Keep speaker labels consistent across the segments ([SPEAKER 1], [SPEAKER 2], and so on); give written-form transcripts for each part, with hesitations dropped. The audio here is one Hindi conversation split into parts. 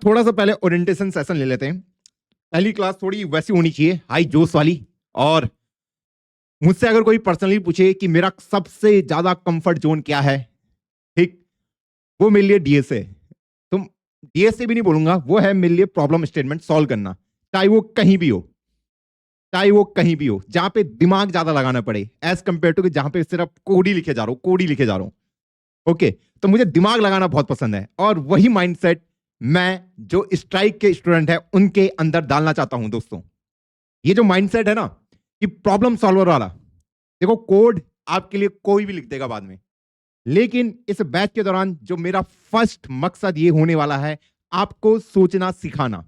[SPEAKER 1] थोड़ा सा पहले ओरिएंटेशन सेशन ले लेते हैं। पहली क्लास थोड़ी वैसी होनी चाहिए, हाई जोश वाली। और मुझसे अगर कोई पर्सनली पूछे कि मेरा सबसे ज्यादा कंफर्ट जोन क्या है, ठीक, वो मेरे लिए डीएसए। तुम डीएसए भी नहीं बोलूंगा, वो है मेरे लिए प्रॉब्लम स्टेटमेंट सॉल्व करना। चाहे वो कहीं भी हो, चाहे वो कहीं भी हो, जहां पे दिमाग ज्यादा लगाना पड़े एज कंपेयर टू जहां पे सिर्फ कोड ही लिखे जा रहा हूं, कोड ही लिखे जा रहा हूं। ओके, तो मुझे दिमाग लगाना बहुत पसंद है और वही माइंडसेट मैं जो स्ट्राइक के स्टूडेंट है उनके अंदर डालना चाहता हूं। दोस्तों, ये जो माइंडसेट है ना, कि प्रॉब्लम सॉल्वर वाला, देखो कोड आपके लिए कोई भी लिख देगा बाद में, लेकिन इस बैच के दौरान जो मेरा फर्स्ट मकसद ये होने वाला है, आपको सोचना सिखाना।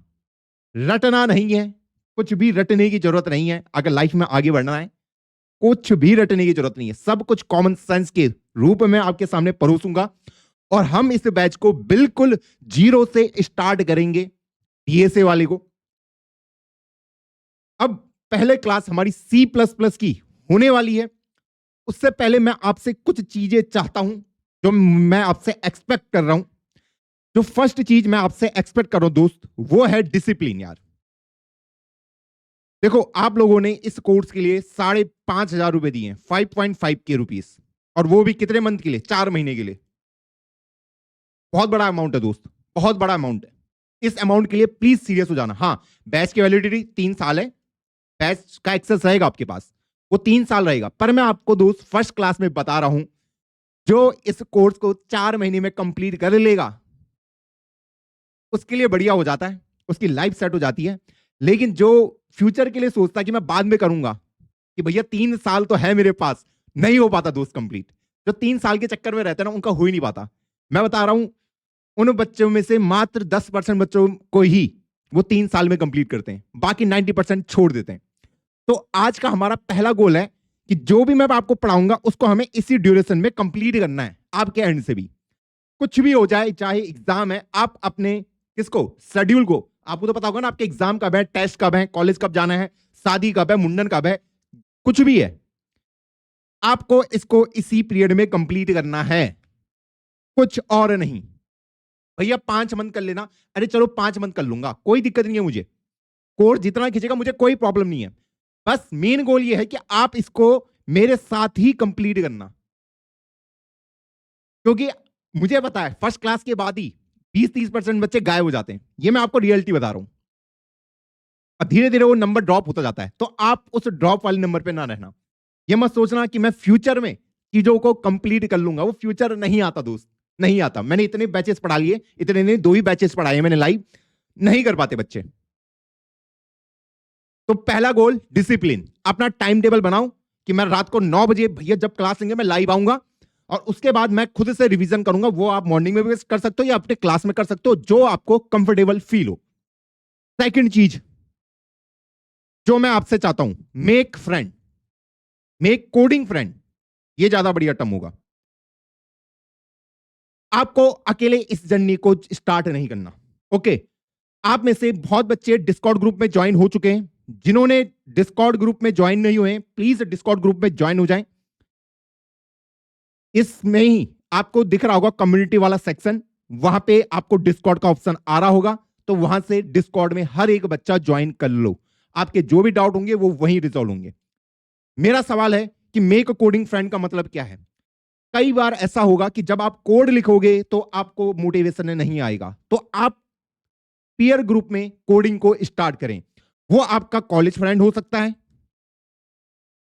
[SPEAKER 1] रटना नहीं है, कुछ भी रटने की जरूरत नहीं है। अगर लाइफ में आगे बढ़ना है, कुछ भी रटने की जरूरत नहीं है। सब कुछ कॉमन सेंस के रूप में आपके सामने परोसूंगा और हम इस बैच को बिल्कुल जीरो से स्टार्ट करेंगे, डीएसए वाले को। अब पहले क्लास हमारी सी प्लस प्लस की होने वाली है। उससे पहले मैं आपसे कुछ चीजें चाहता हूं जो मैं आपसे एक्सपेक्ट कर रहा हूं। जो फर्स्ट चीज मैं आपसे एक्सपेक्ट कर रहा हूं दोस्त, वो है डिसिप्लिन। यार देखो, आप लोगों ने इस कोर्स के लिए 5,500 रुपए दिए हैं, 5.5 के रुपीज, और वो भी कितने मंथ के लिए? 4 महीने के लिए। बहुत बड़ा अमाउंट है दोस्त, बहुत बड़ा अमाउंट है। इस अमाउंट के लिए प्लीज सीरियस हो जाना। हाँ, बैच की वैलिडिटी 3 साल है, बैच का एक्सेस रहेगा आपके पास, वो 3 साल रहेगा। पर मैं आपको दोस्त फर्स्ट क्लास में बता रहा हूं, जो इस कोर्स को 4 महीने में कंप्लीट कर लेगा उसके लिए बढ़िया हो जाता है, उसकी लाइफ सेट हो जाती है। लेकिन जो फ्यूचर के लिए सोचता है कि मैं बाद में करूंगा, कि भैया 3 साल तो है मेरे पास, नहीं हो पाता दोस्त कंप्लीट। जो 3 साल के चक्कर में रहते हैं ना, उनका हो ही नहीं पाता। मैं बता रहा हूं, उन बच्चों में से मात्र 10% बच्चों को ही वो 3 साल में कंप्लीट करते हैं, बाकी 90% छोड़ देते हैं। तो आज का हमारा पहला गोल है कि जो भी मैं आपको पढ़ाऊंगा उसको हमें इसी ड्यूरेशन में कंप्लीट करना है। आपके एंड से भी कुछ भी हो जाए, चाहे एग्जाम है, आप अपने किसको, शेड्यूल को, आपको तो पता होगा ना आपके एग्जाम कब है, टेस्ट कब है, कॉलेज कब जाना है, शादी कब है, मुंडन कब है, कुछ भी है, आपको इसको इसी पीरियड में कंप्लीट करना है, कुछ और नहीं। भैया 5 मंथ कर लेना, अरे चलो 5 मंथ कर लूंगा, कोई दिक्कत नहीं है मुझे। कोर्स जितना खींचेगा मुझे कोई प्रॉब्लम नहीं है। बस मेन गोल ये है कि आप इसको मेरे साथ ही कंप्लीट करना, क्योंकि मुझे पता है फर्स्ट क्लास के बाद ही 20-30% बच्चे गायब हो जाते हैं। ये मैं आपको रियलिटी बता रहा हूं, और धीरे धीरे वो नंबर ड्रॉप होता जाता है। तो आप उस ड्रॉप वाले नंबर पे ना रहना। ये मत सोचना कि मैं फ्यूचर में चीजों को कंप्लीट कर लूंगा, वो फ्यूचर नहीं आता दोस्त, नहीं आता। मैंने इतने बैचेस पढ़ा लिए, इतने नहीं 2 ही बैचेस पढ़ाए मैंने लाइव, नहीं कर पाते बच्चे। तो पहला गोल डिसिप्लिन, अपना टाइम टेबल बनाओ कि मैं रात को 9 बजे भैया जब क्लास लेंगे मैं लाइव आऊंगा, और उसके बाद मैं खुद से रिवीजन करूंगा। वो आप मॉर्निंग में भी कर सकते हो या अपने क्लास में कर सकते हो, जो आपको कंफर्टेबल फील हो। सेकंड चीज जो मैं आपसे चाहता हूं, make friend, make coding friend. ये ज्यादा बढ़िया टर्म होगा। आपको अकेले इस जर्नी को स्टार्ट नहीं करना। ओके, आप में से बहुत बच्चे डिस्कॉर्ड ग्रुप में ज्वाइन हो चुके हैं। जिन्होंने डिस्कॉर्ड ग्रुप में ज्वाइन नहीं हुए, प्लीज डिस्कॉर्ड ग्रुप में ज्वाइन हो जाएं। इसमें ही आपको दिख रहा होगा कम्युनिटी वाला सेक्शन, वहां पे आपको डिस्कॉर्ड का ऑप्शन आ रहा होगा। तो वहां से डिस्कॉर्ड में हर एक बच्चा ज्वाइन कर लो। आपके जो भी डाउट होंगे वो वहीं रिजॉल्व होंगे। मेरा सवाल है कि मेक कोडिंग फ्रेंड का मतलब क्या है? कई बार ऐसा होगा कि जब आप कोड लिखोगे तो आपको मोटिवेशन नहीं आएगा, तो आप पीयर ग्रुप में कोडिंग को स्टार्ट करें। वो आपका कॉलेज फ्रेंड हो सकता है,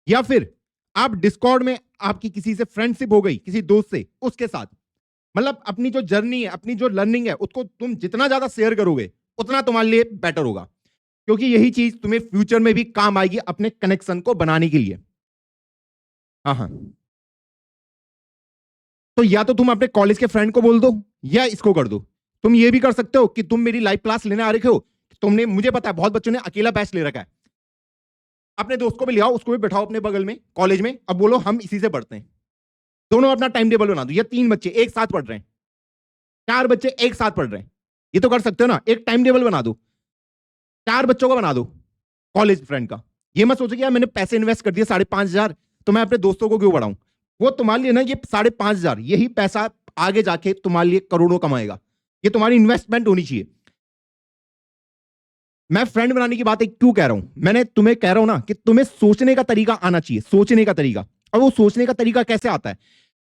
[SPEAKER 1] या फिर आप डिस्कॉर्ड में आपकी किसी से फ्रेंडशिप हो गई, किसी दोस्त से, उसके साथ, मतलब अपनी जो जर्नी है, अपनी जो लर्निंग है, उसको तुम जितना ज्यादा शेयर करोगे उतना तुम्हारे लिए बेटर होगा, क्योंकि यही चीज तुम्हें फ्यूचर में भी काम आएगी अपने कनेक्शन को बनाने के लिए। हाँ हाँ, तो या तो तुम अपने कॉलेज के फ्रेंड को बोल दो या इसको कर दो। तुम ये भी कर सकते हो कि तुम मेरी लाइव क्लास लेने आ रखे हो, तुमने, मुझे पता है बहुत बच्चों ने अकेला बैच ले रखा है, अपने दोस्त को भी ले आओ, उसको भी बैठाओ अपने बगल में कॉलेज में, अब बोलो हम इसी से पढ़ते हैं। दोनों अपना टाइम टेबल बना दो, या 3 बच्चे एक साथ पढ़ रहे हैं, 4 बच्चे एक साथ पढ़ रहे हैं, ये तो कर सकते हो ना। एक टाइम टेबल बना दो, 4 बच्चों का बना दो कॉलेज फ्रेंड का। ये मत सोचो कि यार मैंने पैसे इन्वेस्ट कर दिए 5,500, तो मैं अपने दोस्तों को क्यों बढ़ाऊं। वो तुम्हारे लिए ना, ये 5,500 यही पैसा आगे जाके तुम्हारे लिए करोड़ों कमाएगा। ये तुम्हारी इन्वेस्टमेंट होनी चाहिए। मैं फ्रेंड बनाने की बात क्यों कह रहा हूं? मैंने तुम्हें कह रहा हूं ना कि तुम्हें सोचने का तरीका आना चाहिए, सोचने का तरीका। और वो सोचने का तरीका कैसे आता है?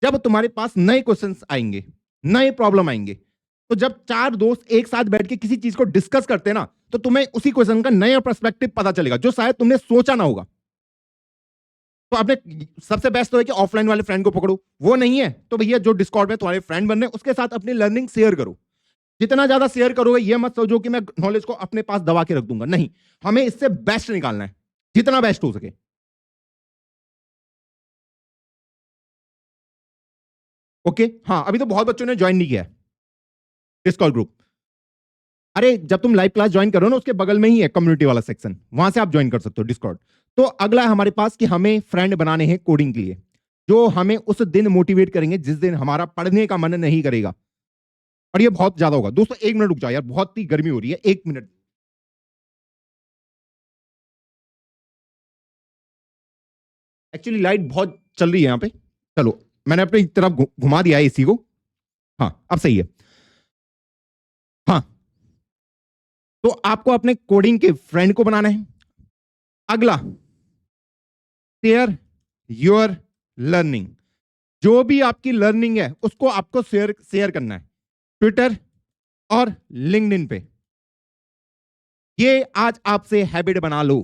[SPEAKER 1] जब तुम्हारे पास नए क्वेश्चंस आएंगे, नए प्रॉब्लम आएंगे, तो जब चार दोस्त एक साथ बैठ के किसी चीज को डिस्कस करते हैं ना, तो तुम्हें उसी क्वेश्चन का नया पर्सपेक्टिव पता चलेगा जो शायद तुमने सोचा ना होगा। तो आपने सबसे बेस्ट तो है कि ऑफलाइन वाले फ्रेंड को पकड़ो, वो नहीं है तो भैया जो डिस्कॉर्ड में तुम्हारे फ्रेंड बन रहे हैं उसके साथ अपनी लर्निंग शेयर करो। जितना ज्यादा शेयर करोगे ये मत सोचो कि मैं नॉलेज को अपने पास दबा के रख दूंगा, नहीं, हमें इससे बेस्ट निकालना है, जितना बेस्ट हो सके। ओके, हाँ, अभी तो बहुत बच्चों ने ज्वाइन नहीं किया है डिस्कॉर्ड ग्रुप। अरे जब तुम लाइव क्लास ज्वाइन करो ना, उसके बगल में ही है कम्युनिटी वाला सेक्शन, वहां से आप ज्वाइन कर सकते हो डिस्कॉर्ड। तो अगला है हमारे पास कि हमें फ्रेंड बनाने हैं कोडिंग के लिए, जो हमें उस दिन मोटिवेट करेंगे जिस दिन हमारा पढ़ने का मन नहीं करेगा। और ये बहुत ज्यादा होगा दोस्तों। एक मिनट रुक जाओ यार, बहुत ही गर्मी हो रही है, एक मिनट। एक्चुअली लाइट बहुत चल रही है यहाँ पे। चलो, मैंने अपनी तरफ घुमा दिया है एसी को। हाँ, अब सही है। हाँ, तो आपको अपने कोडिंग के फ्रेंड को बनाना है। अगला, शेयर योर लर्निंग। जो भी आपकी लर्निंग है उसको आपको शेयर शेयर करना है ट्विटर और लिंक्डइन पे। ये आज आपसे हैबिट बना लो।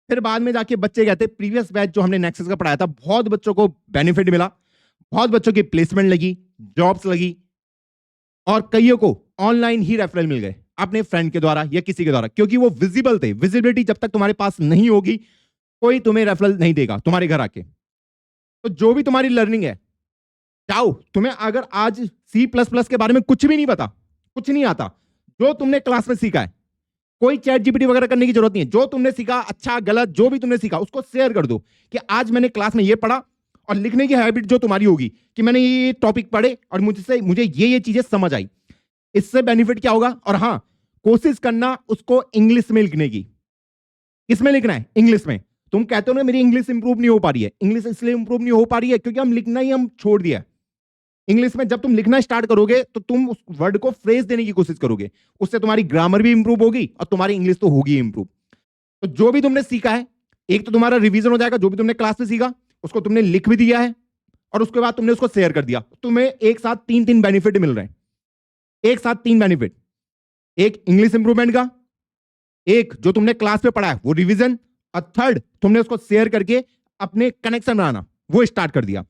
[SPEAKER 1] फिर बाद में जाके बच्चे कहते, प्रीवियस बैच जो हमने नेक्सस का पढ़ाया था, बहुत बच्चों को बेनिफिट मिला, बहुत बच्चों की प्लेसमेंट लगी, जॉब्स लगी, और कईयों को ऑनलाइन ही रेफरल मिल गए अपने फ्रेंड के द्वारा या किसी के द्वारा, क्योंकि वो विजिबल थे। विजिबिलिटी जब तक तुम्हारे पास नहीं होगी, कोई तुम्हें रेफरल नहीं देगा तुम्हारे घर आके। तो जो भी तुम्हारी लर्निंग है, जाओ, तुम्हें अगर आज सी प्लस प्लस के बारे में कुछ भी नहीं पता, कुछ नहीं आता, जो तुमने क्लास में सीखा है, कोई चैट जीपीटी वगैरह करने की जरूरत नहीं है। जो तुमने सीखा, अच्छा गलत जो भी तुमने सीखा, उसको शेयर कर दो कि आज मैंने क्लास में ये पढ़ा। और लिखने की हैबिट जो तुम्हारी होगी कि मैंने ये टॉपिक पढ़े और मुझे ये चीजें समझ आई, इससे बेनिफिट क्या होगा। और हाँ, कोशिश करना उसको इंग्लिश में लिखने की। किसमें लिखना है? इंग्लिश में। तुम कहते हो ना मेरी इंग्लिश इंप्रूव नहीं हो पा रही है, इंग्लिश इसलिए इंप्रूव नहीं हो पा रही है क्योंकि हम लिखना ही हम छोड़ दिया। इंग्लिश में जब तुम लिखना स्टार्ट करोगे तो तुम उस वर्ड को फ्रेज देने की कोशिश करोगे, उससे तुम्हारी ग्रामर भी इंप्रूव होगी और तुम्हारी इंग्लिश तो होगी इंप्रूव। तो जो भी तुमने सीखा है, एक तो तुम्हारा रिवीजन हो जाएगा, जो भी तुमने क्लास में सीखा उसको तुमने लिख भी दिया है, और उसके बाद तुमने उसको शेयर कर दिया। तुम्हें एक साथ तीन तीन बेनिफिट मिल रहे हैं, एक साथ तीन बेनिफिट। एक इंग्लिश इंप्रूवमेंट का, एक जो तुमने क्लास में पढ़ा है वो रिवीजन, और थर्ड तुमने उसको शेयर करके अपने कनेक्शन बनाना वो स्टार्ट कर दिया।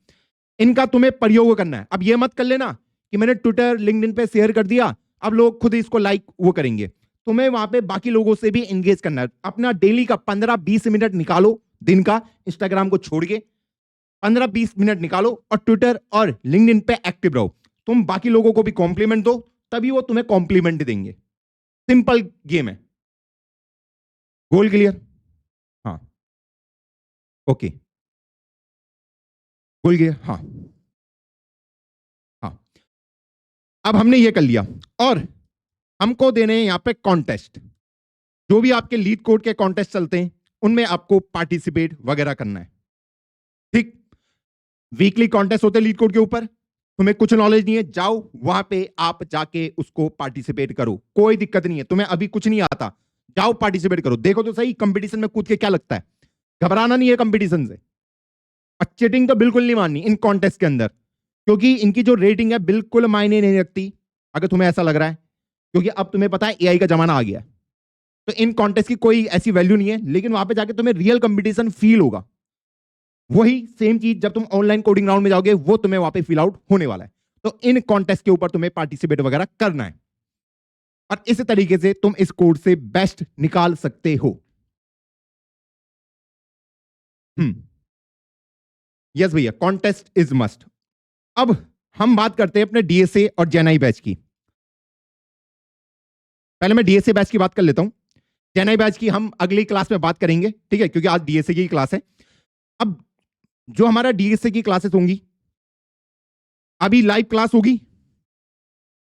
[SPEAKER 1] इनका तुम्हें प्रयोग करना है। अब ये मत कर लेना कि मैंने ट्विटर लिंक्डइन पे शेयर कर दिया, अब लोग खुद ही इसको लाइक वो करेंगे। तुम्हें वहां पे बाकी लोगों से भी एंगेज करना है। अपना डेली का 15-20 मिनट निकालो दिन का, इंस्टाग्राम को छोड़ के 15-20 मिनट निकालो और ट्विटर और लिंक्डइन पे एक्टिव रहो। तुम बाकी लोगों को भी कॉम्प्लीमेंट दो, तभी वो तुम्हें कॉम्प्लीमेंट देंगे। सिंपल गेम है। Goal clear? हाँ, ओके, गोल क्लियर, हाँ। हाँ, अब हमने ये कर लिया, और हमको देने हैं यहां पे कॉन्टेस्ट। जो भी आपके लीड कोड के कॉन्टेस्ट चलते हैं उनमें आपको पार्टिसिपेट वगैरह करना है, ठीक। वीकली कॉन्टेस्ट होते हैं लीड कोड के ऊपर। तुम्हें कुछ नॉलेज नहीं है, जाओ वहां पे आप जाके उसको पार्टिसिपेट करो, कोई दिक्कत नहीं है। तुम्हें अभी कुछ नहीं आता, जाओ पार्टिसिपेट करो, देखो तो सही कंपटीशन में कूद के क्या लगता है। घबराना नहीं है कंपटीशन से, और चीटिंग तो बिल्कुल नहीं माननी इन कॉन्टेस्ट के अंदर, क्योंकि इनकी जो रेटिंग है बिल्कुल मायने नहीं रखती अगर तुम्हें ऐसा लग रहा है, क्योंकि अब तुम्हें पता है एआई का जमाना आ गया है। तो इन कॉन्टेस्ट की कोई ऐसी वैल्यू नहीं है, लेकिन वहां पे जाके तुम्हें रियल कंपटीशन फील होगा। वही सेम चीज जब तुम ऑनलाइन कोडिंग राउंड में जाओगे वो तुम्हें वहां पे फील आउट होने वाला है। तो इन कॉन्टेस्ट के ऊपर तुम्हें पार्टिसिपेट वगैरह करना है, और इस तरीके से तुम इस कोड से बेस्ट निकाल सकते हो। यस भैया, कॉन्टेस्ट इज मस्ट। अब हम बात करते हैं अपने डीएसए और जेएनआई बैच की। पहले मैं डीएसए बैच की बात कर लेता हूं, जेएनआई बैच की हम अगली क्लास में बात करेंगे, ठीक है, क्योंकि आज डीएसए की क्लास है। अब जो हमारा डीएसए की क्लासेस होंगी, अभी लाइव क्लास होगी,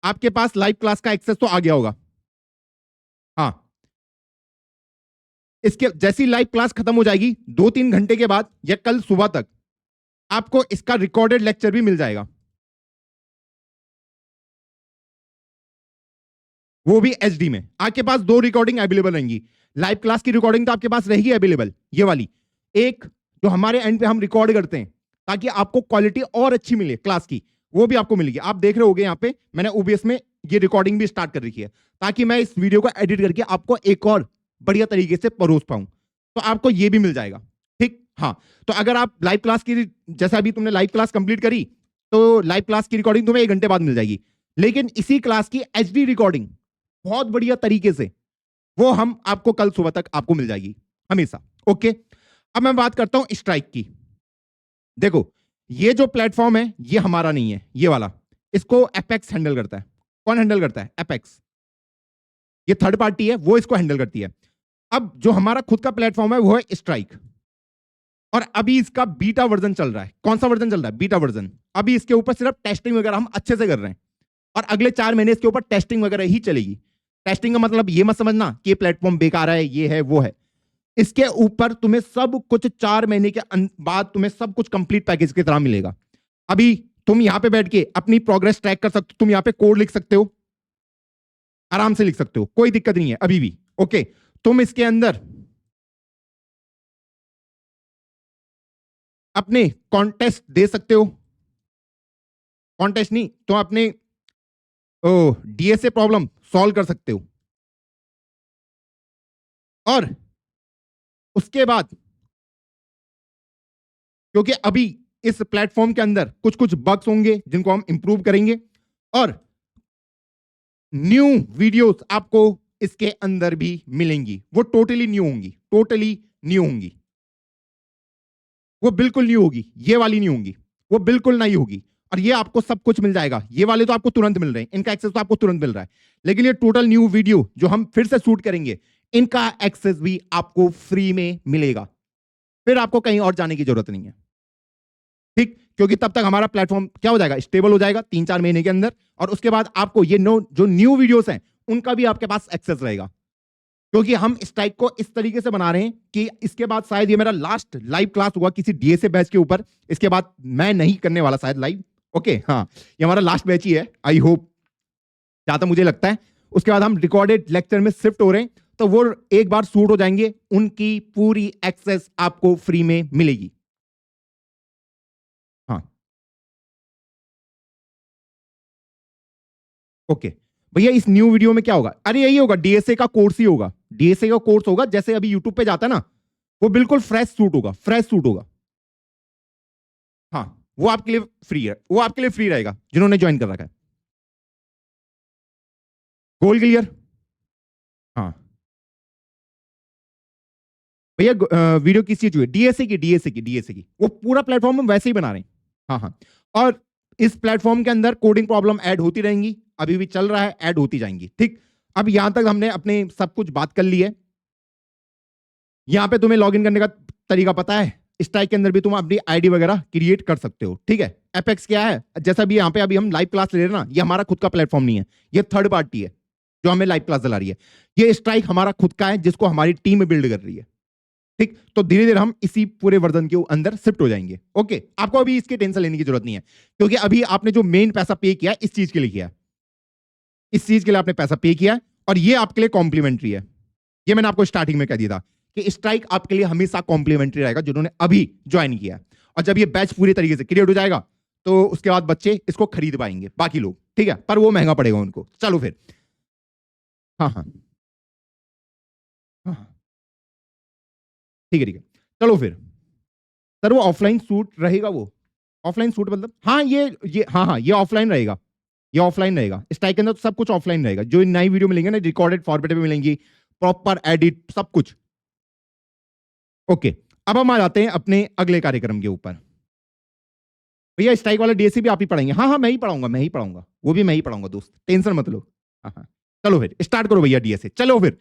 [SPEAKER 1] आपके पास लाइव क्लास का एक्सेस तो आ गया होगा। हाँ, इसके जैसी लाइव क्लास खत्म हो जाएगी 2-3 घंटे के बाद या कल सुबह तक आपको इसका रिकॉर्डेड लेक्चर भी मिल जाएगा। वो भी एचडी में। आपके पास दो रिकॉर्डिंग अवेलेबल रहेंगी। लाइव क्लास की रिकॉर्डिंग तो आपके पास रहेगी अवेलेबल, ये वाली एक जो हमारे एंड पे हम रिकॉर्ड करते हैं ताकि आपको क्वालिटी और अच्छी मिले क्लास की, वो भी आपको मिलेगी। आप देख रहे होगे यहाँ पे मैंने ओबीएस में ये रिकॉर्डिंग भी स्टार्ट कर रखी है ताकि मैं इस वीडियो को एडिट करके आपको एक और बढ़िया तरीके से परोस पाऊं, तो आपको ये भी मिल जाएगा। ठीक, हाँ। तो अगर आप लाइव क्लास की, जैसे अभी तुमने लाइव क्लास कंप्लीट करी, तो लाइव क्लास की रिकॉर्डिंग तुम्हें 1 घंटे बाद मिल जाएगी। लेकिन इसी क्लास की एचडी रिकॉर्डिंग बहुत बढ़िया तरीके से वो हम आपको कल सुबह तक आपको मिल जाएगी हमेशा। ओके, अब मैं बात करता हूं स्ट्राइक की। देखो, ये जो प्लेटफॉर्म है ये हमारा नहीं है, ये वाला, इसको एपेक्स हैंडल करता है। कौन हैंडल करता है? एपेक्स। ये थर्ड पार्टी है, वो इसको हैंडल करती है। अब जो हमारा खुद का प्लेटफॉर्म है वो है स्ट्राइक, और अभी इसका बीटा वर्जन चल रहा है। कौन सा वर्जन चल रहा है? Beta version. अभी इसके ऊपर सिर्फ टेस्टिंग वगैरह हम अच्छे से कर रहे हैं, और अगले 4 महीने इसके ऊपर टेस्टिंग वगैरह ही चलेगी। टेस्टिंग का मतलब ये मत समझना कि ये प्लेटफॉर्म बेकार है, ये है वो है। इसके ऊपर तुम्हें सब कुछ 4 महीने के बाद तुम्हें सब कुछ कंप्लीट पैकेज की तरह मिलेगा। अभी तुम यहां पे बैठ के अपनी प्रोग्रेस ट्रैक कर सकते हो, तुम यहां पे कोड लिख सकते हो, आराम से लिख सकते हो, कोई दिक्कत नहीं है अभी भी। ओके, तुम इसके अंदर अपने कॉन्टेस्ट दे सकते हो। कॉन्टेस्ट नहीं, तुम अपने डीएसए प्रॉब्लम सॉल्व कर सकते हो। और उसके बाद, क्योंकि अभी इस प्लेटफॉर्म के अंदर कुछ कुछ बग्स होंगे जिनको हम इंप्रूव करेंगे, और न्यू वीडियोस आपको इसके अंदर भी मिलेंगी। वो टोटली न्यू होंगी, टोटली न्यू होंगी, वो बिल्कुल न्यू होगी। ये वाली नहीं होंगी, वो बिल्कुल नई होगी। और ये आपको सब कुछ मिल जाएगा। ये वाले तो आपको तुरंत मिल रहे हैं, इनका एक्सेस तो आपको तुरंत मिल रहा है। लेकिन ये टोटल न्यू वीडियो जो हम फिर से शूट करेंगे, इनका एक्सेस भी आपको फ्री में मिलेगा। फिर आपको कहीं और जाने की जरूरत नहीं है। ठीक, क्योंकि तब तक हमारा प्लेटफॉर्म क्या हो जाएगा? स्टेबल हो जाएगा 3-4 महीने के अंदर। और उसके बाद आपको ये जो न्यू वीडियोस हैं उनका भी आपके पास एक्सेस रहेगा। क्योंकि हम स्ट्राइक को इस तरीके से बना रहे हैं कि इसके बाद शायद ये मेरा लास्ट लाइव क्लास होगा किसी डीएसए बैच के ऊपर। इसके बाद मैं नहीं करने वाला शायद लाइव। ओके, हाँ, ये हमारा लास्ट बैच ही है, आई होप, जहां तक मुझे लगता है। उसके बाद हम रिकॉर्डेड लेक्चर में शिफ्ट हो रहे हैं, तो वो एक बार शूट हो जाएंगे, उनकी पूरी एक्सेस आपको फ्री में मिलेगी। हाँ, ओके भैया, इस न्यू वीडियो में क्या होगा? अरे यही होगा, डीएसए का कोर्स ही होगा। डीएसए का कोर्स होगा, जैसे अभी यूट्यूब पे जाता है ना, वो बिल्कुल फ्रेश सूट होगा, फ्रेश सूट होगा। हाँ, वो आपके लिए फ्री है, वो आपके लिए फ्री रहेगा जिन्होंने ज्वाइन कर रखा है। Goal clear? हाँ भैया, वीडियो किस चीज हुई? डीएसए की, डीएसए की वो पूरा प्लेटफॉर्म हम वैसे ही बना रहे हैं। हाँ हाँ, और इस प्लेटफॉर्म के अंदर कोडिंग प्रॉब्लम ऐड होती रहेंगी, अभी भी चल रहा है, ऐड होती जाएंगी। ठीक, अब यहां तक हमने अपने सब कुछ बात कर ली है। यहां पे तुम्हें लॉगिन करने का तरीका पता है। स्ट्राइक के अंदर भी तुम अपनी आईडी वगैरह क्रिएट कर सकते हो। ठीक है, एपेक्स क्या है? जैसा भी यहाँ पे अभी हम लाइव क्लास ले रहे हैं ना, ये हमारा खुद का प्लेटफॉर्म नहीं है, ये थर्ड पार्टी है जो हमें लाइव क्लास दिला रही है। ये स्ट्राइक हमारा खुद का है जिसको हमारी टीम बिल्ड कर रही है। ठीक, तो धीरे धीरे हम इसी पूरे वर्जन के अंदर शिफ्ट हो जाएंगे। ओके, आपको अभी इसकी टेंशन लेने की जरूरत नहीं है, क्योंकि अभी आपने जो मेन पैसा पे किया इस चीज के लिए किया, इस चीज के लिए आपने पैसा पे किया, और ये आपके लिए कॉम्प्लीमेंट्री है। ये मैंने आपको स्टार्टिंग में कह दिया था कि स्ट्राइक आपके लिए हमेशा कॉम्प्लीमेंट्री रहेगा जिन्होंने अभी ज्वाइन किया। और जब ये बैच पूरी तरीके से क्रिएट हो जाएगा, तो उसके बाद बच्चे इसको खरीद पाएंगे, बाकी लोग। ठीक है, पर वो महंगा पड़ेगा उनको। चलो फिर, हाँ हाँ हाँ, ठीक है ठीक है, चलो फिर। सर वो ऑफलाइन सूट रहेगा? वो ऑफलाइन सूट मतलब, हाँ ये हाँ हाँ, ये ऑफलाइन रहेगा, ये ऑफलाइन रहेगा। स्ट्राइक के अंदर तो सब कुछ ऑफलाइन रहेगा। जो नई वीडियो मिलेंगे ना, रिकॉर्डेड फॉर्मेट में मिलेंगी, प्रॉपर एडिट, सब कुछ। ओके, अब हम आ जाते हैं अपने अगले कार्यक्रम के ऊपर। भैया स्ट्राइक वाला डीएससी भी आप ही पढ़ाएंगे? हाँ हाँ, मैं ही पढ़ाऊंगा, मैं ही पढ़ाऊंगा, वो भी मैं ही पढ़ाऊंगा दोस्त, टेंशन मत लो। हाँ हाँ, चलो फिर स्टार्ट करो भैया डीएससी। चलो फिर,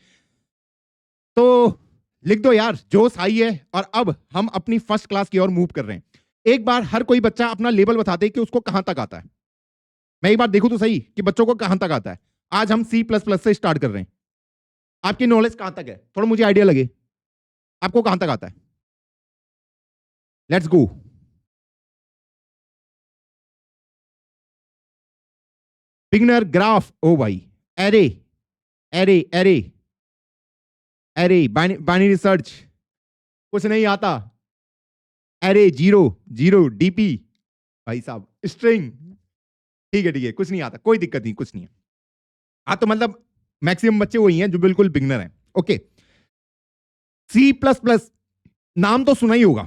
[SPEAKER 1] तो लिख दो यार, जोश आई है। और अब हम अपनी फर्स्ट क्लास की ओर मूव कर रहे हैं। एक बार हर कोई बच्चा अपना लेवल बता दे कि उसको कहां तक आता है। मैं एक बार देखूं तो सही कि बच्चों को कहां तक आता है। आज हम C++ से स्टार्ट कर रहे हैं। आपकी नॉलेज कहां तक है, थोड़ा मुझे आइडिया लगे, आपको कहां तक आता है? Let's go. बिगनर, ग्राफ, ओ भाई, array, array array array binary search कुछ नहीं आता, एरे जीरो जीरो डीपी भाई साहब स्ट्रिंग, ठीक है कुछ नहीं आता, कोई दिक्कत नहीं, कुछ नहीं है। हाँ तो मतलब मैक्सिमम बच्चे वही हैं जो बिल्कुल बिगनर हैं। ओके, सी प्लस प्लस नाम तो सुना ही होगा,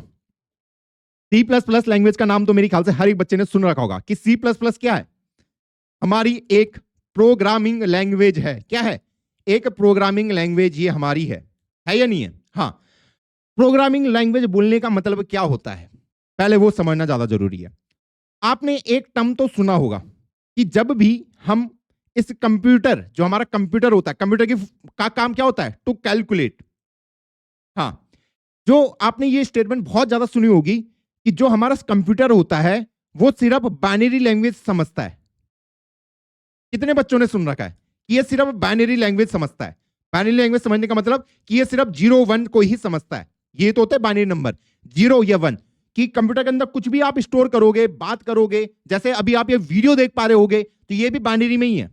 [SPEAKER 1] सी प्लस प्लस लैंग्वेज का नाम तो मेरे ख्याल से हर एक बच्चे ने सुन रखा होगा कि सी प्लस प्लस क्या है, हमारी एक प्रोग्रामिंग लैंग्वेज है। क्या है? एक प्रोग्रामिंग लैंग्वेज ये हमारी है या नहीं है? हाँ, प्रोग्रामिंग लैंग्वेज बोलने का मतलब क्या होता है पहले वो समझना ज्यादा जरूरी है। आपने एक टर्म तो सुना होगा कि जब भी हम इस कंप्यूटर, जो हमारा कंप्यूटर होता है, कंप्यूटर का काम क्या होता है? To calculate. हाँ, जो आपने ये स्टेटमेंट बहुत ज्यादा सुनी होगी कि जो हमारा कंप्यूटर होता है वो सिर्फ बाइनरी लैंग्वेज समझता है। कितने बच्चों ने सुन रखा है कि ये सिर्फ बाइनरी लैंग्वेज समझता है? बाइनरी लैंग्वेज समझने का मतलब कि ये सिर्फ 0 1 को ही समझता है। ये तो होता है बाइनरी नंबर 0 या 1, कि कंप्यूटर के अंदर कुछ भी आप स्टोर करोगे, बात करोगे, जैसे अभी आप ये वीडियो देख पा रहे होगे तो ये भी बाइनरी में ही है,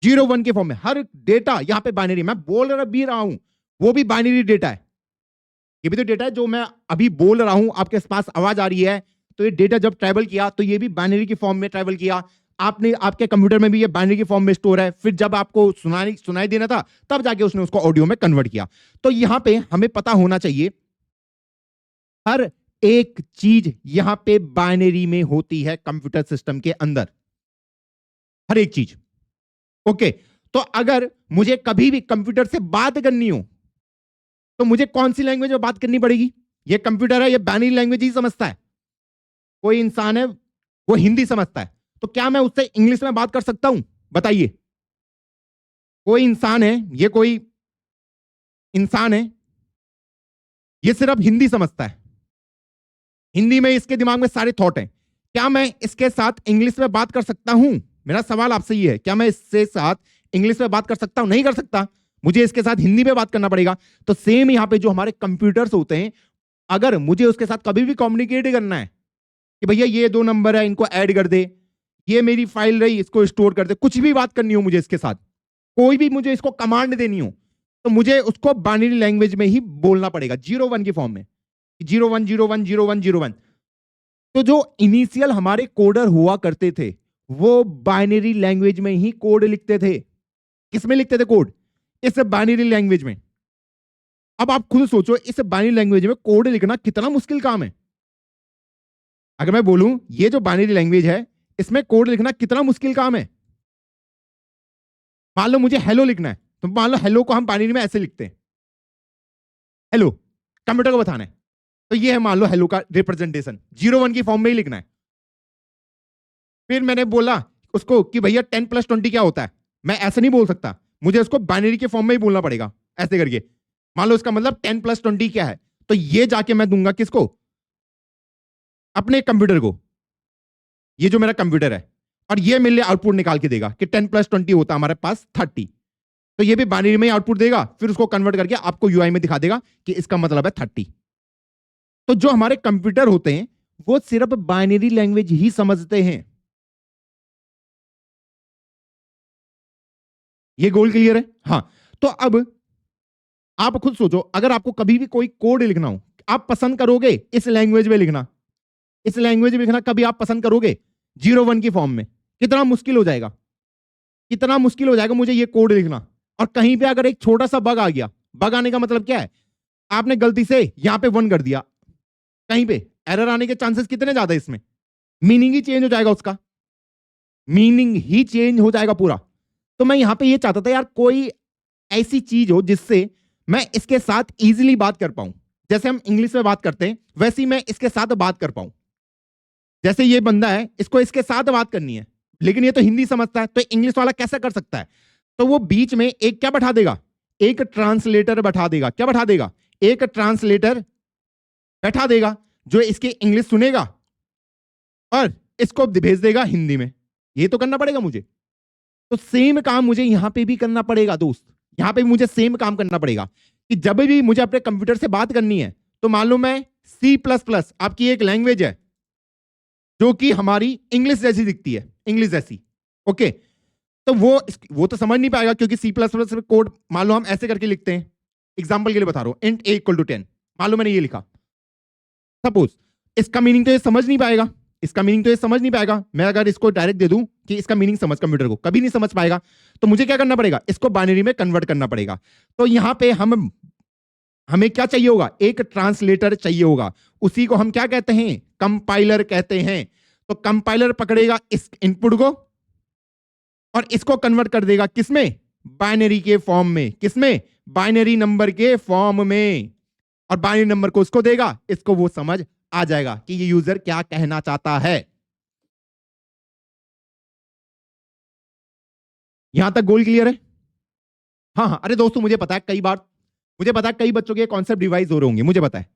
[SPEAKER 1] 0 1 के फॉर्म में। हर डेटा यहां पे बाइनरी, मैं बोल रहा हूं वो भी बाइनरी डेटा है। ये भी तो डेटा है जो मैं अभी बोल रहा हूं, आपके पास आवाज आ रही है, तो ये डेटा जब ट्रैवल किया तो ये भी बाइनरी की फॉर्म में ट्रैवल किया। आपने आपके कंप्यूटर में भी ये बाइनरी की फॉर्म में स्टोर है, फिर जब आपको सुनाई देना था तब जाके उसने उसको ऑडियो में कन्वर्ट किया। तो यहां पे हमें पता होना चाहिए हर एक चीज यहां पे बाइनरी में होती है कंप्यूटर सिस्टम के अंदर, हर एक चीज। ओके, तो अगर मुझे कभी भी कंप्यूटर से बात करनी हो तो मुझे कौन सी लैंग्वेज में बात करनी पड़ेगी? ये कंप्यूटर है, ये बाइनरी लैंग्वेज ही समझता है। कोई इंसान है वो हिंदी समझता है, तो क्या मैं उससे इंग्लिश में बात कर सकता हूं? बताइए। कोई इंसान है, ये कोई इंसान है, ये सिर्फ हिंदी समझता है, हिंदी में इसके दिमाग में सारे थॉट हैं। क्या मैं इसके साथ इंग्लिश में बात कर सकता हूं? मेरा सवाल आपसे ये है, क्या मैं इसके साथ इंग्लिश में बात कर सकता हूं? नहीं कर सकता, मुझे इसके साथ हिंदी में बात करना पड़ेगा। तो सेम यहां पे जो हमारे कंप्यूटर्स होते हैं, अगर मुझे उसके साथ कभी भी कम्युनिकेट करना है कि भैया ये 2 नंबर है, इनको ऐड कर दे, ये मेरी फाइल रही, इसको स्टोर कर दे, कुछ भी बात करनी हो मुझे इसके साथ, कोई भी मुझे इसको कमांड देनी हो, तो मुझे उसको बाइनरी लैंग्वेज में ही बोलना पड़ेगा, 0 1 की फॉर्म में, 0 1 0 1 0 1 0 1। तो जो इनिशियल हमारे कोडर हुआ करते थे वो बाइनरी लैंग्वेज में ही कोड लिखते थे। किसमें लिखते थे कोड? इस बाइनरी लैंग्वेज में। अब आप खुद सोचो, इस बाइनरी लैंग्वेज में कोड लिखना कितना मुश्किल काम है। अगर मैं बोलूं ये जो बाइनरी लैंग्वेज है इसमें कोड लिखना कितना मुश्किल काम है। मान लो मुझे हेलो लिखना है, तो मान लो हेलो को हम बाइनरी में ऐसे लिखते हैं, हेलो, कंप्यूटर को बताना है, तो ये है मान लो हेलो का रिप्रेजेंटेशन, 0 1 की फॉर्म में ही लिखना है। फिर मैंने बोला उसको कि भैया 10 + 20 क्या होता है, मैं ऐसे नहीं बोल सकता, मुझे उसको बाइनरी के फॉर्म में ही बोलना पड़ेगा, ऐसे करके। मान लो इसका मतलब 10 + 20 क्या है, तो ये जाके मैं दूंगा किसको? अपने कंप्यूटर को, ये जो मेरा कंप्यूटर है, और ये मेरे लिए आउटपुट निकाल के देगा कि 10 + 20 होता है हमारे पास 30। तो ये भी बाइनरी में ही आउटपुट देगा, फिर उसको कन्वर्ट करके आपको यूआई में दिखा देगा कि इसका मतलब है 30। तो जो हमारे कंप्यूटर होते हैं वो सिर्फ बाइनरी लैंग्वेज ही समझते हैं। ये गोल क्लियर है? हाँ, तो अब आप खुद सोचो, अगर आपको कभी भी कोई कोड लिखना हो, आप पसंद करोगे इस लैंग्वेज में लिखना? इस लैंग्वेज में लिखना कभी आप पसंद करोगे 0 1 की फॉर्म में? कितना मुश्किल हो जाएगा, कितना मुश्किल हो जाएगा मुझे ये कोड लिखना। और कहीं पे अगर एक छोटा सा बग आ गया, बग आने का मतलब क्या है, आपने गलती से यहां पे 1 कर दिया, कहीं पे एरर आने के चांसेस कितने ज्यादा, इसमें मीनिंग ही चेंज हो जाएगा, उसका मीनिंग ही चेंज हो जाएगा पूरा। तो मैं यहां पे ये चाहता था यार कोई ऐसी चीज हो जिससे मैं इसके साथ इजीली बात कर पाऊं, जैसे हम इंग्लिश में बात करते हैं वैसे ही मैं इसके साथ बात कर पाऊं। जैसे ये बंदा है, इसको इसके साथ बात करनी है, लेकिन ये तो हिंदी समझता है, तो इंग्लिश वाला कैसे कर सकता है? तो वो बीच में एक क्या बैठा देगा? एक ट्रांसलेटर बैठा देगा। क्या बैठा देगा? एक ट्रांसलेटर बैठा देगा जो इसकी इंग्लिश सुनेगा और इसको भेज देगा हिंदी में। ये तो करना पड़ेगा मुझे, तो सेम काम मुझे यहां पे भी करना पड़ेगा दोस्त। यहां पे मुझे सेम काम करना पड़ेगा कि जब भी मुझे अपने कंप्यूटर से बात करनी है, तो मान लो मैं C++ आपकी एक लैंग्वेज है जो कि हमारी इंग्लिश जैसी दिखती है, इंग्लिश जैसी। ओके, तो वो तो समझ नहीं पाएगा, क्योंकि C++ में कोड मान लो हम ऐसे करके लिखते हैं। एग्जाम्पल के लिए बता रहा हूं, int a = 10, मान लो मैंने ये लिखा, सपोज। इसका मीनिंग तो ये समझ नहीं पाएगा, इसका मीनिंग तो ये समझ नहीं पाएगा। मैं अगर इसको डायरेक्ट दे दूं कि इसका मीनिंग समझ, कंप्यूटर को कभी नहीं समझ पाएगा। तो मुझे क्या करना पड़ेगा, इसको बाइनरी में कन्वर्ट करना पड़ेगा। तो यहां पे हमें क्या चाहिए होगा, एक ट्रांसलेटर चाहिए होगा। उसी को हम क्या कहते हैं, कंपाइलर कहते हैं। तो कंपाइलर पकड़ेगा इस इनपुट को और इसको कन्वर्ट कर देगा किसमें, बाइनरी के फॉर्म में। किसमें, बाइनरी नंबर के फॉर्म में। और बाइनरी नंबर को उसको देगा, इसको वो समझ आ जाएगा कि ये यूजर क्या कहना चाहता है। यहां तक गोल क्लियर है? हाँ हाँ, अरे दोस्तों मुझे पता है कई बच्चों के कॉन्सेप्ट रिवाइज हो रहे होंगे, मुझे पता है।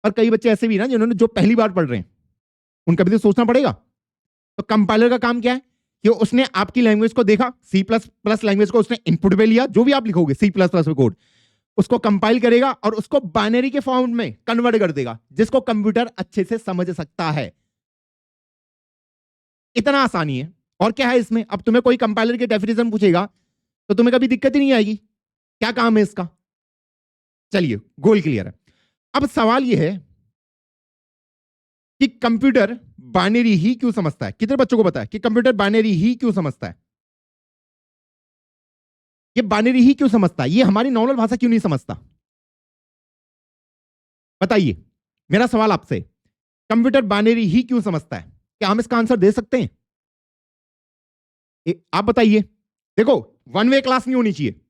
[SPEAKER 1] पर कई बच्चे ऐसे भी ना जिन्होंने जो पहली बार पढ़ रहे हैं, उनका भी तो सोचना पड़ेगा। तो कंपाइलर का काम क्या है कि उसने आपकी लैंग्वेज को देखा, C++ लैंग्वेज को उसने इनपुट पे लिया, जो भी आप लिखोगे C++ में कोड, उसको कंपाइल करेगा और उसको बाइनरी के फॉर्म में कन्वर्ट कर देगा, जिसको कंप्यूटर अच्छे से समझ सकता है। इतना आसानी है। और क्या है इसमें, अब तुम्हें कोई कंपाइलर की डेफिनेशन पूछेगा तो तुम्हें कभी दिक्कत ही नहीं आएगी, क्या काम है इसका। चलिए, गोल क्लियर है। अब सवाल यह है कि कंप्यूटर बाइनरी ही क्यों समझता है। कितने बच्चों को पता है कि कंप्यूटर बाइनरी ही क्यों समझता है? ये बाइनरी ही क्यों समझता है, ये हमारी नॉर्मल भाषा क्यों नहीं समझता? बताइए, मेरा सवाल आपसे, कंप्यूटर बाइनरी ही क्यों समझता है? क्या हम इसका आंसर दे सकते हैं? आप बताइए। देखो, वन वे क्लास नहीं होनी चाहिए।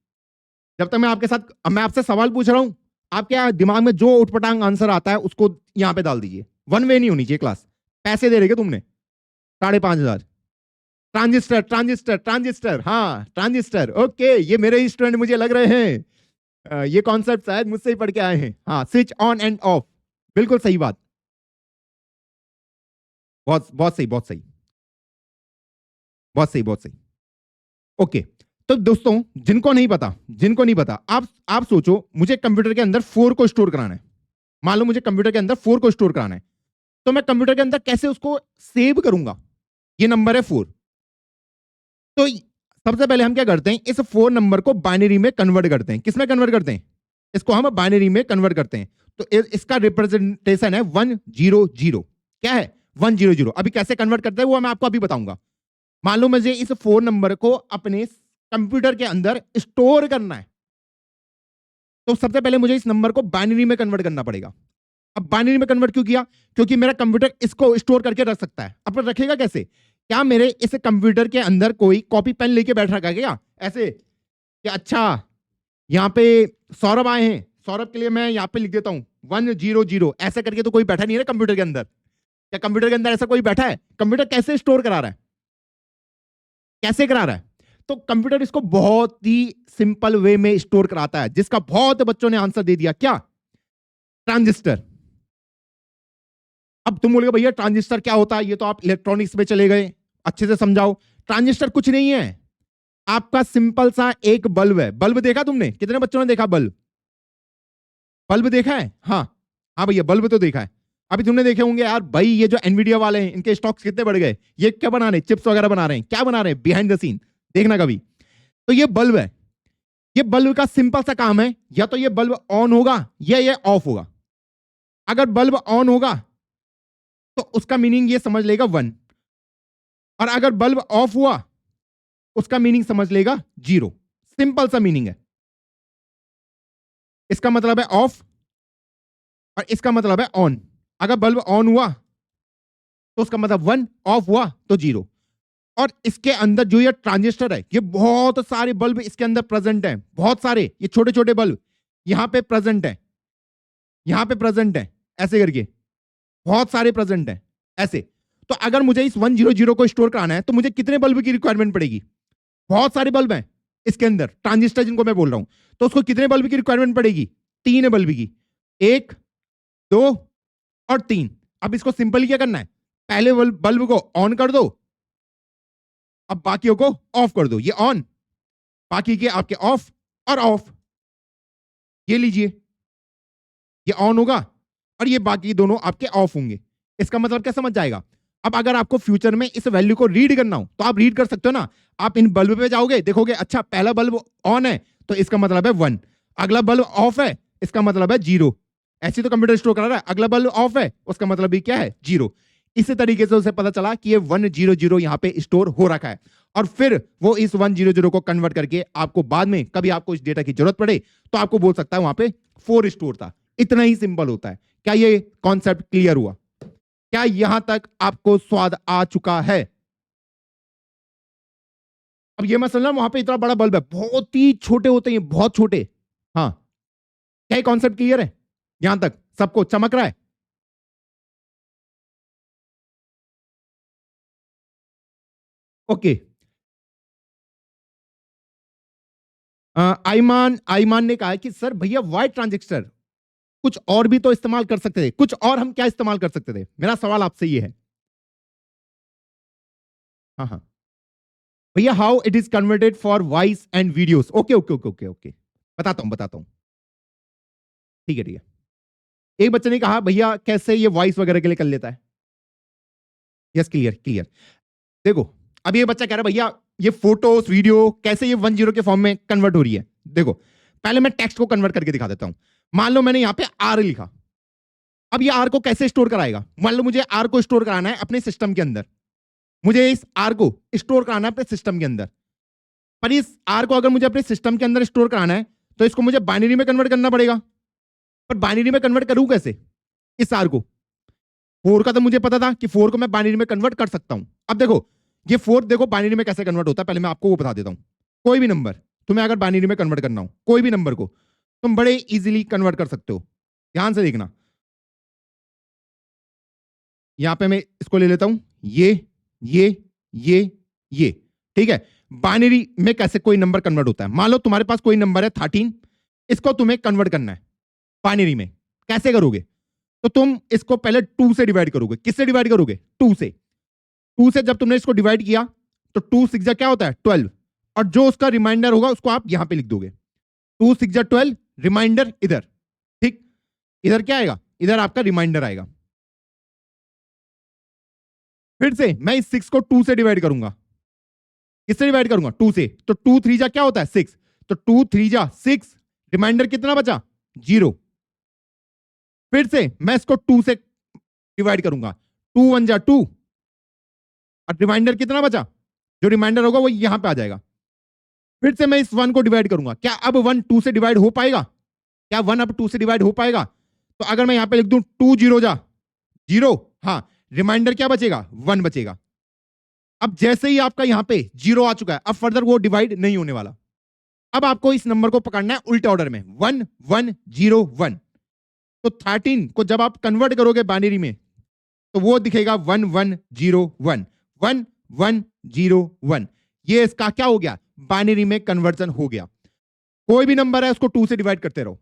[SPEAKER 1] जब तक मैं आपसे सवाल पूछ रहा हूं, आपके दिमाग में जो उठपटांग आंसर आता है उसको यहां पे डाल दीजिए। वन वे नहीं होनी चाहिए क्लास। पैसे दे रहे तुमने 5,500। ट्रांजिस्टर ट्रांजिस्टर ट्रांजिस्टर, हाँ ट्रांजिस्टर, ओके, ये मेरे ही स्टूडेंट मुझे लग रहे हैं। ये कॉन्सेप्ट शायद मुझसे ही पढ़ के आए हैं। हाँ, स्विच ऑन एंड ऑफ, बिल्कुल सही बात, बहुत बहुत सही, बहुत सही, बहुत सही, बहुत सही। ओके, तो दोस्तों जिनको नहीं पता, आप सोचो, मुझे कंप्यूटर के अंदर 4 को स्टोर कराना है। मान लो मुझे कंप्यूटर के अंदर 4 को स्टोर कराना है, तो मैं कंप्यूटर के अंदर कैसे उसको सेव करूंगा? ये नंबर है 4। तो सबसे पहले हम क्या करते हैं, इस 4 नंबर को बाइनरी में कन्वर्ट करते हैं। किसमें कन्वर्ट करते हैं? इसको हम बाइनरी में कन्वर्ट करते हैं। तो इसका रिप्रेजेंटेशन है 100। क्या है? 100। अभी कैसे कन्वर्ट करते हैं वो मैं आपको अभी बताऊंगा। मान लो मुझे इस 4 नंबर को अपने कंप्यूटर के अंदर स्टोर करना है, तो सबसे पहले मुझे इस नंबर को बाइनरी में कन्वर्ट करना पड़ेगा। अब बाइनरी में कन्वर्ट क्यों किया? क्योंकि मेरा कंप्यूटर इसको स्टोर करके रख सकता है। अब रखेगा कैसे? क्या मेरे इस कंप्यूटर के अंदर कोई कॉपी पेन लेके बैठ रखा है क्या ऐसे कि अच्छा यहाँ पे सौरभ आए हैं, सौरभ के लिए मैं यहाँ पे लिख देता हूँ 100, ऐसे करके तो कोई बैठा नहीं है कंप्यूटर के अंदर। क्या कंप्यूटर के अंदर ऐसा कोई बैठा है? कंप्यूटर कैसे स्टोर करा रहा है, कैसे करा रहा है? तो कंप्यूटर इसको बहुत ही सिंपल वे में स्टोर कराता है, जिसका बहुत बच्चों ने आंसर दे दिया। क्या? ट्रांजिस्टर। अब तुम बोलोगे भैया ट्रांजिस्टर क्या होता है, ये तो आप इलेक्ट्रॉनिक्स में चले गए, अच्छे से समझाओ। ट्रांजिस्टर कुछ नहीं है, आपका सिंपल सा एक बल्ब है। बल्ब देखा तुमने? कितने बच्चों ने देखा बल्ब? बल्ब देखा है? हाँ हाँ भैया, बल्ब तो देखा है। अभी तुमने देखे होंगे यार भाई, ये जो एनवीडिया वाले हैं इनके स्टॉक्स कितने बढ़ गए। ये क्या बना रहे हैं? चिप्स वगैरह बना रहे हैं। क्या बना रहे हैं बिहाइंड द सीन, देखना कभी। तो ये बल्ब है, ये बल्ब का सिंपल सा काम है, या तो ये बल्ब ऑन होगा या ये ऑफ होगा। अगर बल्ब ऑन होगा तो उसका मीनिंग ये समझ लेगा 1, और अगर बल्ब ऑफ हुआ उसका मीनिंग समझ लेगा 0। सिंपल सा मीनिंग है। इसका मतलब है ऑफ और इसका मतलब है ऑन। अगर बल्ब ऑन हुआ तो उसका मतलब 1, ऑफ हुआ तो 0। और इसके अंदर जो ये ट्रांजिस्टर है, ये बहुत सारे बल्ब इसके अंदर प्रेजेंट हैं, बहुत सारे, ये छोटे छोटे बल्ब यहां पे प्रेजेंट है, यहां पे प्रेजेंट है, ऐसे करके बहुत सारे प्रेजेंट है ऐसे। तो अगर मुझे इस 100 को स्टोर कराना है तो मुझे कितने बल्ब की रिक्वायरमेंट पड़ेगी? बहुत सारे बल्ब हैं इसके अंदर, ट्रांजिस्टर जिनको मैं बोल रहा हूं, तो उसको कितने बल्ब की रिक्वायरमेंट पड़ेगी? 3 बल्ब की, 1, 2 और 3। अब इसको सिंपल क्या करना है, पहले बल्ब को ऑन कर दो, अब बाकियों को ऑफ कर दो। ये ऑन, बाकी के आपके ऑफ और ऑफ। ये लीजिए, ये ऑन होगा और ये बाकी दोनों आपके ऑफ होंगे। इसका मतलब क्या समझ जाएगा? अब अगर आपको फ्यूचर में इस वैल्यू को रीड करना हो तो आप रीड कर सकते हो ना। आप इन बल्ब पे जाओगे, देखोगे अच्छा पहला बल्ब ऑन है तो इसका मतलब है 1, अगला बल्ब ऑफ है इसका मतलब है 0। ऐसे तो कंप्यूटर स्टोर करा रहा है, अगला बल्ब ऑफ है उसका मतलब भी क्या है 0। इसी तरीके से उसे पता चला कि ये 100 यहाँ पे स्टोर हो रखा है, और फिर वो इस 100 को कन्वर्ट करके आपको बाद में कभी आपको इस डेटा की जरूरत पड़े तो आपको बोल सकता है वहां पे 4 स्टोर था। इतना ही सिंपल होता है। क्या ये कॉन्सेप्ट क्लियर हुआ? क्या यहां तक आपको स्वाद आ चुका है? अब ये मत समझना वहां पे इतना बड़ा बल्ब है, बहुत ही छोटे होते हैं, बहुत छोटे। हाँ, क्या ये कॉन्सेप्ट क्लियर है? यहां तक सबको चमक रहा है? ओके। आईमान आईमान ने कहा है कि सर भैया वाई ट्रांजिस्टर कुछ और भी तो इस्तेमाल कर सकते थे, कुछ और हम क्या इस्तेमाल कर सकते थे? मेरा सवाल आपसे ये है। हाँ हाँ भैया, how it is converted for voice and videos. Okay okay okay okay okay, बताता हूं। ठीक है ठीक है। एक बच्चे ने कहा भैया कैसे ये वॉइस वगैरह के लिए कर लेता है। Yes, clear clear. देखो, अब ये बच्चा कह रहा है भैया ये फोटोस वीडियो कैसे ये 10 के फॉर्म में कन्वर्ट हो रही है। देखो, पहले मैं टेक्स्ट को कन्वर्ट करके दिखा देता हूं। मान लो मैंने यहां पे आर लिखा, अब ये आर को कैसे स्टोर कराएगा? मान लो मुझे आर को स्टोर कराना है अपने सिस्टम के अंदर, मुझे इस आर को स्टोर कराना है अपने सिस्टम के अंदर। पर इस आर को अगर मुझे अपने सिस्टम के अंदर स्टोर कराना है तो इसको मुझे बाइनरी में कन्वर्ट करना पड़ेगा। पर बाइनरी में कन्वर्ट करूं कैसे इस आर को? 4 का तो मुझे पता था कि 4 को मैं बाइनरी में कन्वर्ट कर सकता हूं। अब देखो, ये 4 देखो बाइनरी में कैसे कन्वर्ट होता है, पहले मैं आपको वो बता देता हूं। कोई भी नंबर तुम्हें अगर बाइनरी में कन्वर्ट करना हो, कोई भी नंबर को तुम बड़े इजीली कन्वर्ट कर सकते हो। ध्यान से देखना, यहां पे मैं इसको ले लेता हूं, ये ये ये, ठीक है। बाइनरी में कैसे कोई नंबर कन्वर्ट होता है? मान लो तुम्हारे पास कोई नंबर है 13, इसको तुम्हें कन्वर्ट करना है बाइनरी में। कैसे करोगे? तो तुम इसको पहले 2 से डिवाइड करोगे। किससे डिवाइड करोगे? 2 से। 2 से जब तुमने इसको डिवाइड किया तो 2 6 जा क्या होता है 12, और जो उसका रिमाइंडर होगा उसको आप यहां पे लिख दोगे। 2 6 जा 12, रिमाइंडर इधर। ठीक, इधर क्या आएगा? इधर आपका रिमाइंडर आएगा। फिर से मैं इस 6 को 2 से डिवाइड करूंगा। किससे डिवाइड करूंगा? 2 से। तो 2 3 जा क्या होता है 6, तो 2 3 जा 6, रिमाइंडर कितना बचा? 0। फिर से मैं इसको 2 से डिवाइड करूंगा, 2 1 जा 2, और रिमाइंडर कितना बचा? जो रिमाइंडर होगा वो यहां पे आ जाएगा। फिर से मैं इस 1 को डिवाइड करूंगा। क्या अब 1 2 से डिवाइड हो पाएगा? क्या 1 अब 2 से डिवाइड हो पाएगा? तो अगर मैं यहां पे लिख दूं 2 0 जा 0, हाँ, रिमाइंडर क्या बचेगा? 1 बचेगा। अब जैसे ही आपका यहां पे 0 आ चुका है, अब फर्दर वो डिवाइड नहीं होने वाला। अब आपको इस नंबर को पकड़ना है उल्टे ऑर्डर में, 1 1 0 1। तो 13 को जब आप कन्वर्ट करोगे बाइनरी में तो वो दिखेगा 1 1 0 1 1 1 0 1। ये इसका क्या हो गया? बाइनरी में कन्वर्जन हो गया। कोई भी नंबर है उसको 2 से डिवाइड करते रहो।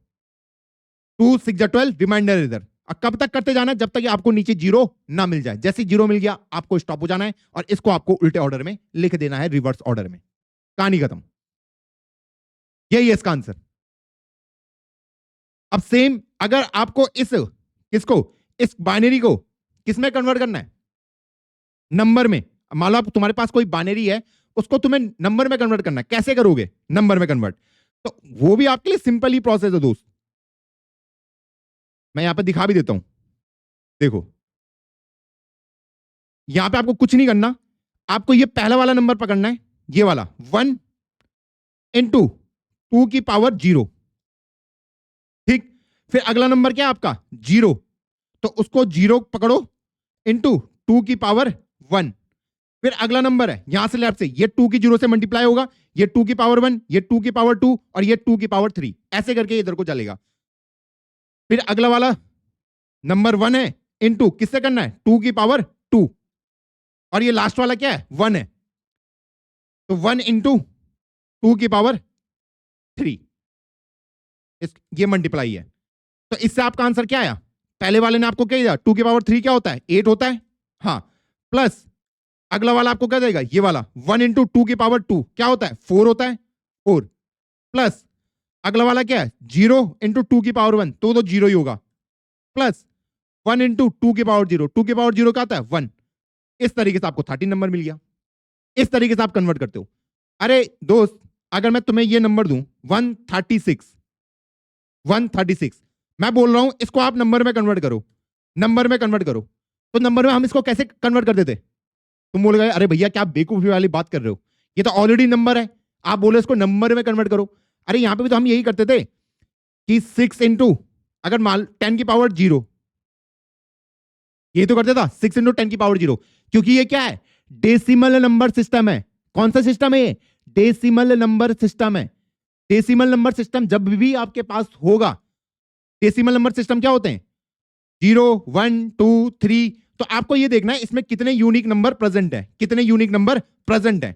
[SPEAKER 1] 2 6 जा 12, रिमाइंडर इधर। अब कब तक करते जाना है? जब तक कि आपको नीचे 0 ना मिल जाए। जैसे 0 मिल गया आपको स्टॉप हो जाना है और इसको आपको उल्टे ऑर्डर में लिख देना है, रिवर्स ऑर्डर में। कहानी खत्म। यही है इसका आंसर। अब सेम अगर आपको इस बाइनरी को किसमें कन्वर्ट करना है? नंबर में। मान लो तुम्हारे पास कोई बाइनरी है, उसको तुम्हें नंबर में कन्वर्ट करना है। कैसे करोगे नंबर में कन्वर्ट? तो वो भी आपके लिए सिंपल ही प्रोसेस है दोस्त। मैं यहां पे दिखा भी देता हूं। देखो, यहां पे आपको कुछ नहीं करना, आपको ये पहला वाला नंबर पकड़ना है, ये वाला 1 इंटू 2 की पावर 0। ठीक, फिर अगला नंबर क्या है आपका? 0, तो उसको 0 पकड़ो इंटू 2 की पावर 1। फिर अगला नंबर है यहां से लेफ्ट से, ये 2 की 0 से मल्टीप्लाई होगा, ये 2 की पावर 1, ये 2 की पावर 2 और ये 2 की पावर 3, ऐसे करके इधर को चलेगा। फिर अगला वाला नंबर 1 है, इनटू किससे करना है? 2 की पावर 2, और ये लास्ट वाला क्या है? 1 है, तो 1 इंटू 2 की पावर 3, ये मल्टीप्लाई है। तो इससे आपका आंसर क्या आया? पहले वाले ने आपको क्या दिया? 2 की पावर 3 क्या होता है? 8 होता है, हाँ, प्लस अगला वाला आपको क्या देगा? ये वाला 1 इंटू 2 की पावर 2 क्या होता है? 4 होता है, 4, प्लस अगला वाला क्या है? 0 इंटू 2 की पावर 1, तो 0 ही होगा, प्लस 1 इंटू 2 की पावर 0, 2 की पावर 0 क्या आता है? 1, इस तरीके से आपको 13 नंबर मिल गया। इस तरीके से आप कन्वर्ट करते हो। अरे दोस्त, अगर मैं तुम्हें ये नंबर दूं 136, मैं बोल रहा हूं इसको आप नंबर में कन्वर्ट करो, नंबर में कन्वर्ट करो, तो नंबर में हम इसको कैसे कन्वर्ट कर देते? तुम बोल गए अरे भैया क्या बेवकूफी वाली बात कर रहे हो, ये तो ऑलरेडी नंबर है, आप बोले इसको नंबर में कन्वर्ट करो। अरे यहां पे भी तो हम यही करते थे कि 6 इंटू, अगर मान 10 की पावर 0, ये तो करते था 6 इंटू 10 की पावर 0, क्योंकि ये क्या है, डेसिमल नंबर सिस्टम है। कौन सा सिस्टम है ये? डेसिमल नंबर सिस्टम है। डेसिमल नंबर सिस्टम जब भी आपके पास होगा, डेसिमल नंबर सिस्टम क्या होते हैं? 0, 1, 2, 3। तो आपको ये देखना है इसमें कितने यूनिक नंबर प्रेजेंट है, कितने यूनिक नंबर प्रेजेंट है।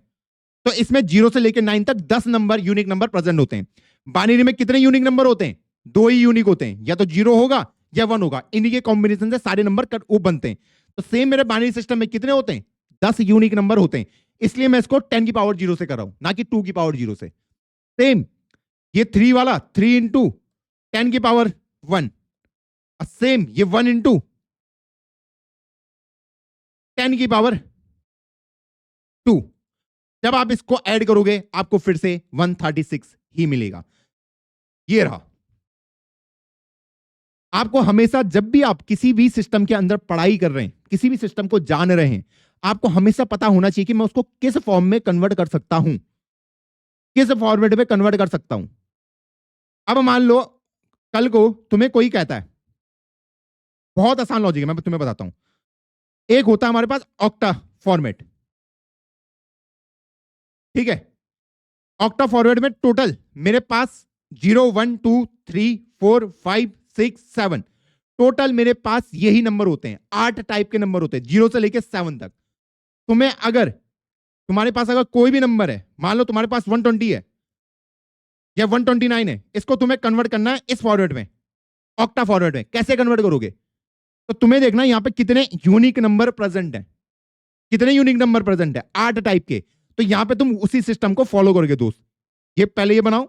[SPEAKER 1] तो इसमें 0 से लेकर 9 तक 10 नंबर यूनिक नंबर प्रेजेंट होते हैं। बाइनरी में कितने यूनिक नंबर होते हैं? 2 ही यूनिक होते हैं, या तो 0 होगा या 1 होगा, इन्हीं के कॉम्बिनेशन से सारे नंबर वो बनते हैं। तो सेम मेरे बाइनरी सिस्टम में कितने होते हैं? 10 यूनिक नंबर होते हैं। इसलिए मैं इसको 10 की पावर 0 से कर रहा हूं, ना कि 2 की पावर 0 से। सेम ये 3 वाला 3 इंटू 10 की पावर 1, सेम ये 1 इंटू 10 की पावर 2। जब आप इसको ऐड करोगे आपको फिर से 136 ही मिलेगा। ये रहा। आपको हमेशा जब भी आप किसी भी सिस्टम के अंदर पढ़ाई कर रहे हैं, किसी भी सिस्टम को जान रहे हैं, आपको हमेशा पता होना चाहिए कि मैं उसको किस फॉर्म में कन्वर्ट कर सकता हूं, किस फॉर्मेट में कन्वर्ट कर सकता हूं। अब मान लो कल को तुम्हें कोई कहता है, बहुत आसान लॉजिक है, मैं तुम्हें बताता हूं। एक होता है हमारे पास ऑक्टा फॉर्मेट, ठीक है। ऑक्टा फॉर्मेट में टोटल मेरे पास 0, 1, 2, 3, 4, 5, 6, 7, टोटल मेरे पास यही नंबर होते हैं। 8 टाइप के नंबर होते हैं 0 से लेकर 7 तक। तुम्हें अगर तुम्हारे पास अगर कोई भी नंबर है, मान लो तुम्हारे पास 120 है या 129 है, इसको तुम्हें कन्वर्ट करना है इस फॉर्मेट में, ऑक्टा फॉर्मेट में। कैसे कन्वर्ट करोगे? तो तुम्हें देखना यहां पे कितने यूनिक नंबर प्रेजेंट है, कितने यूनिक नंबर प्रेजेंट है, 8 टाइप के। तो यहां पे तुम उसी सिस्टम को फॉलो करोगे दोस्त। ये पहले ये बनाओ,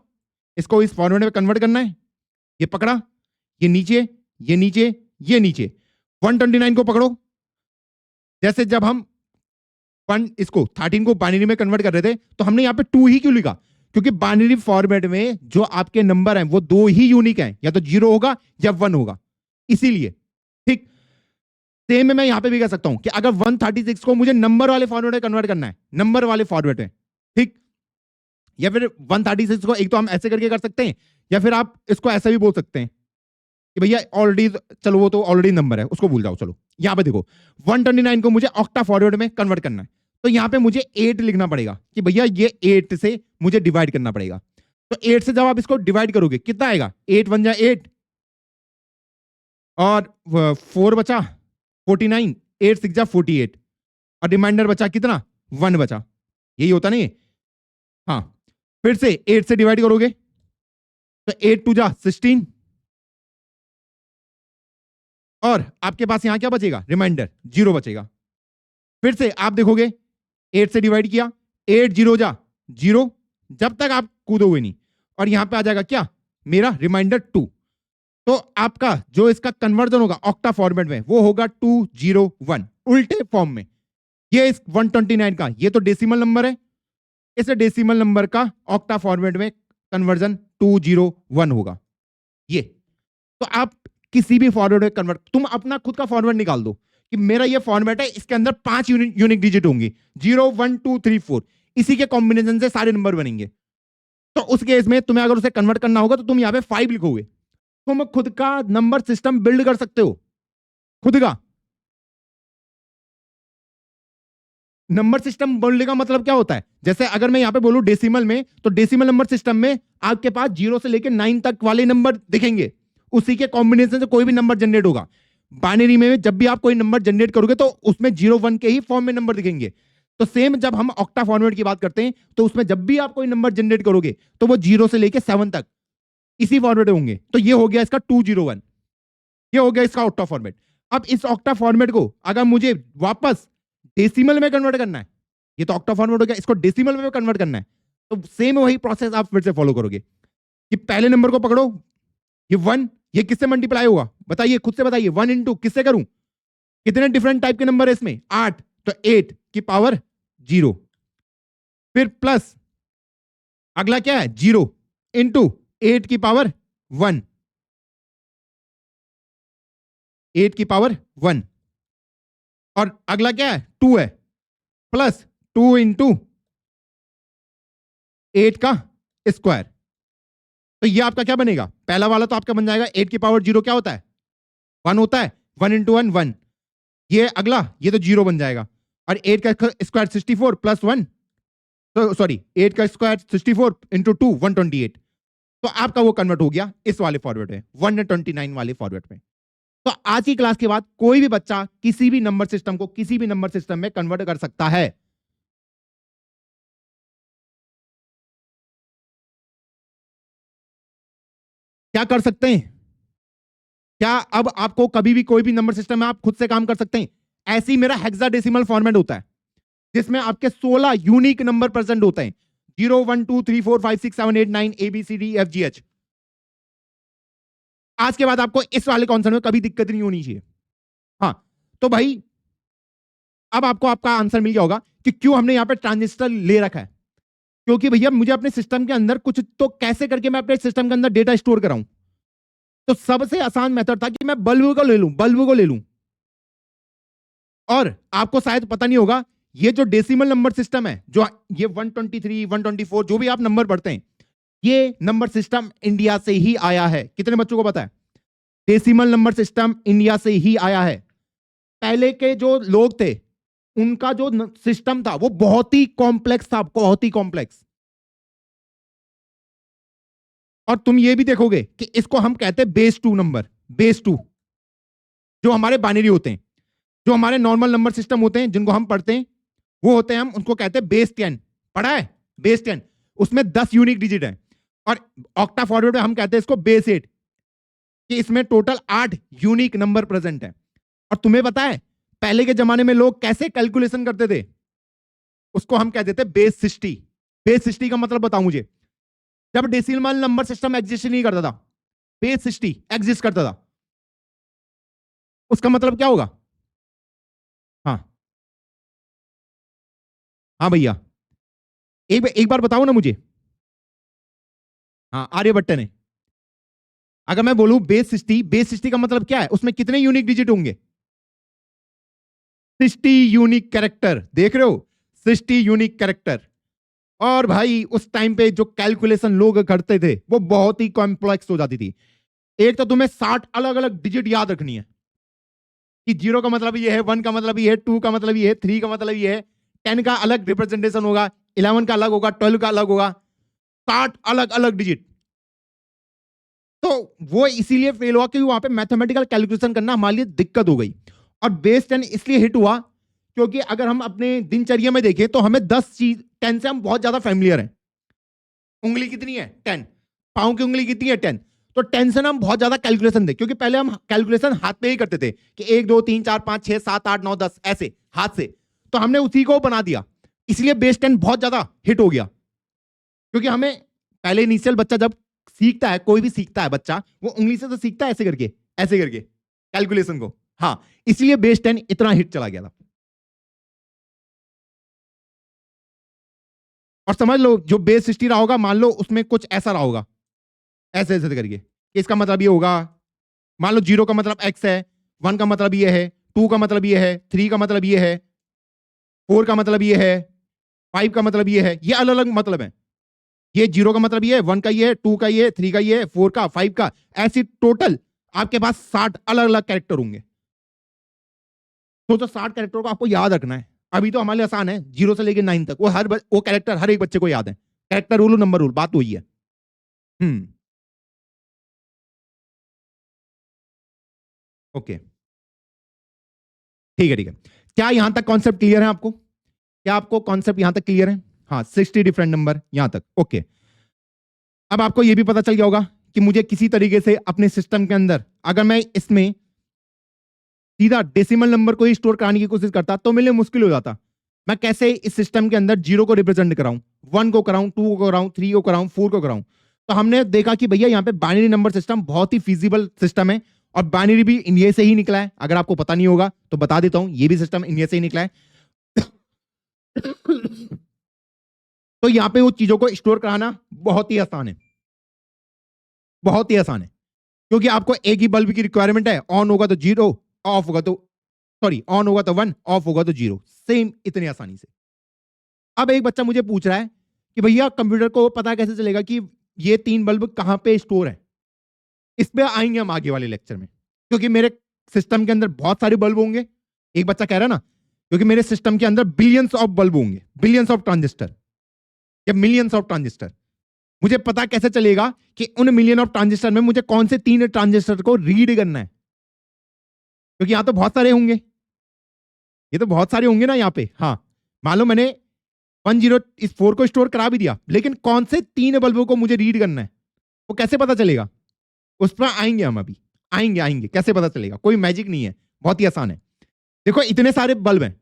[SPEAKER 1] इसको इस फॉर्मेट में कन्वर्ट करना है। ये पकड़ा, ये नीचे, ये नीचे, ये नीचे। 129 को पकड़ो। जैसे जब हम इसको 13 को बाइनरी में कन्वर्ट कर रहे थे, तो हमने यहां पे 2 ही क्यों लिखा? क्योंकि बाइनरी फॉर्मेट में जो आपके नंबर हैं वो 2 ही यूनिक हैं, या तो 0 होगा या 1 होगा, इसीलिए। ठीक सेम मैं यहां पे भी कह सकता हूं कि अगर 136 को मुझे नंबर वाले फॉर्मेट में कन्वर्ट करना है, नंबर वाले फॉर्मेट में, ठीक, या फिर 136 को एक तो हम ऐसे करके कर सकते हैं, या फिर आप इसको ऐसा भी बोल सकते हैं कि भैया ऑलरेडी, चलो वो तो ऑलरेडी नंबर है उसको भूल जाओ। चलो यहां पे देखो 129 को मुझे ऑक्टा फॉर्मेट में कन्वर्ट करना है, तो यहां पे मुझे 8 लिखना पड़ेगा कि भैया ये 8 से मुझे डिवाइड करना पड़ेगा। तो 8 से जब आप इसको डिवाइड करोगे कितना आएगा? 8 1 जा 8 और 4 बचा 49, 8 6 जा 48 और रिमाइंडर बचा कितना? 1 बचा। यही होता नहीं? हाँ, फिर से 8 से डिवाइड करोगे तो 8 2 जा 16 और आपके पास यहां क्या बचेगा? रिमाइंडर 0 बचेगा। फिर से आप देखोगे 8 से डिवाइड किया, 8 0 जा 0, जब तक आप कूदोगे नहीं, और यहां पे आ जाएगा क्या? मेरा रिमाइंडर 2। तो आपका जो इसका कन्वर्जन होगा ऑक्टा फॉर्मेट में वो होगा 201, उल्टे फॉर्म में। ये इस 129 का, ये तो डेसिमल नंबर है, इस डेसिमल नंबर का ऑक्टा फॉर्मेट में कन्वर्जन 201 होगा। ये तो आप किसी भी फॉर्मेट में कन्वर्ट, तुम अपना खुद का फॉर्मेट निकाल दो कि मेरा ये फॉर्मेट है, इसके अंदर 5 यूनिक डिजिट होंगे, 0 1 2 3 4, इसी के कॉम्बिनेशन से सारे नंबर बनेंगे। तो उस केस में तुम्हें अगर उसे कन्वर्ट करना होगा तो तुम यहां पे 5 लिखोगे। तुम खुद का नंबर सिस्टम बिल्ड कर सकते हो, खुद का नंबर सिस्टम बोलने का मतलब क्या होता है? जैसे अगर मैं यहां पे बोलूं डेसिमल में, तो डेसिमल नंबर सिस्टम में आपके पास 0 से लेकर 9 तक वाले नंबर दिखेंगे, उसी के कॉम्बिनेशन से कोई भी नंबर जनरेट होगा। बाइनरी में जब भी आप कोई नंबर जनरेट करोगे तो उसमें 0 1 के ही फॉर्म में नंबर दिखेंगे। तो सेम जब हम ऑक्टा फॉर्मेट की बात करते हैं तो उसमें जब भी आप कोई नंबर जनरेट करोगे तो वो 0 से लेकर 7 तक इसी फॉर्मेट में होंगे। तो ये हो गया इसका 201, ये हो गया इसका ऑक्टा फॉर्मेट। अब इस ऑक्टा फॉर्मेट को अगर मुझे वापस डेसिमल में कन्वर्ट करना है, ये तो ऑक्टा फॉर्मेट हो गया, इसको डेसिमल में कन्वर्ट करना है, तो सेम वही प्रोसेस आप फिर से फॉलो करोगे कि पहले नंबर को पकड़ो, ये 1, ये किससे मल्टीप्लाई होगा? बताइए, खुद से बताइए। 1 इंटू किससे करूं? कितने डिफरेंट टाइप के नंबर है इसमें? 8। तो 8 की पावर 0, फिर प्लस अगला क्या है 0 इंटू 8 की पावर 1, 8 की पावर 1, और अगला क्या है 2 है, प्लस 2 इंटू 8 का स्क्वायर। तो ये आपका क्या बनेगा, पहला वाला तो आपका बन जाएगा 8 की पावर 0 क्या होता है 1 होता है, 1 इंटू 1 1, ये अगला ये तो 0 बन जाएगा, और 8 का स्क्वायर 64 प्लस 1, तो सॉरी 8 का स्क्वायर 64 इंटू 2 128। तो आपका वो कन्वर्ट हो गया इस वाले फॉर्मेट में, 129 वाले फॉर्मेट में। तो आज की क्लास के बाद कोई भी बच्चा किसी भी नंबर सिस्टम को किसी भी नंबर सिस्टम में कन्वर्ट कर सकता है। क्या कर सकते हैं, क्या अब आपको कभी भी कोई भी नंबर सिस्टम में आप खुद से काम कर सकते हैं। ऐसी मेरा हेक्साडेसिमल फॉर्मेट होता है जिसमें आपके 16 यूनिक नंबर प्रेजेंट होते हैं, 0 1 2 3 4 5 6 7 8 9 ABCDEFGH। आज के बाद आपको इस वाले कॉन्सेप्ट में कभी दिक्कत नहीं होनी चाहिए। हाँ, तो भाई अब आपको आपका आंसर मिल गया होगा कि क्यों हमने यहां पे ट्रांजिस्टर ले रखा है, क्योंकि भैया मुझे अपने सिस्टम के अंदर कुछ तो कैसे करके मैं अपने सिस्टम के अंदर डेटा स्टोर कराऊं। तो सबसे आसान मेथड था कि मैं बल्ब को ले लूं। और आपको शायद पता नहीं होगा, ये जो डेसिमल नंबर सिस्टम है, जो ये 123 124 जो भी आप नंबर पढ़ते हैं, ये नंबर सिस्टम इंडिया से ही आया है। कितने बच्चों को पता है, डेसिमल नंबर सिस्टम इंडिया से ही आया है। पहले के जो लोग थे उनका जो सिस्टम था वो बहुत ही कॉम्प्लेक्स था, बहुत ही कॉम्प्लेक्स। और तुम ये भी देखोगे कि इसको हम कहते हैं बेस 2 नंबर, बेस 2, जो हमारे बाइनरी होते हैं, जो हमारे नॉर्मल नंबर सिस्टम होते हैं जिनको हम पढ़ते हैं वो होते हैं, हम उनको कहते हैं बेस 10। पढ़ा है बेस 10, उसमें 10 यूनिक डिजिट है। और ऑक्टा फॉरवर्ड में हम कहते हैं इसको बेस 8, कि इसमें टोटल 8 यूनिक नंबर प्रेजेंट है। और तुम्हें पता है पहले के जमाने में लोग कैसे कैलकुलेशन करते थे, उसको हम कहते थे बेस 60। बेस 60 का मतलब बताऊं मुझे, जब डेसिमल नंबर सिस्टम एग्जिस्ट नहीं करता था, बेस 60 एग्जिस्ट करता था, उसका मतलब क्या होगा। हाँ हाँ भैया, एक बार बताओ ना मुझे। हाँ आर्यभट्ट ने, अगर मैं बोलूं बेस 60, बेस 60 का मतलब क्या है, उसमें कितने यूनिक डिजिट होंगे 60 यूनिक कैरेक्टर, देख रहे हो 60 यूनिक कैरेक्टर। और भाई उस टाइम पे जो कैलकुलेशन लोग करते थे वो बहुत ही कॉम्प्लेक्स हो जाती थी। एक तो तुम्हें 60 अलग अलग डिजिट याद रखनी है कि 0 का मतलब ये है, 1 का मतलब ये है, 2 का मतलब ये है, 3 का मतलब ये है, 10 का अलग रिप्रेजेंटेशन होगा, 11 का अलग होगा, 12 का अलग होगा, 60 अलग अलग डिजिट। तो वो इसीलिए फेल हुआ क्योंकि वहां पे मैथमेटिकल कैलकुलेशन करना हमारे लिए दिक्कत हो गई। और बेस 10 इसलिए हिट हुआ क्योंकि अगर हम अपने दिनचर्या में देखें तो हमें 10 चीज 10 से हम बहुत ज्यादा फैमिलियर हैं। उंगली कितनी है 10, पांव की उंगली कितनी है 10, तो 10 से ना हम बहुत ज्यादा कैलकुलेशन थे, क्योंकि पहले हम कैलकुलेशन हाथ में ही करते थे कि 1 2 3 4 5 6 7 8 9 10 ऐसे हाथ से, तो हमने उसी को बना दिया, इसलिए बेस 10 बहुत ज्यादा हिट हो गया। क्योंकि हमें पहले इनिशियल बच्चा जब सीखता है, कोई भी सीखता है बच्चा, वो उंगली से तो सीखता है ऐसे करके कैलकुलेशन को। हाँ, इसलिए बेस 10 इतना हिट चला गया था। और समझ लो जो बेस 60 रहा होगा, मान लो उसमें कुछ ऐसा रहा होगा, ऐसे ऐसे करके, इसका मतलब ये होगा, मान लो 0 का मतलब x है, 1 का मतलब ये है, 2 का मतलब ये है, 3 का मतलब ये है, 4 का मतलब ये है, 5 का मतलब ये है, ये अलग अलग मतलब है। ये 0 का मतलब ये है, 1 का ये है, 2 का ये है, 3 का ये है, 4 का, 5 का, ऐसी टोटल आपके पास 60 अलग अलग कैरेक्टर होंगे। तो 60 कैरेक्टर को आपको याद रखना है। अभी तो हमारे लिए आसान है, 0 से लेकर 9 तक वो कैरेक्टर हर एक बच्चे को याद है। कैरेक्टर रूल नंबर रूल, बात वही है। ओके, ठीक है ठीक है। क्या यहां तक कॉन्सेप्ट क्लियर है आपको, क्या आपको कॉन्सेप्ट यहां तक क्लियर है। हाँ, 60 डिफरेंट नंबर यहां तक ओके। अब आपको यह भी पता चल गया होगा कि मुझे किसी तरीके से अपने सिस्टम के अंदर अगर मैं इसमें सीधा डेसिमल नंबर को ही स्टोर कराने की कोशिश करता तो मेरे लिए मुश्किल हो जाता। मैं कैसे इस सिस्टम के अंदर 0 को रिप्रेजेंट कराऊं, 1 को कराऊं, 2 को कराऊं, 3 को कराऊं, 4 को कराऊं। तो हमने देखा कि भैया यहाँ पे बाइनरी नंबर सिस्टम बहुत ही फिजिबल सिस्टम है, और बाइनरी भी इंडिया से ही निकला है। अगर आपको पता नहीं होगा तो बता देता हूं, ये भी सिस्टम इंडिया से ही निकला है। तो यहां पे वो चीजों को स्टोर कराना बहुत ही आसान है, बहुत ही आसान है, क्योंकि आपको एक ही बल्ब की रिक्वायरमेंट है। ऑन होगा तो 0, ऑफ होगा तो सॉरी ऑन होगा तो 1, ऑफ होगा तो 0, सेम इतनी आसानी से। अब एक बच्चा मुझे पूछ रहा है कि भैया कंप्यूटर को पता कैसे चलेगा कि ये 3 बल्ब कहां पे स्टोर है। इस पे आएंगे हम आगे वाले लेक्चर में, क्योंकि मेरे सिस्टम के अंदर बहुत सारे बल्ब होंगे। एक बच्चा कह रहा है ना, क्योंकि मेरे सिस्टम के अंदर बिलियंस ऑफ बल्ब होंगे, बिलियंस ऑफ ट्रांजिस्टर या मिलियंस ऑफ ट्रांजिस्टर। मुझे पता कैसे चलेगा कि उन मिलियन ऑफ ट्रांजिस्टर में मुझे कौन से 3 ट्रांजिस्टर को रीड करना है, क्योंकि यहां तो बहुत सारे होंगे, ये तो बहुत सारे होंगे ना यहाँ पे। हाँ, मान लो मैंने 10 इस 4 को स्टोर करा भी दिया, लेकिन कौन से 3 बल्बों को मुझे रीड करना है वो कैसे पता चलेगा, उस पर आएंगे हम अभी। आएंगे कैसे पता चलेगा, कोई मैजिक नहीं है, बहुत ही आसान है। देखो इतने सारे बल्ब हैं,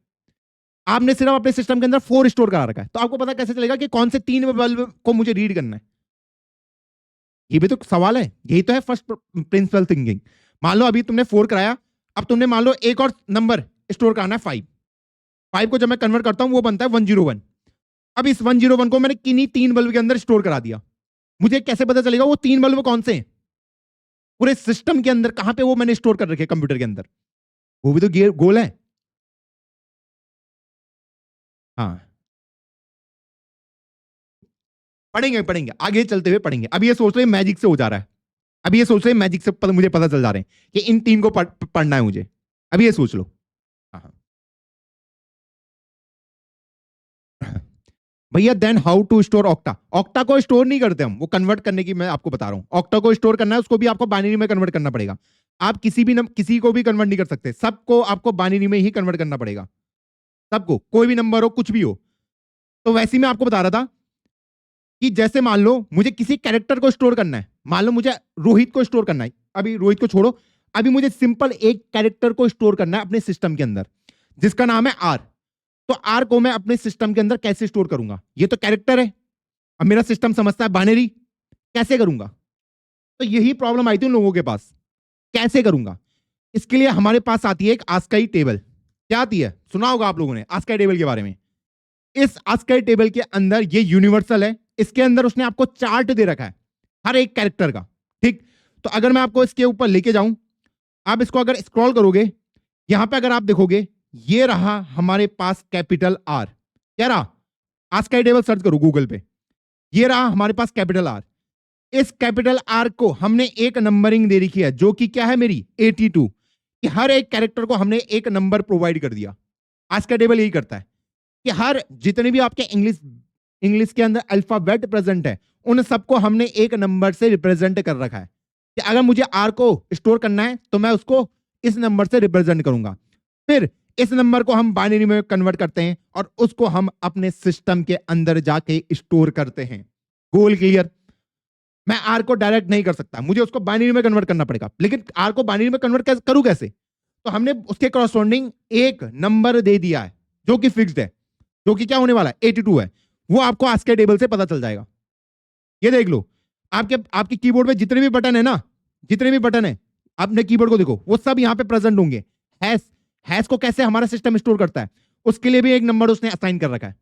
[SPEAKER 1] आपने सिर्फ अपने सिस्टम के अंदर 4 स्टोर करा रखा है, तो आपको पता कैसे चलेगा कि कौन से 3 बल्ब को मुझे रीड करना है। ये भी तो सवाल है, यही तो है फर्स्ट प्रिंसिपल थिंकिंग। मान लो अभी तुमने 4 कराया, अब तुमने मान लो एक और नंबर स्टोर कराना है 5। 5 को जब मैं कन्वर्ट करता हूं वो बनता है 101। अब इस 101 को मैंने किन्हीं 3 बल्ब के अंदर स्टोर करा दिया, मुझे कैसे पता चलेगा वो 3 बल्ब कौन से हैं पूरे सिस्टम के अंदर, कहां पे वो मैंने स्टोर कर रखे कंप्यूटर के अंदर। वो भी तो गोल है। हाँ, पढ़ेंगे आगे चलते हुए पढ़ेंगे। अब ये सोच रहे मैजिक से हो जा रहा है, अब ये सोच रहे मैजिक से मुझे पता चल जा रहे हैं कि इन 3 को पढ़ना है मुझे। अब ये सोच लो। हाँ, हाँ। भैया then how to store octa. Octa को स्टोर नहीं करते हम, वो कन्वर्ट करने की मैं आपको बता रहा हूं। ऑक्टा को स्टोर करना है, उसको भी आपको बाइनरी में कन्वर्ट करना पड़ेगा। आप किसी को भी कन्वर्ट नहीं कर सकते, सबको आपको बाइनरी में ही कन्वर्ट करना पड़ेगा, सबको, कोई भी नंबर हो कुछ भी हो। तो वैसे ही मैं आपको बता रहा था कि जैसे मान लो मुझे किसी कैरेक्टर को स्टोर करना है, मान लो मुझे रोहित को स्टोर करना है, अभी रोहित को छोड़ो, अभी मुझे सिंपल एक कैरेक्टर को स्टोर करना है अपने सिस्टम के अंदर, जिसका नाम है आर। तो आर को मैं अपने सिस्टम के अंदर कैसे स्टोर करूंगा, ये तो कैरेक्टर है, अब मेरा सिस्टम समझता है बाइनरी, कैसे करूंगा। तो यही प्रॉब्लम आई थी उन लोगों के पास, कैसे करूंगा। इसके लिए हमारे पास आती है एक आस्काई टेबल। क्या आती है, सुना होगा आप लोगों ने आस्काई टेबल के बारे में। इस आस्काई टेबल के अंदर ये यूनिवर्सल है, इसके अंदर उसने आपको चार्ट दे रखा है हर एक कैरेक्टर का, ठीक। तो अगर मैं आपको इसके ऊपर लेके जाऊं, आप इसको अगर स्क्रॉल करोगे, यहां पे अगर आप देखोगे, ये रहा हमारे पास कैपिटल आर। क्या रहा, आस्काई टेबल सर्च करो गूगल पे, ये रहा हमारे पास कैपिटल आर। इस कैपिटल आर को हमने एक नंबरिंग दे रखी है, जो कि क्या है मेरी 82, कि हर एक कैरेक्टर को हमने एक नंबर प्रोवाइड कर दिया। आस्काई टेबल यही करता है कि हर जितने भी आपके इंग्लिश के अंदर अल्फाबेट प्रेजेंट है, उन सबको हमने एक नंबर से रिप्रेजेंट कर रखा है कि अगर मुझे आर को स्टोर करना है तो मैं उसको इस नंबर से रिप्रेजेंट करूंगा। फिर इस नंबर को हम बाइनरी में कन्वर्ट करते हैं और उसको हम अपने सिस्टम के अंदर जाके स्टोर करते हैं। Goal clear. मैं आर को डायरेक्ट नहीं कर सकता, मुझे उसको बाइनरी में कन्वर्ट करना पड़ेगा, लेकिन आर को बाइनरी में कन्वर्ट करूं कैसे। तो हमने उसके करस्पॉन्डिंग एक नंबर दे दिया है जो कि फिक्स्ड है, जो कि क्या होने वाला है 82 है। वो आपको आस्काई टेबल से पता चल जाएगा। ये देख लो, आपके कीबोर्ड में जितने भी बटन है ना, जितने भी बटन है, अपने कीबोर्ड को देखो, वो सब यहाँ पे प्रेजेंट होंगे। हैश को कैसे हमारा सिस्टम स्टोर करता है, उसके लिए भी एक नंबर उसने असाइन कर रखा है।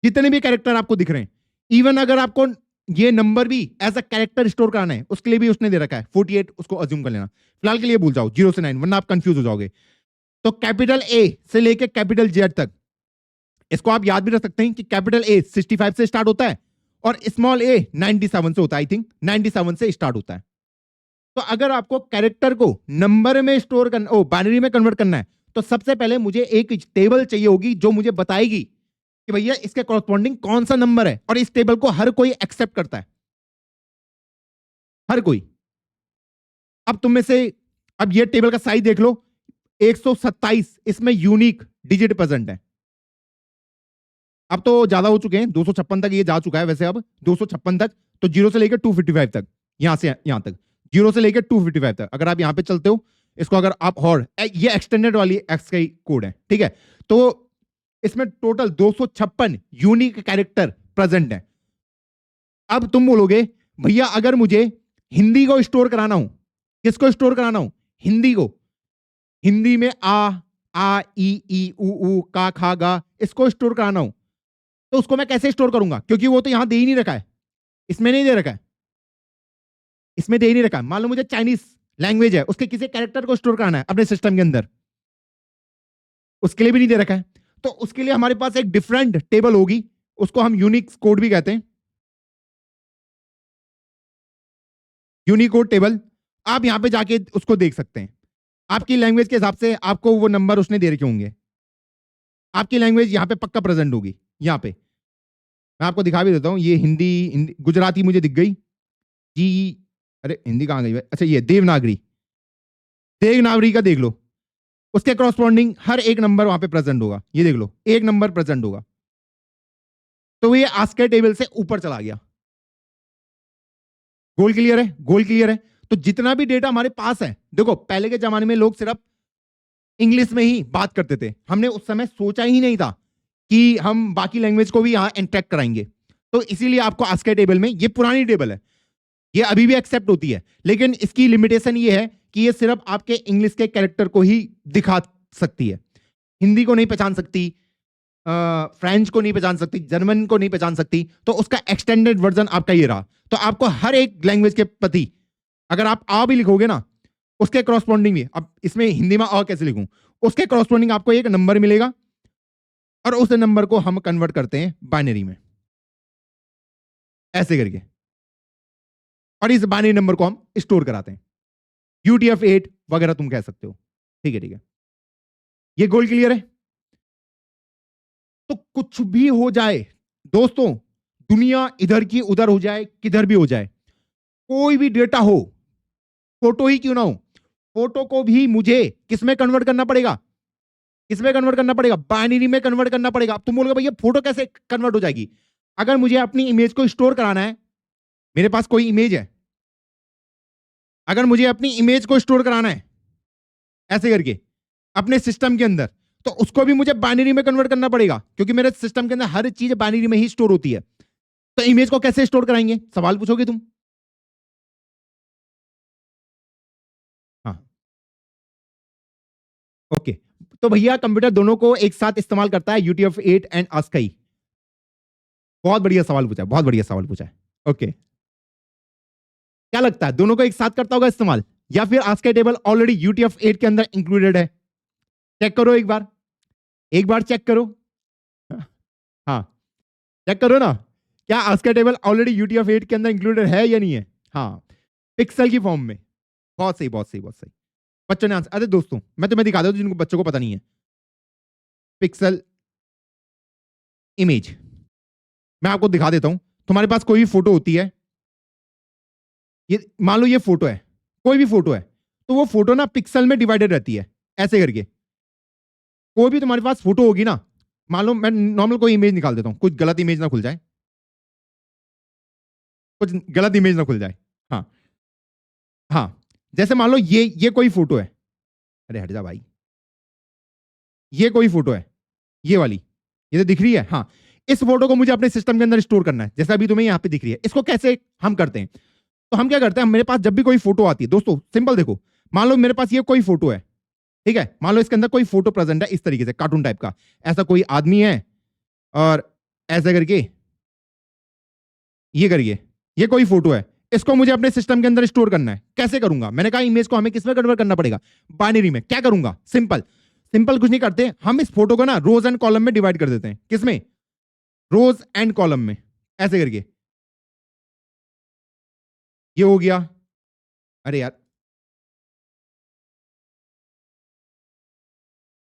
[SPEAKER 1] जितने भी कैरेक्टर आपको दिख रहे हैं, इवन अगर आपको ये नंबर भी एज अ कैरेक्टर स्टोर कराना है, उसके लिए भी उसने दे रखा है 48, उसको अज्यूम कर लेना। फिलहाल के लिए भूल जाओ 0 से 9, वरना आप कंफ्यूज हो जाओगे। तो कैपिटल ए से लेकर कैपिटल जेड तक, इसको आप याद भी रख सकते हैं कि कैपिटल ए 65 से स्टार्ट होता है और स्मॉल ए 97 से होता है, आई थिंक 97 से स्टार्ट होता है। तो अगर आपको कैरेक्टर को नंबर में स्टोर करना, ओ बाइनरी में कन्वर्ट करना है, तो सबसे पहले मुझे एक टेबल चाहिए होगी जो मुझे बताएगी कि भैया इसके कॉरस्पॉन्डिंग कौन सा नंबर है, और इस टेबल को हर कोई एक्सेप्ट करता है, हर कोई। अब तुम में से, अब ये टेबल का साइज देख लो, 127 इसमें यूनिक डिजिट प्रेजेंट है। अब तो ज्यादा हो चुके हैं, 256 तक ये जा चुका है वैसे, अब 256 तक, तो 0 से लेकर 255 तक, यहां से यहां तक 0 से लेकर 255 तक अगर आप यहां पे चलते हो, इसको अगर आप, और ये एक्सटेंडेड वाली एक्स का कोड है, ठीक है। तो इसमें टोटल 256 यूनिक कैरेक्टर प्रेजेंट है। अब तुम बोलोगे भैया अगर मुझे हिंदी को स्टोर कराना हो, किसको स्टोर कराना हो, हिंदी को, हिंदी में आ ई ऊ ऊ का खा गा, इसको स्टोर कराना हो तो उसको मैं कैसे स्टोर करूंगा, क्योंकि वो तो यहां दे ही नहीं रखा है, इसमें नहीं दे रखा है, इसमें दे ही नहीं रखा है। मान लो मुझे चाइनीज लैंग्वेज है, उसके किसी कैरेक्टर को स्टोर कराना है अपने सिस्टम के अंदर, उसके लिए भी नहीं दे रखा है। तो उसके लिए हमारे पास एक डिफरेंट टेबल होगी, उसको हम यूनिक कोड भी कहते हैं, यूनिकोड टेबल। आप यहां पे जाके उसको देख सकते हैं, आपकी लैंग्वेज के हिसाब से आपको वो नंबर उसने दे रखे होंगे, आपकी लैंग्वेज यहां पे पक्का प्रेजेंट होगी। यहां पे मैं आपको दिखा भी देता हूं, ये हिंदी गुजराती मुझे दिख गई जी। अरे हिंदी कहां गई भाई, अच्छा ये देवनागरी, देवनागरी का देख लो, उसके क्रॉसपॉन्डिंग हर एक नंबर वहां पे प्रेजेंट होगा, ये देख लो एक नंबर प्रेजेंट होगा। तो ये आस्कर टेबल से ऊपर चला गया। गोल क्लियर है, गोल क्लियर है। तो जितना भी डेटा हमारे पास है, देखो पहले के जमाने में लोग सिर्फ इंग्लिश में ही बात करते थे, हमने उस समय सोचा ही नहीं था कि हम बाकी लैंग्वेज को भी यहां इंटरेक्ट कराएंगे। तो इसीलिए आपको आस्कर टेबल में, ये पुरानी टेबल है, ये अभी भी एक्सेप्ट होती है, लेकिन इसकी लिमिटेशन ये है कि ये सिर्फ आपके इंग्लिश के कैरेक्टर को ही दिखा सकती है, हिंदी को नहीं पहचान सकती, फ्रेंच को नहीं पहचान सकती, जर्मन को नहीं पहचान सकती। तो उसका एक्सटेंडेड वर्जन आपका ये रहा। तो आपको हर एक लैंग्वेज के प्रति, अगर आप आ भी लिखोगे ना, उसके क्रॉसपॉन्डिंग भी, अब इसमें हिंदी में आ कैसे लिखूं, उसके क्रॉसपॉन्डिंग आपको एक नंबर मिलेगा, और उस नंबर को हम कन्वर्ट करते हैं बाइनरी में, ऐसे करके, और इस बाइनरी नंबर को हम स्टोर कराते हैं, UTF-8 वगैरह तुम कह सकते हो। ठीक है, ठीक है, ये गोल क्लियर है। तो कुछ भी हो जाए दोस्तों, दुनिया इधर की उधर हो जाए, किधर भी हो जाए, कोई भी डेटा हो, फोटो ही क्यों ना हो, फोटो को भी मुझे किसमें कन्वर्ट करना पड़ेगा, किसमें कन्वर्ट करना पड़ेगा, बाइनरी में कन्वर्ट करना पड़ेगा। अब तुम बोलोगे भैया फोटो कैसे कन्वर्ट हो जाएगी, अगर मुझे अपनी इमेज को स्टोर कराना है, मेरे पास कोई इमेज है, अगर मुझे अपनी इमेज को स्टोर कराना है ऐसे करके अपने सिस्टम के अंदर, तो उसको भी मुझे बाइनरी में कन्वर्ट करना पड़ेगा, क्योंकि मेरे सिस्टम के अंदर हर चीज बाइनरी में ही स्टोर होती है। तो इमेज को कैसे स्टोर कराएंगे, सवाल पूछोगे तुम। हाँ, ओके। तो भैया कंप्यूटर दोनों को एक साथ इस्तेमाल करता है, UTF-8 एंड ASCII। बहुत बढ़िया सवाल पूछा है, बहुत बढ़िया सवाल पूछा है। ओके, क्या लगता है दोनों को एक साथ करता होगा इस्तेमाल, या फिर ASCII टेबल ऑलरेडी UTF-8 के अंदर इंक्लूडेड है? चेक करो एक बार, एक बार चेक करो। हाँ, चेक करो ना, क्या ASCII टेबल ऑलरेडी UTF-8 के अंदर इंक्लूडेड है या नहीं है? हाँ, पिक्सल की फॉर्म में। बहुत सही, बहुत सही, बहुत सही। बच्चों ने आंसर, अरे दोस्तों मैं तुम्हें दिखा देता हूं जिनको बच्चों को पता नहीं है, पिक्सल इमेज, मैं आपको दिखा देता हूं। तुम्हारे पास कोई भी फोटो होती है, ये मान लो ये फोटो है, कोई भी फोटो है, तो वो फोटो ना पिक्सल में डिवाइडेड रहती है, ऐसे करके। कोई भी तुम्हारे पास फोटो होगी ना, मान लो मैं नॉर्मल कोई इमेज निकाल देता हूं, कुछ गलत इमेज ना खुल जाए, कुछ गलत इमेज ना खुल जाए। हाँ, हाँ, जैसे मान लो ये कोई फोटो है, अरे हट जा भाई, ये कोई फोटो है, ये वाली, ये तो दिख रही है। हाँ, इस फोटो को मुझे अपने सिस्टम के अंदर स्टोर करना है, जैसा अभी तुम्हें यहाँ पे दिख रही है। इसको कैसे हम करते हैं, तो हम क्या करते हैं, मेरे पास जब भी कोई फोटो आती है दोस्तों, सिंपल देखो, मान लो मेरे पास ये कोई फोटो है, ठीक है, मान लो इसके अंदर कोई फोटो प्रेजेंट है इस तरीके से, कार्टून टाइप का, ऐसा कोई आदमी है, और ऐसा करके ये करिए, ये कोई फोटो है, इसको मुझे अपने सिस्टम के अंदर स्टोर करना है। कैसे करूंगा, मैंने कहा इमेज को हमें किसमें कन्वर्ट करना पड़ेगा, बाइनरी में। क्या करूंगा, सिंपल सिंपल कुछ नहीं करते, हम इस फोटो को ना रोज एंड कॉलम में डिवाइड कर देते हैं। किसमें, रोज एंड कॉलम में, ऐसे करके। ये हो गया, अरे यार,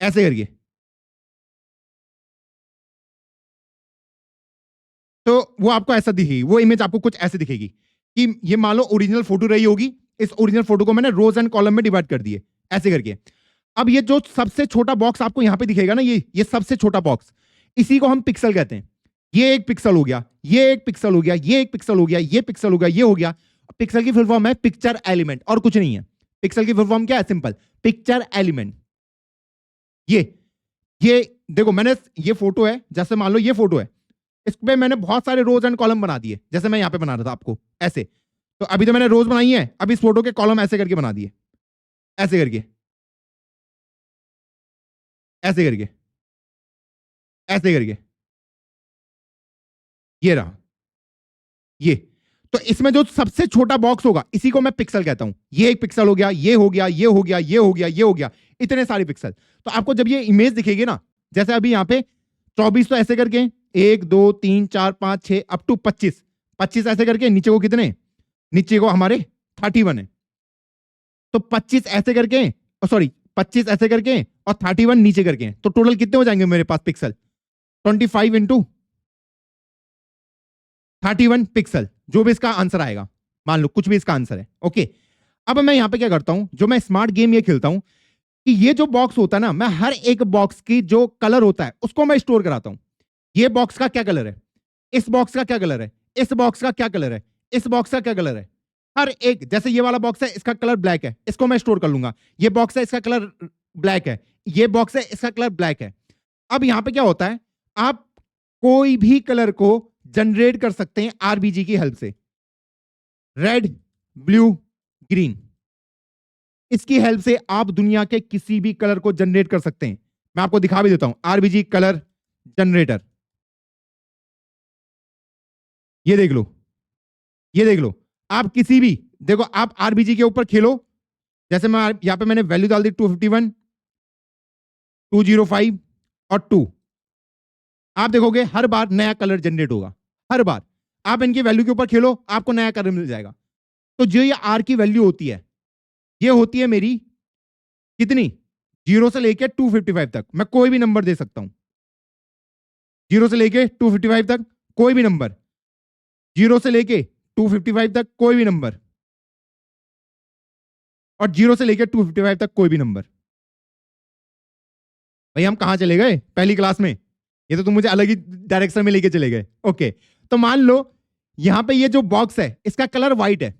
[SPEAKER 1] ऐसे करके। तो वो आपको ऐसा दिखेगी, वो इमेज आपको कुछ ऐसे दिखेगी कि ये मान लो ओरिजिनल फोटो रही होगी, इस ओरिजिनल फोटो को मैंने रोज एंड कॉलम में डिवाइड कर दिए, ऐसे करके। अब ये जो सबसे छोटा बॉक्स आपको यहां पे दिखेगा ना, ये सबसे छोटा बॉक्स, इसी को हम पिक्सल कहते हैं। ये एक पिक्सल हो गया, ये एक पिक्सल हो गया, ये एक पिक्सल हो गया, ये पिक्सल हो गया, ये हो गया। पिक्सल की फुल फॉर्म है पिक्चर एलिमेंट, और कुछ नहीं है। पिक्सल की फुल फॉर्म क्या है, सिंपल, पिक्चर एलिमेंट। ये देखो, मैंने ये फोटो है, जैसे मान लो ये फोटो है, इसमें मैंने बहुत सारे रोज एंड कॉलम बना दिए, जैसे मैं यहां पे बना रहा था आपको ऐसे। तो अभी तो मैंने रोज बनाई है, अब इस फोटो के कॉलम ऐसे करके बना दिए, ऐसे करके, ऐसे करके। ऐसे करके, ये रहा ये। तो इसमें जो सबसे छोटा बॉक्स होगा इसी को मैं पिक्सल कहता हूं। ये एक पिक्सल हो गया, ये हो गया, ये हो गया, ये हो गया, ये हो गया, इतने सारे पिक्सल। तो आपको जब ये इमेज दिखेगी ना, जैसे अभी यहां पे 24, तो ऐसे करके 1 2 3 4 5 6 अप टू 25, 25 ऐसे करके, नीचे को कितने, नीचे को हमारे 31 है। तो 25 ऐसे करके, सॉरी 25 ऐसे करके और 31 नीचे करके, तो टोटल कितने हो जाएंगे मेरे पास पिक्सल? 25 इंटू 31 पिक्सल, जो भी इसका आंसर आएगा, मान लो कुछ भी इसका आंसर है। ओके, अब मैं यहां पे क्या करता हूं, जो मैं स्मार्ट गेम ये खेलता हूं कि ये जो बॉक्स होता है ना, मैं हर एक बॉक्स की जो कलर होता है उसको मैं स्टोर कराता हूं। ये बॉक्स का क्या कलर है, इस बॉक्स का क्या कलर है, इस बॉक्स का क्या कलर है, इस बॉक्स का क्या कलर है, हर एक। जैसे ये वाला बॉक्स है, इसका कलर ब्लैक है, इसको मैं स्टोर कर लूंगा। ये बॉक्स है, इसका कलर ब्लैक है, ये बॉक्स है, इसका कलर ब्लैक है। अब यहां पे क्या होता है, आप कोई भी कलर को जनरेट कर सकते हैं आरबीजी की हेल्प से। रेड, ब्लू, ग्रीन, इसकी हेल्प से आप दुनिया के किसी भी कलर को जनरेट कर सकते हैं। मैं आपको दिखा भी देता हूं, आरबीजी कलर जनरेटर, ये देख लो, ये देख लो। आप किसी भी, देखो आप आरबीजी के ऊपर खेलो, जैसे मैं यहां पे मैंने वैल्यू डाल दी 251, 205 और 2। आप देखोगे हर बार नया कलर जनरेट होगा, हर बार। आप इनकी वैल्यू के ऊपर खेलो, आपको नया कलर मिल जाएगा। तो जो ये आर की वैल्यू होती है, ये होती है मेरी कितनी, 0 से लेके 255 तक मैं कोई भी नंबर दे सकता हूं। 0 से लेके 255 तक कोई भी नंबर, 0 से लेके 255 तक कोई भी नंबर, और 0 से लेके 255 तक कोई भी नंबर। भाई हम कहां चले गए पहली क्लास में, ये तो तुम मुझे अलग ही डायरेक्शन में लेके चले गए। ओके, तो मान लो यहां पे ये जो बॉक्स है इसका कलर व्हाइट है,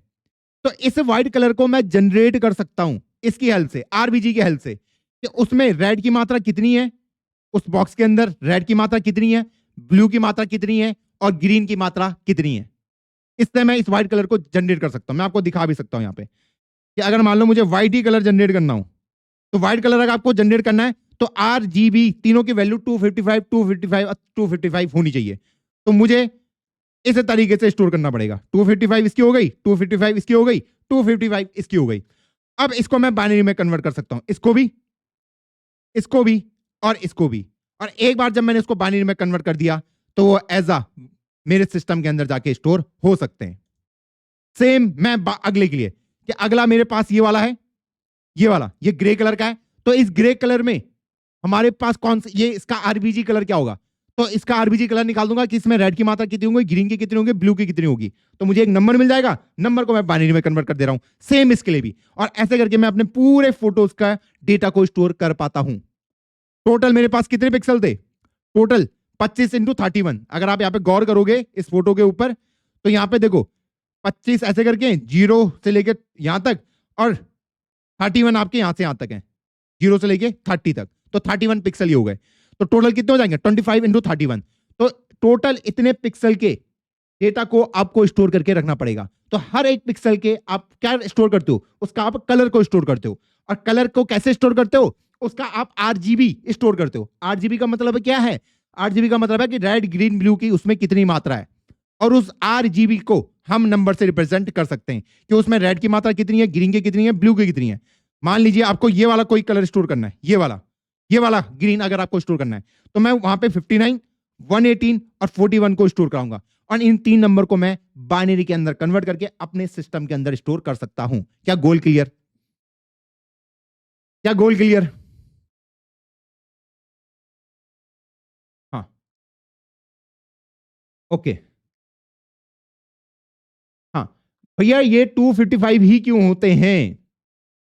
[SPEAKER 1] तो इस व्हाइट कलर को मैं जनरेट कर सकता हूं इसकी हेल्प से, आरबीजी की हेल्प से, कि उसमें रेड की मात्रा कितनी है, उस बॉक्स के अंदर रेड की मात्रा कितनी है, ब्लू की मात्रा कितनी है, और ग्रीन की मात्रा कितनी है। इससे मैं इस व्हाइट कलर को जनरेट कर सकता हूं। मैं आपको दिखा भी सकता हूं यहाँ पे कि अगर मान लो मुझे व्हाइट ही कलर जनरेट करना हो, तो व्हाइट कलर अगर आपको जनरेट करना है तो आरजीबी तीनों की वैल्यू 255, 255 और 255 होनी चाहिए। तो मुझे इस तरीके से स्टोर करना पड़ेगा। 255 इसकी हो गई, 255 इसकी हो गई, 255 इसकी हो गई। अब इसको मैं बाइनरी में कन्वर्ट कर सकता हूं, इसको भी, इसको भी, और इसको भी। और एक बार जब मैंने इसको बाइनरी में कन्वर्ट कर दिया तो वो एज अ मेरे सिस्टम के अंदर जाके स्टोर हो सकते हैं। सेम मैं अगले के लिए, कि अगला मेरे पास ये वाला है, ये वाला, ये ग्रे कलर का है। तो इस ग्रे कलर में हमारे पास कौन सा, ये इसका आरबीजी कलर क्या होगा, तो इसका आरबीजी कलर निकाल दूंगा कि इसमें रेड की मात्रा कितनी होगी, ग्रीन की कितनी होगी, ब्लू की कितनी होगी। तो मुझे एक नंबर मिल जाएगा, नंबर को मैं बाइनरी में कन्वर्ट कर दे रहा हूं। सेम इसके लिए भी, और ऐसे करके मैं अपने पूरे फोटोज का डेटा को स्टोर कर पाता हूं। टोटल मेरे पास कितने पिक्सल थे, टोटल 25 इंटू 31। अगर आप यहाँ पे गौर करोगे इस फोटो के ऊपर, तो यहाँ पे देखो 25 ऐसे करके 0 से लेके यहां तक, और 31 आपके यहां से यहां तक है, 0 से लेके 30 तक, तो 31 पिक्सल ही हो गए। तो टोटल कितने हो जाएंगे, 25 इंटू 31। तो टोटल इतने पिक्सल के डेटा को आपको स्टोर करके रखना पड़ेगा। तो हर एक पिक्सल के आप क्या स्टोर करते हो, उसका आप कलर को स्टोर करते हो। और कलर को कैसे स्टोर करते हो, उसका आप आरजीबी स्टोर करते हो। आरजीबी का मतलब क्या है, आरजीबी का मतलब है कि रेड ग्रीन ब्लू की उसमें कितनी मात्रा है, और उस आरजीबी को हम नंबर से रिप्रेजेंट कर सकते हैं कि उसमें रेड की मात्रा कितनी है, ग्रीन की कितनी है, ब्लू की कितनी है। मान लीजिए आपको ये वाला कोई कलर स्टोर करना है, ये वाला ग्रीन अगर आपको स्टोर करना है, तो मैं वहां पे 59, 118 और 41 को स्टोर कराऊंगा, और इन 3 नंबर को मैं बाइनरी के अंदर कन्वर्ट करके अपने सिस्टम के अंदर स्टोर कर सकता हूं। क्या गोल क्लियर, क्या गोल क्लियर? हाँ, ओके, हाँ भैया, ये 255 ही क्यों होते हैं?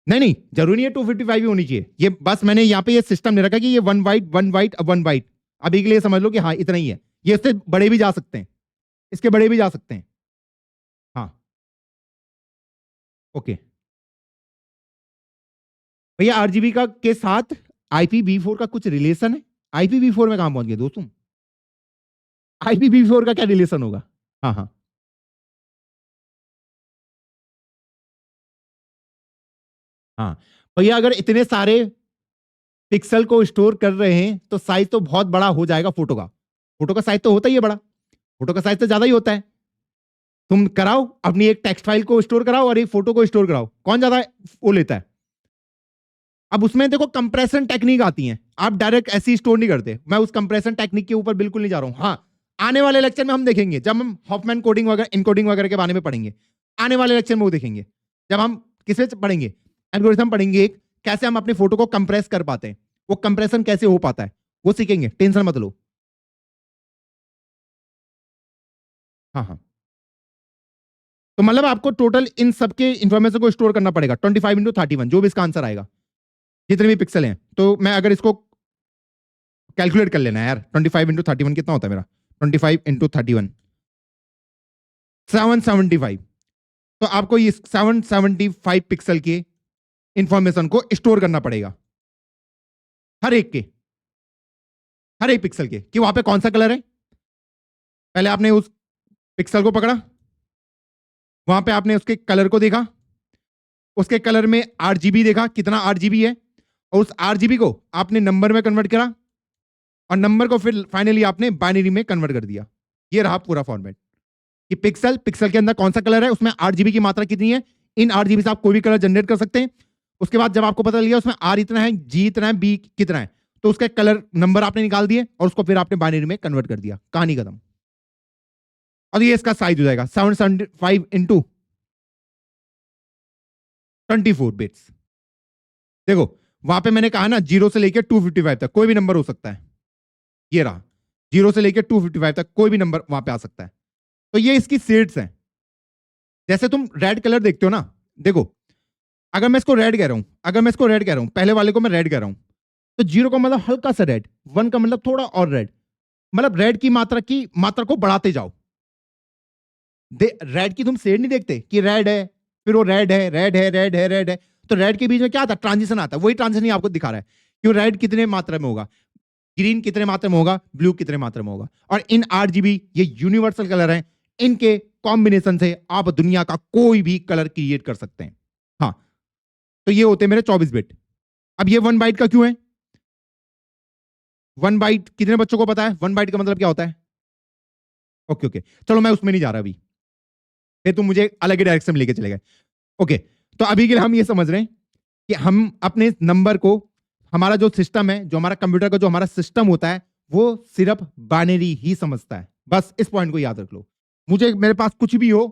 [SPEAKER 1] नहीं नहीं, जरूरी नहीं है 255 ही होनी चाहिए। ये बस मैंने यहाँ पे ये सिस्टम नहीं रखा कि ये 1 बाइट 1 बाइट 1 बाइट, अभी के लिए समझ लो कि हाँ इतना ही है। ये इससे बड़े भी जा सकते हैं, इसके बड़े भी जा सकते हैं। हाँ, ओके भैया, आरजीबी का के साथ IPv4 का कुछ रिलेशन है? IPv4 में कहां पहुंच गए दोस्तों, IPv4 का क्या रिलेशन होगा? हाँ हाँ, हाँ भैया, अगर इतने सारे पिक्सल को स्टोर कर रहे हैं तो साइज तो बहुत बड़ा हो जाएगा फोटो का। फोटो का साइज तो होता ही है बड़ा, फोटो का साइज तो ज्यादा ही होता है। तुम कराओ अपनी एक टेक्स्ट फाइल को स्टोर कराओ और एक फोटो को स्टोर कराओ, कौन ज्यादा वो लेता है? अब उसमें देखो कंप्रेशन टेक्निक आती है, आप डायरेक्ट ऐसे ही स्टोर नहीं करते। मैं उस कंप्रेशन टेक्निक के ऊपर बिल्कुल नहीं जा रहा हूं। हाँ, आने वाले लेक्चर में हम देखेंगे, जब हम हॉफमैन कोडिंग वगैरह इनकोडिंग वगैरह के बारे में पढ़ेंगे, आने वाले लेक्चर में वो देखेंगे। जब हम किसमें पढ़ेंगे, एल्गोरिथम पढ़ेंगे, कैसे हम अपनी फोटो को कंप्रेस कर पाते हैं, वो कंप्रेशन कैसे हो पाता है वो सीखेंगे, टेंशन मत लो। हाँ हाँ, तो मतलब आपको टोटल इन सबके इंफॉर्मेशन को स्टोर करना पड़ेगा 25 × 31, जो भी इसका आंसर आएगा, जितने भी पिक्सल हैं। तो मैं अगर इसको कैलकुलेट कर लेना है यार, 25 × 31 कितना होता है मेरा? 25 × 31 775। तो आपको ये 775 पिक्सल के इंफॉर्मेशन को स्टोर करना पड़ेगा, हर एक के, हर एक पिक्सल के, कि वहां पे कौन सा कलर है। पहले आपने उस पिक्सल को पकड़ा, वहां पे आपने उसके कलर को देखा, उसके कलर में आरजीबी देखा कितना आरजीबी है, और उस आरजीबी को आपने नंबर में कन्वर्ट करा, और नंबर को फिर फाइनली आपने बाइनरी में कन्वर्ट कर दिया। ये रहा पूरा फॉर्मेट कि पिक्सल, पिक्सल के अंदर कौन सा कलर है, उसमें आरजीबी की मात्रा कितनी है, इन आरजीबी से आप कोई भी कलर जनरेट कर सकते हैं। उसके बाद जब आपको पता लग गया उसमें आर इतना है, जी इतना है, बी कितना है, तो उसका कलर नंबर आपने निकाल दिए और उसको फिर आपने बाइनरी में कन्वर्ट कर दिया, कहानी खत्म। और ये इसका साइज हो जाएगा 775 × 24 बिट्स। देखो वहां पे मैंने कहा ना 0 से लेकर 255 तक कोई भी नंबर हो सकता है, ये रहा 0 से लेकर 255 तक कोई भी नंबर वहां पे आ सकता है। तो ये इसकी शेड्स हैं। जैसे तुम रेड कलर देखते हो ना, देखो अगर मैं इसको रेड कह रहा हूं, अगर मैं इसको रेड कह रहा हूं, पहले वाले को मैं रेड कह रहा हूं, तो 0 का मतलब हल्का सा रेड, 1 का मतलब थोड़ा और रेड, मतलब रेड की मात्रा को बढ़ाते जाओ। रेड की तुम शेड नहीं देखते कि रेड है, फिर वो रेड है, रेड है, रेड है, रेड है, तो रेड के बीच में क्या आता है, ट्रांजिशन आता है। वही ट्रांजिशन आपको दिखा रहा है कि रेड कितने मात्रा में होगा, ग्रीन कितने मात्रा में होगा, ब्लू कितने मात्रा में होगा। और इन आरजीबी ये यूनिवर्सल कलर हैं, इनके कॉम्बिनेशन से आप दुनिया का कोई भी कलर क्रिएट कर सकते हैं। हाँ, तो ये होते हैं मेरे 24 बिट। अब ये 1 बाइट का क्यों है? 1 बाइट कितने बच्चों को पता है 1 बाइट का मतलब क्या होता है? ओके ओके, चलो मैं उसमें नहीं जा रहा अभी, फिर तुम मुझे अलग ही डायरेक्शन में लेके चले गए। ओके, तो अभी के लिए हम ये समझ रहे हैं कि हम अपने नंबर को, हमारा जो सिस्टम है, जो हमारा कंप्यूटर का जो हमारा सिस्टम होता है, वो सिर्फ बाइनरी ही समझता है। बस इस पॉइंट को याद रख लो। मुझे, मेरे पास कुछ भी हो,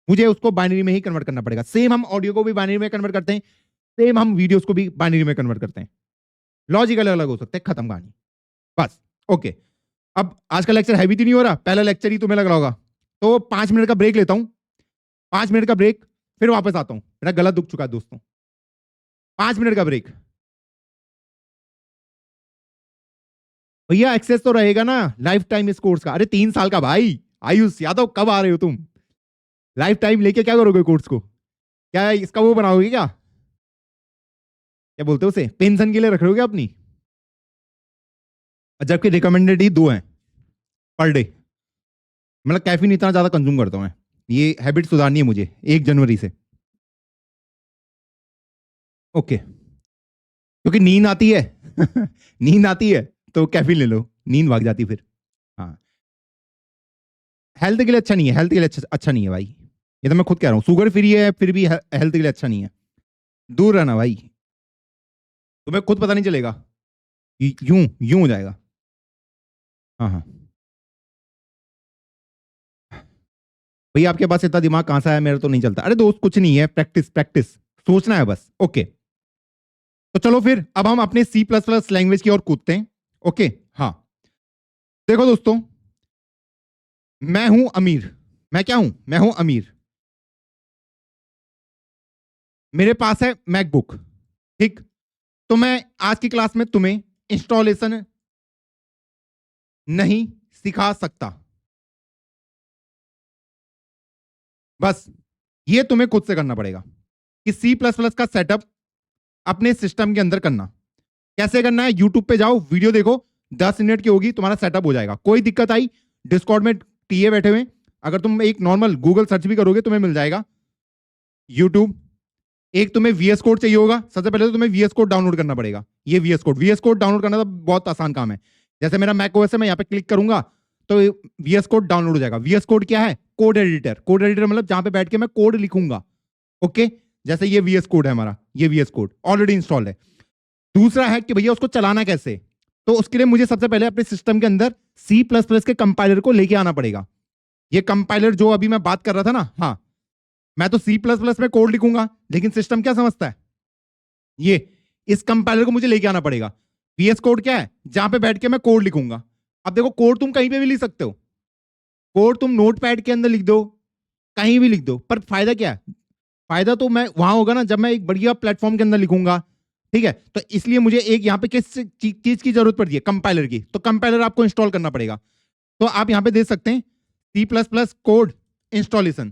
[SPEAKER 1] मुझे उसको बाइनरी में ही कन्वर्ट करना पड़ेगा। सेम हम ऑडियो को भी बाइनरी में कन्वर्ट करते हैं, सेम हम वीडियोस को भी बाइनरी में कन्वर्ट करते हैं। लॉजिकल अलग हो सकते हैं, खत्म कहानी, बस। ओके, अब आज का लेक्चर हैवी तो नहीं हो रहा, पहला लेक्चर ही तुम्हें लग रहा होगा, तो 5 मिनट का ब्रेक लेता हूं, 5 मिनट का ब्रेक, फिर वापस आता हूं। मेरा गला दुख चुका है दोस्तों, 5 मिनट का ब्रेक। भैया एक्सेस तो रहेगा ना लाइफ टाइम इस कोर्स का? अरे 3 साल का भाई। आयुष यादव, कब आ रहे हो तुम? लाइफ टाइम लेके क्या करोगे कोर्स को? क्या इसका वो बनाओगे क्या, क्या बोलते हो उसे, पेंशन के लिए रख रहे हो क्या अपनी? जबकि रिकमेंडेड ही 2 हैं पर डे। मतलब कैफीन इतना ज्यादा कंज्यूम करता हूं मैं, ये हैबिट सुधारनी है मुझे 1 जनवरी से। ओके, क्योंकि नींद आती है नींद आती है तो कैफीन ले लो, नींद भाग जाती फिर। हाँ, हेल्थ के लिए अच्छा नहीं है, हेल्थ के लिए अच्छा नहीं है भाई, ये तो मैं खुद कह रहा हूँ। शुगर फ्री है फिर भी हेल्थ के लिए अच्छा नहीं है, दूर रहना भाई, तुम्हें खुद पता नहीं चलेगा, यूं यूं हो जाएगा। हाँ हाँ, भैया आपके पास इतना दिमाग कहां से आया, मेरा तो नहीं चलता। अरे दोस्त कुछ नहीं है, प्रैक्टिस प्रैक्टिस, सोचना है बस। ओके, तो चलो फिर अब हम अपने C++ लैंग्वेज की ओर कूदते हैं। ओके, हाँ, देखो दोस्तों, मैं हूं अमीर, मैं क्या हूं, मैं हूं अमीर, मेरे पास है मैकबुक, ठीक। तो मैं आज की क्लास में तुम्हें इंस्टॉलेशन नहीं सिखा सकता, बस ये तुम्हें खुद से करना पड़ेगा कि C++ का सेटअप अपने सिस्टम के अंदर करना। कैसे करना है, यूट्यूब पे जाओ, वीडियो देखो, 10 मिनट की होगी, तुम्हारा सेटअप हो जाएगा। कोई दिक्कत आई, डिस्कॉर्ड में टीए बैठे हुए, अगर तुम एक नॉर्मल गूगल सर्च भी करोगे तुम्हें मिल जाएगा, यूट्यूब एक तुम्हें VS कोड चाहिए होगा। सबसे पहले तो तुम्हें VS कोड डाउनलोड करना पड़ेगा। ये VS कोड डाउनलोड करना तो बहुत आसान काम है। जैसे मेरा मैक ओएस है, मैं यहाँ पे क्लिक करूंगा तो VS कोड डाउनलोड हो जाएगा। VS कोड क्या है? Code editor. कोड एडिटर मतलब जहां पे बैठ के मैं कोड लिखूंगा। ओके, जैसे ये VS कोड है हमारा, ये VS कोड ऑलरेडी इंस्टॉल्ड है। दूसरा है कि भैया उसको चलाना कैसे, तो उसके लिए मुझे सबसे पहले अपने सिस्टम के अंदर C++ के कंपाइलर को लेके आना पड़ेगा। ये कंपाइलर जो अभी मैं बात कर रहा था ना, हाँ, मैं तो C++ में कोड लिखूंगा, लेकिन सिस्टम क्या समझता है, ये इस कंपाइलर को मुझे लेके आना पड़ेगा। VS कोड क्या है? जहां पे बैठ के मैं कोड लिखूंगा। अब देखो, कोड तुम कहीं पे भी लिख सकते हो, कोड तुम नोटपैड के अंदर लिख दो, कहीं भी लिख दो, पर फायदा क्या है? फायदा तो मैं वहां होगा ना जब मैं एक बढ़िया प्लेटफॉर्म के अंदर लिखूंगा। ठीक है, तो इसलिए मुझे एक यहाँ पे किस चीज की जरूरत पड़ती है? कंपाइलर की। तो कंपाइलर आपको इंस्टॉल करना पड़ेगा। तो आप यहाँ पे देख सकते हैं C++ कोड इंस्टॉलेशन।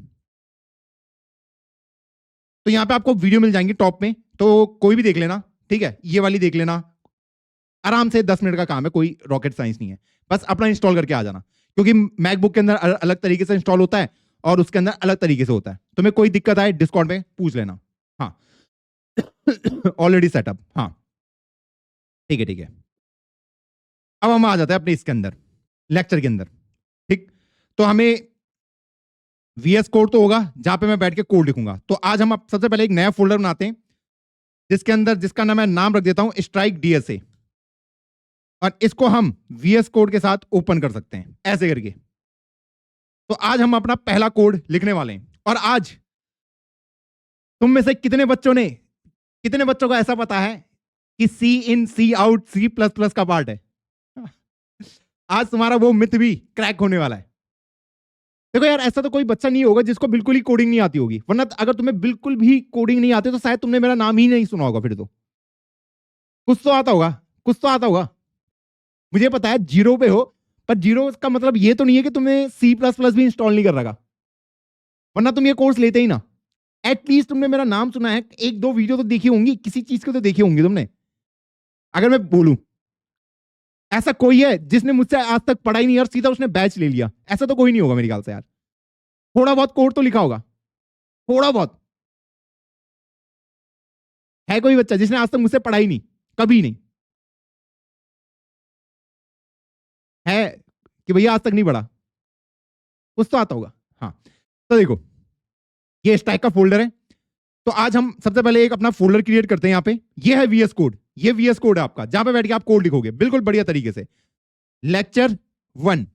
[SPEAKER 1] तो यहाँ पे आपको वीडियो मिल जाएंगी टॉप में, तो कोई भी देख लेना। ठीक है, ये वाली देख लेना, आराम से 10 मिनट का काम है, कोई रॉकेट साइंस नहीं है। बस अपना इंस्टॉल करके आ जाना, क्योंकि मैकबुक के अंदर अलग तरीके से इंस्टॉल होता है और उसके अंदर अलग तरीके से होता है। तुम्हें कोई दिक्कत आए डिस्कॉर्ड में पूछ लेना। हाँ, ऑलरेडी सेटअप। हाँ, ठीक है, ठीक है। अब हम आ जाते हैं अपने इसके अंदर, लेक्चर के अंदर। ठीक, तो हमें VS कोड तो होगा जहां पे मैं बैठ के कोड लिखूंगा। तो आज हम सबसे पहले एक नया फोल्डर बनाते हैं, जिसके अंदर, जिसका नाम मैं नाम रख देता हूं स्ट्राइक DSA, और इसको हम VS कोड के साथ ओपन कर सकते हैं ऐसे करके। तो आज हम अपना पहला कोड लिखने वाले हैं। और आज तुम में से कितने बच्चों को ऐसा पता है कि C in C out C++ का पार्ट है? आज तुम्हारा वो मिथ भी क्रैक होने वाला है। देखो यार, ऐसा तो कोई बच्चा नहीं होगा जिसको बिल्कुल ही कोडिंग नहीं आती होगी, वरना अगर तुम्हें बिल्कुल भी कोडिंग नहीं आती तो शायद तुमने मेरा नाम ही नहीं सुना होगा। फिर तो कुछ तो आता होगा, कुछ तो आता होगा। मुझे पता है जीरो पे हो, पर जीरो का मतलब ये तो नहीं है कि तुमने C++ भी इंस्टॉल नहीं कर रखा, वरना तुम ये कोर्स लेते ही ना। एटलीस्ट तुमने मेरा नाम सुना है, एक दो वीडियो तो देखी होंगी, किसी चीज को तो देखी होंगी तुमने। अगर मैं बोलूं ऐसा कोई है जिसने मुझसे आज तक पढ़ाई नहीं और सीधा उसने बैच ले लिया, ऐसा तो कोई नहीं होगा मेरे ख्याल से यार। थोड़ा बहुत कोड तो लिखा होगा, थोड़ा बहुत। है कोई बच्चा जिसने आज तक मुझसे पढ़ाई नहीं? कभी नहीं है कि भैया आज तक नहीं पढ़ा, कुछ तो आता होगा। हाँ, तो देखो, ये इस टाइप का फोल्डर है। तो आज हम सबसे पहले एक अपना फोल्डर क्रिएट करते हैं। यहाँ पे ये है VS कोड, ये VS कोड है आपका, जहां पे बैठ के आप कोड लिखोगे बिल्कुल बढ़िया तरीके से। लेक्चर 1,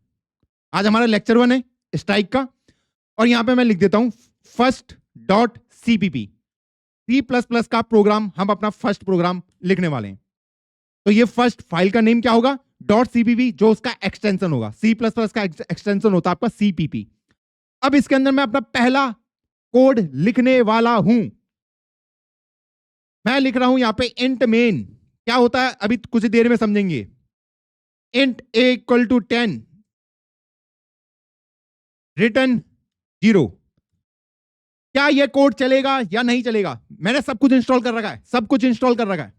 [SPEAKER 1] आज हमारा लेक्चर 1 है स्ट्राइक का। और यहां पे मैं लिख देता हूं first.cpp, C++ का प्रोग्राम, हम अपना फर्स्ट प्रोग्राम लिखने वाले हैं। तो ये फर्स्ट फाइल का नेम क्या होगा? .cpp, जो उसका एक्सटेंशन होगा। C++ का एक्सटेंशन होता है आपका CPP। अब इसके अंदर मैं अपना पहला कोड लिखने वाला हूं। मैं लिख रहा हूं यहां पे इंट मेन। क्या होता है अभी कुछ देर में समझेंगे। Int a equal to 10, return 0। क्या ये कोड चलेगा या नहीं चलेगा? मैंने सब कुछ इंस्टॉल कर रखा है, सब कुछ इंस्टॉल कर रखा है।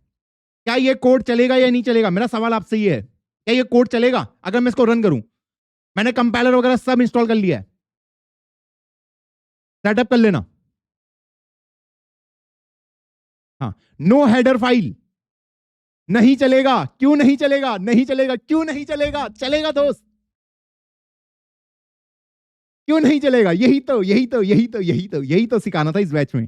[SPEAKER 1] क्या ये कोड चलेगा या नहीं चलेगा? मेरा सवाल आपसे ये है, क्या ये कोड चलेगा अगर मैं इसको रन करूं? मैंने कंपाइलर वगैरह सब इंस्टॉल कर लिया है, सेटअप कर लेना। हाँ, नो हेडर फाइल, नहीं चलेगा। क्यों नहीं चलेगा? नहीं चलेगा, क्यों नहीं चलेगा? चलेगा दोस्त, क्यों नहीं चलेगा? यही तो सिखाना था इस बैच में।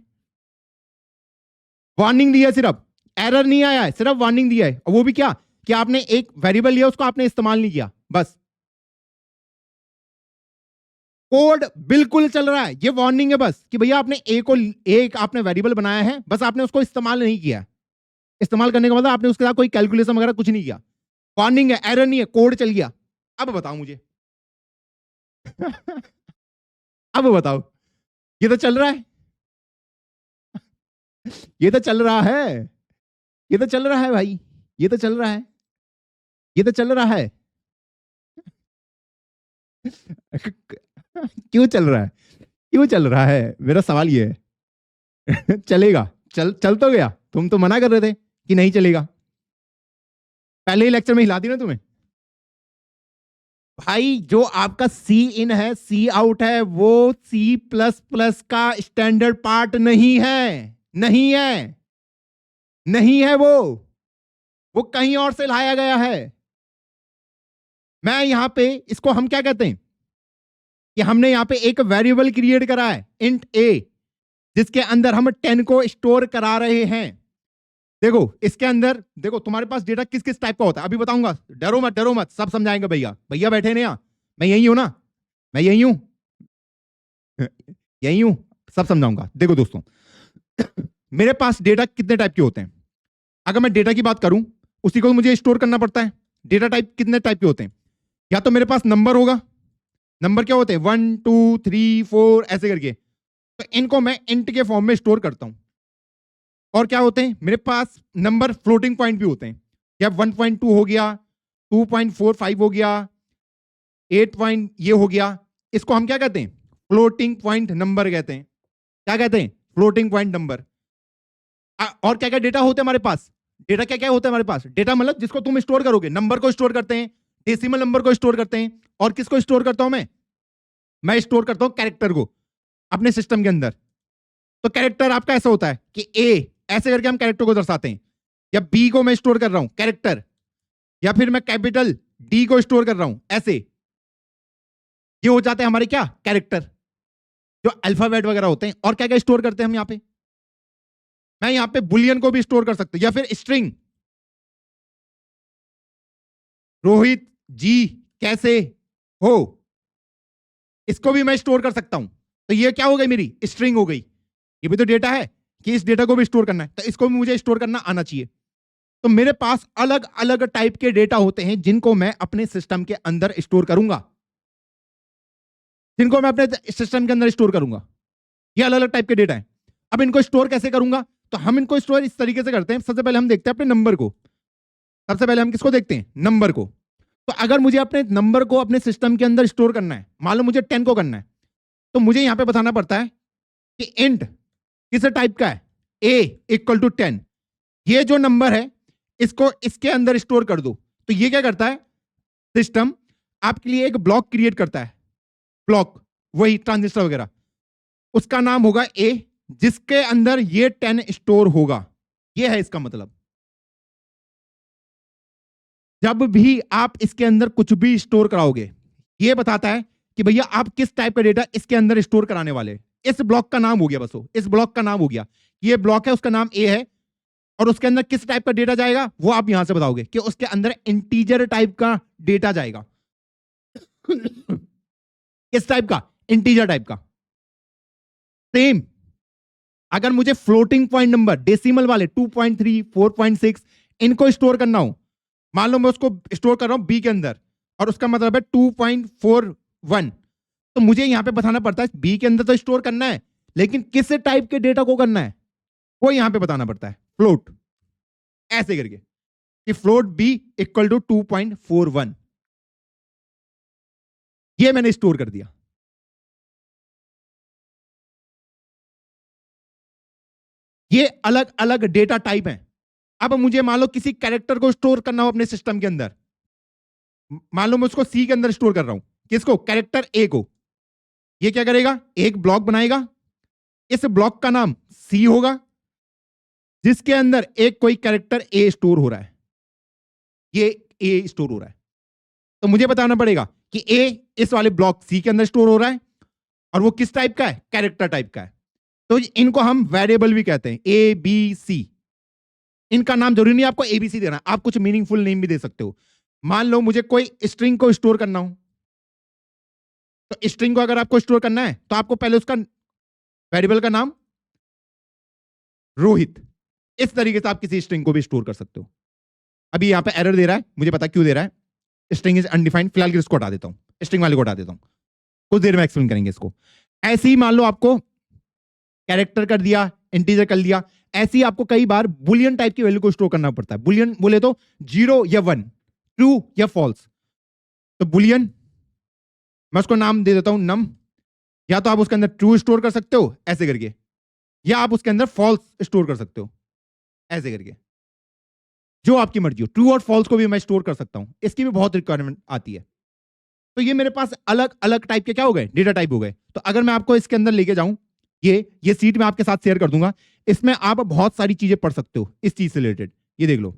[SPEAKER 1] वार्निंग दी है, सिर्फ एरर नहीं आया है, सिर्फ वार्निंग दिया है। और वो भी क्या कि आपने एक वेरिएबल लिया, उसको आपने इस्तेमाल नहीं किया, बस। कोड बिल्कुल चल रहा है, ये वार्निंग है बस कि भैया आपने एक आपने वेरिएबल बनाया है, बस आपने उसको इस्तेमाल नहीं किया। इस्तेमाल करने का मतलब आपने उसके साथ कोई कैलकुलेशन वगैरह कुछ नहीं किया। वार्निंग है, एरर नहीं है, कोड चल गया। अब बताओ मुझे अब बताओ, ये तो चल रहा है, ये तो चल रहा है, ये तो चल रहा है भाई, ये तो चल रहा है, ये तो चल रहा है। क्यों चल रहा है? क्यों चल रहा है? मेरा सवाल ये है। चलेगा, चल तो गया। तुम तो मना कर रहे थे कि नहीं चलेगा, पहले ही लेक्चर में हिला दी ना तुम्हें। भाई जो आपका सी इन है, सी आउट है, वो C++ का स्टैंडर्ड पार्ट नहीं है, नहीं है, नहीं है वो कहीं और से लाया गया है। मैं यहां पे इसको हम क्या कहते हैं कि हमने यहां पे एक वेरिएबल क्रिएट करा है इंट ए, जिसके अंदर हम 10 को स्टोर करा रहे हैं। देखो इसके अंदर देखो तुम्हारे पास डेटा किस किस टाइप का होता है अभी बताऊंगा, डरो मत, सब समझाएंगे। भैया भैया बैठे नहीं, मैं यही हूं ना, मैं यही हूं, यही हूं, सब समझाऊंगा। देखो दोस्तों, मेरे पास डेटा कितने टाइप के होते हैं। अगर मैं डेटा की बात करूं, उसी को मुझे स्टोर करना पड़ता है। डेटा टाइप कितने टाइप के होते हैं? या तो मेरे पास नंबर होगा, नंबर क्या होते हैं 1 2 3 4 ऐसे करके, तो इनको मैं इंट के फॉर्म में स्टोर करता हूं। और क्या होते हैं मेरे पास नंबर फ्लोटिंग पॉइंट भी होते हैं, या 1.2 हो गया, 2.45 हो गया, 8 पॉइंट ये हो गया, इसको हम क्या कहते हैं फ्लोटिंग पॉइंट नंबर कहते हैं। क्या कहते हैं? Floating point number. और क्या क्या डेटा होते हैं हमारे पास? डेटा क्या क्या होता है हमारे पास? डेटा मतलब जिसको तुम स्टोर करोगे, नंबर को स्टोर करते हैं, डेसिमल नंबर को स्टोर करते हैं, और किसको स्टोर करता हूं मैं स्टोर करता हूं कैरेक्टर को अपने सिस्टम के अंदर। तो कैरेक्टर आपका ऐसा होता है कि ए ऐसे करके हम कैरेक्टर को दर्शाते हैं, या बी को मैं स्टोर कर रहा हूं कैरेक्टर, या फिर मैं कैपिटल डी को स्टोर कर रहा हूं ऐसे। ये हो जाते हैं हमारे क्या कैरेक्टर, जो अल्फाबेट वगैरह होते हैं। और क्या क्या स्टोर करते हैं हम यहां पे? मैं यहां पे बुलियन को भी स्टोर कर सकता हूं, या फिर स्ट्रिंग। रोहित जी कैसे हो, इसको भी मैं स्टोर कर सकता हूं। तो ये क्या हो गई मेरी स्ट्रिंग हो गई। ये भी तो डेटा है कि इस डेटा को भी स्टोर करना है, तो इसको भी मुझे स्टोर करना आना चाहिए। तो मेरे पास अलग अलग टाइप के डेटा होते हैं जिनको मैं अपने सिस्टम के अंदर स्टोर करूंगा, जिनको मैं अपने सिस्टम के अंदर स्टोर करूंगा। ये अलग अलग टाइप के डेटा है। अब इनको स्टोर कैसे करूंगा? तो हम इनको स्टोर इस तरीके से करते हैं। सबसे पहले हम देखते हैं अपने नंबर को। सबसे पहले हम किसको देखते हैं? नंबर को। तो अगर मुझे अपने नंबर को अपने सिस्टम के अंदर स्टोर करना है, मान लो मुझे 10 को करना है, तो मुझे यहां पे बताना पड़ता है कि इंट किस टाइप का है, ए इक्वल टू 10। ये जो नंबर है इसको इसके अंदर स्टोर कर दो। तो ये क्या करता है सिस्टम? आपके लिए एक ब्लॉक क्रिएट करता है, ब्लॉक वही ट्रांजिस्टर वगैरह, उसका नाम होगा ए, जिसके अंदर ये 10 स्टोर होगा। ये है इसका मतलब। जब भी आप इसके अंदर कुछ भी स्टोर कराओगे, ये बताता है कि भैया आप किस टाइप का डेटा इसके अंदर स्टोर कराने वाले हैं। इस ब्लॉक का नाम हो गया, बस वो इस ब्लॉक का नाम हो गया। ये ब्लॉक है, उसका नाम ए है, और उसके अंदर किस टाइप का डेटा जाएगा वो आप यहां से बताओगे कि उसके अंदर इंटीजर टाइप का डेटा जाएगा। किस टाइप का? इंटीजर टाइप का। सेम अगर मुझे फ्लोटिंग पॉइंट नंबर डेसिमल वाले 2.3 4.6 इनको स्टोर करना हो, मान लो मैं उसको स्टोर कर रहा हूं बी के अंदर, और उसका मतलब है 2.41, तो मुझे यहां पे बताना पड़ता है बी के अंदर तो स्टोर करना है, लेकिन किस टाइप के डेटा को करना है वो यहां पे बताना पड़ता है। फ्लोट ऐसे करके कि फ्लोट बी इक्वल टू 2.41, ये मैंने स्टोर कर दिया। ये अलग अलग डेटा टाइप हैं। अब मुझे मान लो किसी कैरेक्टर को स्टोर करना हो अपने सिस्टम के अंदर, मान लो मैं उसको सी के अंदर स्टोर कर रहा हूं। किसको? कैरेक्टर ए को। ये क्या करेगा? एक ब्लॉक बनाएगा, इस ब्लॉक का नाम सी होगा, जिसके अंदर एक कोई कैरेक्टर ए स्टोर हो रहा है, ये ए स्टोर हो रहा है। तो मुझे बताना पड़ेगा कि ए इस वाले ब्लॉक सी के अंदर स्टोर हो रहा है, और वो किस टाइप का है? कैरेक्टर टाइप का है। तो इनको हम वेरिएबल भी कहते हैं, ए बी सी। इनका नाम जरूरी नहीं आपको एबीसी देना, आप कुछ मीनिंगफुल नेम भी दे सकते हो। मान लो मुझे कोई स्ट्रिंग को स्टोर करना हो, तो स्ट्रिंग को अगर आपको स्टोर करना है तो आपको पहले उसका वेरिएबल का नाम रोहित, इस तरीके से आप किसी स्ट्रिंग को भी स्टोर कर सकते हो। अभी यहां पे एरर दे रहा है, मुझे पता क्यों दे रहा है, स्ट्रिंग इज अनडिफाइंड। फिलहाल इसको हटा देता हूं, स्ट्रिंग वाले को हटा देता हूं, कुछ देर में एक्सप्लेन करेंगे इसको। ऐसे ही मान लो आपको कैरेक्टर कर दिया, इंटीजर कर दिया, ऐसे ही आपको कई बार बुलियन टाइप की वैल्यू को स्टोर करना पड़ता है। बुलियन बोले तो 0 या 1, ट्रू या फॉल्स। तो बुलियन मैं उसको नाम दे देता हूं नम, या तो आप उसके अंदर ट्रू स्टोर कर सकते हो ऐसे करके, या आप उसके अंदर फॉल्स स्टोर कर सकते हो ऐसे करके, जो आपकी मर्जी हो। ट्रू और फॉल्स को भी मैं स्टोर कर सकता हूं, इसकी भी बहुत रिक्वायरमेंट आती है। तो ये मेरे पास अलग अलग टाइप के क्या हो गए? डेटा टाइप हो गए। तो अगर मैं आपको इसके अंदर लेके जाऊं, ये सीट मैं आपके साथ शेयर कर दूंगा। इसमें आप बहुत सारी चीजें पढ़ सकते हो इस चीज से रिलेटेड। ये देख लो,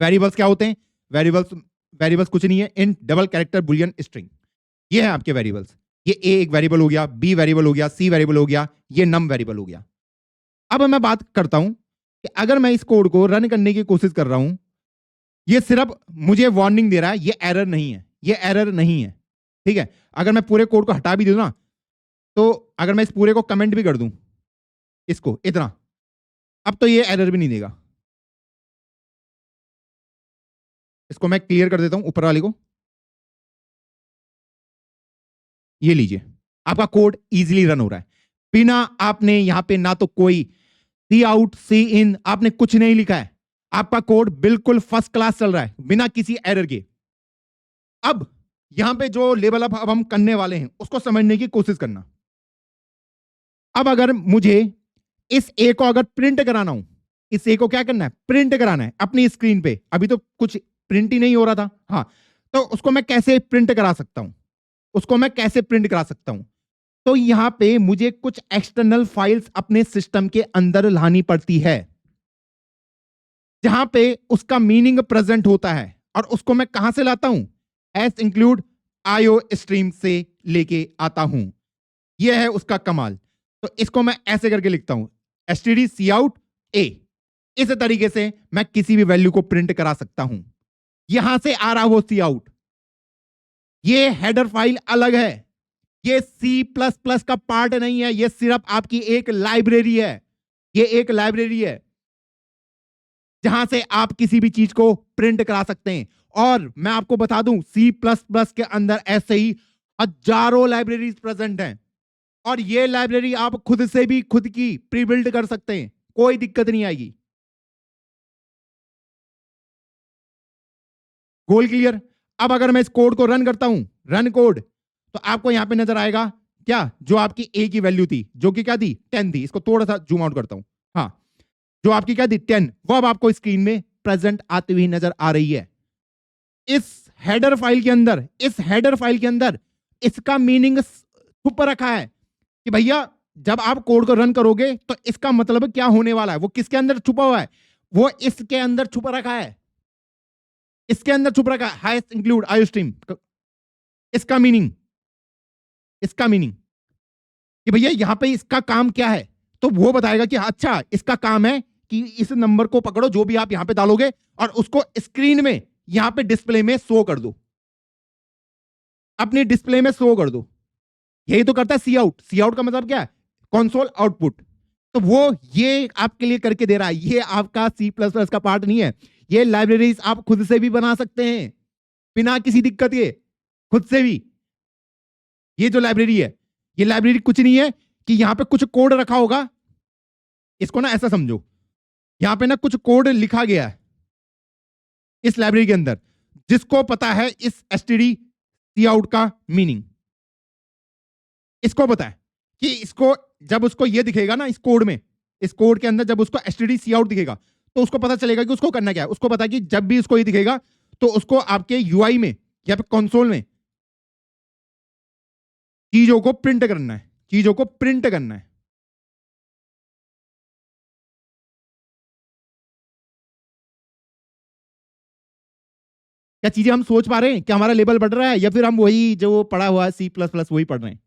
[SPEAKER 1] वेरिएबल्स क्या होते हैं। वेरिएबल्स कुछ नहीं है, in double character Boolean string, ये है आपके वेरिएबल्स। ये ए एक वेरिएबल हो गया, बी वेरिएबल हो गया, सी वेरिएबल हो गया, ये नम वेरिएबल हो गया। अब मैं बात करता हूं कि अगर मैं इस कोड को रन करने की कोशिश कर रहा हूं, ये सिर्फ मुझे वार्निंग दे रहा है, ये एरर नहीं है, ये एरर नहीं है, ठीक है। अगर मैं पूरे कोड को हटा भी दूं ना, तो अगर मैं इस पूरे को कमेंट भी कर दूं, इसको इतना, अब तो ये एरर भी नहीं देगा। इसको मैं क्लियर कर देता हूं ऊपर वाले को। ये लीजिए, आपका कोड इजीली रन हो रहा है बिना आपने यहां पे ना तो कोई सी आउट सी इन, आपने कुछ नहीं लिखा है। आपका कोड बिल्कुल फर्स्ट क्लास चल रहा है बिना किसी एरर के। अब यहां पे जो लेवल अप अब हम करने वाले हैं उसको समझने की कोशिश करना। अब अगर मुझे इस ए को अगर प्रिंट कराना हो, इस ए को क्या करना है, प्रिंट कराना है अपनी स्क्रीन पे। अभी तो कुछ प्रिंट ही नहीं हो रहा था, हाँ, तो उसको मैं कैसे प्रिंट करा सकता हूं, उसको मैं कैसे प्रिंट करा सकता हूं। तो यहां पे मुझे कुछ एक्सटर्नल फाइल्स अपने सिस्टम के अंदर लानी पड़ती है, जहां पे उसका मीनिंग प्रेजेंट होता है। और उसको मैं कहां से लाता हूं, एस इंक्लूड आईओ स्ट्रीम से लेके आता हूं। यह है उसका कमाल। तो इसको मैं ऐसे करके लिखता हूं, std cout a। इस तरीके से मैं किसी भी वैल्यू को प्रिंट करा सकता हूं। यहां से आ रहा वो सी आउट, ये हेडर फाइल अलग है, ये C++ का पार्ट नहीं है, ये सिर्फ आपकी एक लाइब्रेरी है। ये एक लाइब्रेरी है जहां से आप किसी भी चीज को प्रिंट करा सकते हैं। और मैं आपको बता दूं, C++ के अंदर ऐसे ही हजारों लाइब्रेरीज प्रेजेंट हैं, और ये लाइब्रेरी आप खुद से भी खुद की प्री बिल्ड कर सकते हैं, कोई दिक्कत नहीं आएगी। Goal clear. अब अगर मैं इस कोड को रन करता हूं, रन कोड, तो आपको यहां पे नजर आएगा क्या, जो आपकी ए की वैल्यू थी, जो कि क्या थी, 10 थी। इसको थोड़ा सा जूम आउट करता हूं, हाँ, जो आपकी क्या थी, 10, वो अब आपको स्क्रीन में प्रेजेंट आती हुई नजर आ रही है। इस हेडर फाइल के अंदर, इस हेडर फाइल के अंदर इसका मीनिंग छुप रखा है कि भैया जब आप कोड को रन करोगे तो इसका मतलब क्या होने वाला है। वो किसके अंदर छुपा हुआ है, वो इसके अंदर छुपा रखा है, इसके अंदर छुप रखा है, हाईएस्ट इंक्लूड आईओ स्ट्रीम। इसका मीनिंग, इसका मीनिंग कि भैया यहां पे इसका काम क्या है, तो वो बताएगा कि अच्छा इसका काम है कि इस नंबर को पकड़ो जो भी आप यहां पे डालोगे, और उसको स्क्रीन में यहां पे डिस्प्ले में शो कर दो, अपनी डिस्प्ले में शो कर दो। यही तो करता है सी आउट। सी आउट का मतलब क्या है, कंसोल आउटपुट। तो वो ये आपके लिए करके दे रहा है, ये आपका C++ का पार्ट नहीं है। ये लाइब्रेरीज आप खुद से भी बना सकते हैं बिना किसी दिक्कत के, खुद से भी। ये जो लाइब्रेरी है, ये लाइब्रेरी कुछ नहीं है कि यहां पे कुछ कोड रखा होगा। इसको ना ऐसा समझो, यहां पे ना कुछ कोड लिखा गया है इस लाइब्रेरी के अंदर, जिसको पता है इस std cout का मीनिंग। इसको पता है कि इसको जब उसको ये दिखेगा ना इस कोड में, इस कोड के अंदर जब उसको std cout दिखेगा, तो उसको पता चलेगा कि उसको करना क्या है। उसको पता है कि जब भी उसको ये दिखेगा तो उसको आपके यूआई में या फिर कंसोल में चीजों को प्रिंट करना है, चीजों को प्रिंट करना है। क्या चीजें हम सोच पा रहे हैं, क्या हमारा लेवल बढ़ रहा है, या फिर हम वही जो पढ़ा हुआ है C++ वही पढ़ रहे हैं।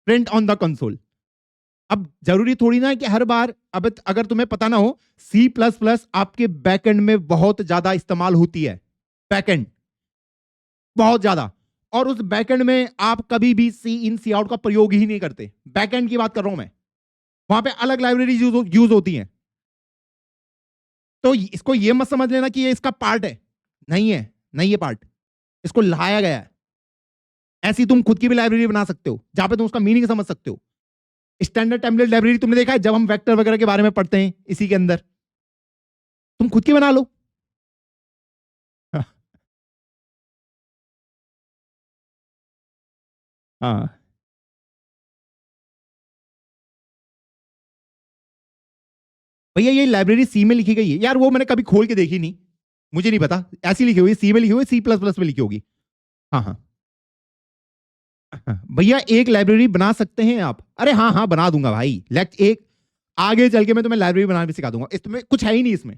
[SPEAKER 1] Print on the console. अब जरूरी थोड़ी ना है कि हर बार, अब अगर तुम्हें पता ना हो, C++ आपके बैकएंड में बहुत ज्यादा इस्तेमाल होती है, बैकएंड बहुत ज्यादा। और उस बैकएंड में आप कभी भी सी इन सी आउट का प्रयोग ही नहीं करते। बैकएंड की बात कर रहा हूं मैं, वहां पे अलग लाइब्रेरी यूज होती हैं। तो इसको ये मत समझ लेना कि ये इसका पार्ट है, नहीं है, नहीं है पार्ट, इसको लाया गया है। ऐसी तुम खुद की भी लाइब्रेरी बना सकते हो जहां पे तुम उसका मीनिंग समझ सकते हो। स्टैंडर्ड टेम्पलेट लाइब्रेरी तुमने देखा है, जब हम वेक्टर वगैरह के बारे में पढ़ते हैं इसी के अंदर, तुम खुद की बना लो। हाँ, भैया ये लाइब्रेरी सी में लिखी गई है यार, वो मैंने कभी खोल के देखी नहीं, मुझे नहीं पता। ऐसी लिखी हुई सी में लिखी हुई, C++ में लिखी होगी। हाँ हाँ, भैया एक लाइब्रेरी बना सकते हैं आप? अरे हाँ हाँ बना दूंगा भाई। एक आगे चल के मैं तुम्हें लाइब्रेरी बनाना भी सिखा दूंगा। इसमें कुछ है ही नहीं। इसमें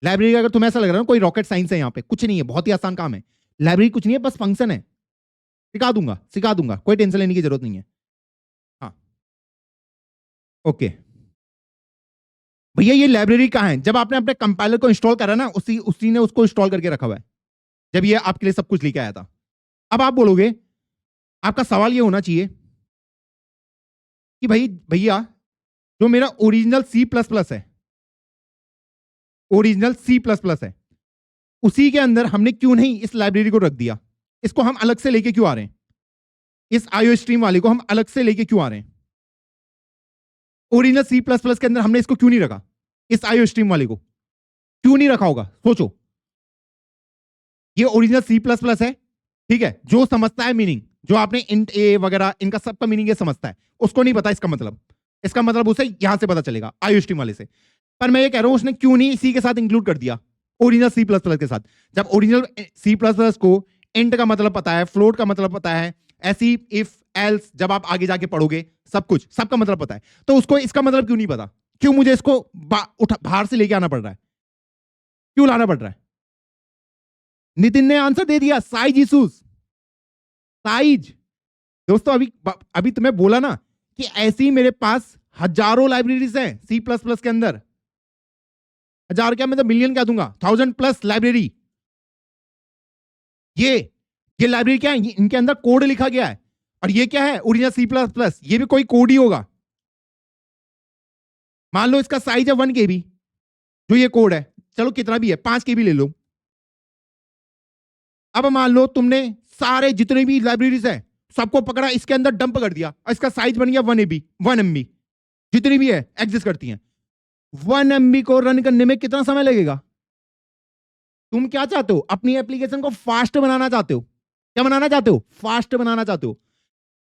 [SPEAKER 1] लाइब्रेरी का अगर तुम्हें ऐसा लग रहा है कोई रॉकेट साइंस है, यहाँ पे कुछ नहीं है, बहुत ही आसान काम है। लाइब्रेरी कुछ नहीं है, बस फंक्शन है। सिखा दूंगा, कोई टेंशन लेने की जरूरत नहीं है। हाँ ओके भैया, ये लाइब्रेरी कहाँ है? जब आपने अपने कंपाइलर को इंस्टॉल करा ना, उसी उसी ने उसको इंस्टॉल करके रखा हुआ है, जब ये आपके लिए सब कुछ लेके आया था। अब आप बोलोगे, आपका सवाल ये होना चाहिए कि भाई भैया, जो मेरा ओरिजिनल सी प्लस प्लस है, उसी के अंदर हमने क्यों नहीं इस लाइब्रेरी को रख दिया? इसको हम अलग से लेके क्यों आ रहे हैं? इस आईओ स्ट्रीम वाले को हम अलग से लेके क्यों आ रहे हैं? ओरिजिनल सी प्लस प्लस के अंदर हमने इसको क्यों नहीं रखा? इस आईओ स्ट्रीम वाले को क्यों नहीं रखा होगा? सोचो। ये ओरिजिनल सी प्लस प्लस है, ठीक है, जो समझता है मीनिंग, जो आपने इंट ए वगैरह इनका सबका मीनिंग ये समझता है, उसको नहीं पता इसका मतलब उसे यहां से पता चलेगा आईओ स्ट्रीम वाले से। पर मैं ये कह रहा हूं, उसने क्यों नहीं इसी के साथ इंक्लूड कर दिया, ओरिजिनल सी प्लस प्लस के साथ? जब ओरिजिनल सी प्लस प्लस को इंट का मतलब पता है, फ्लोट का मतलब पता है, ऐसी इफ एल्स जब आप आगे जाके पढ़ोगे सब कुछ, सबका मतलब पता है, तो उसको इसका मतलब क्यों नहीं पता? क्यों मुझे इसको बाहर से लेके आना पड़ रहा है? क्यों लाना पड़ रहा है? नितिन ने आंसर दे दिया, साइज इशूज। साइज दोस्तों, अभी तुम्हें बोला ना कि ऐसी मेरे पास हजारों लाइब्रेरीज हैं सी प्लस प्लस के अंदर। हजार क्या, मैं तो मिलियन क्या दूंगा, 1000+ लाइब्रेरी। ये लाइब्रेरी क्या है? इनके अंदर कोड लिखा गया है। और ये क्या है? ओरिजिनल सी प्लस प्लस, ये भी कोई कोड ही होगा। मान लो इसका साइज है 1 KB, जो ये कोड है, चलो कितना भी है, 5 KB ले लो। अब मान लो तुमने सारे जितने भी लाइब्रेरीज है सबको पकड़ा, इसके अंदर डंप कर दिया, और इसका साइज बन गया 1 MB। जितनी भी है एग्जिस्ट करती हैं, 1 MB को रन करने में कितना समय लगेगा? तुम क्या चाहते हो? अपनी एप्लीकेशन को फास्ट बनाना चाहते हो। क्या बनाना चाहते हो? फास्ट बनाना चाहते हो।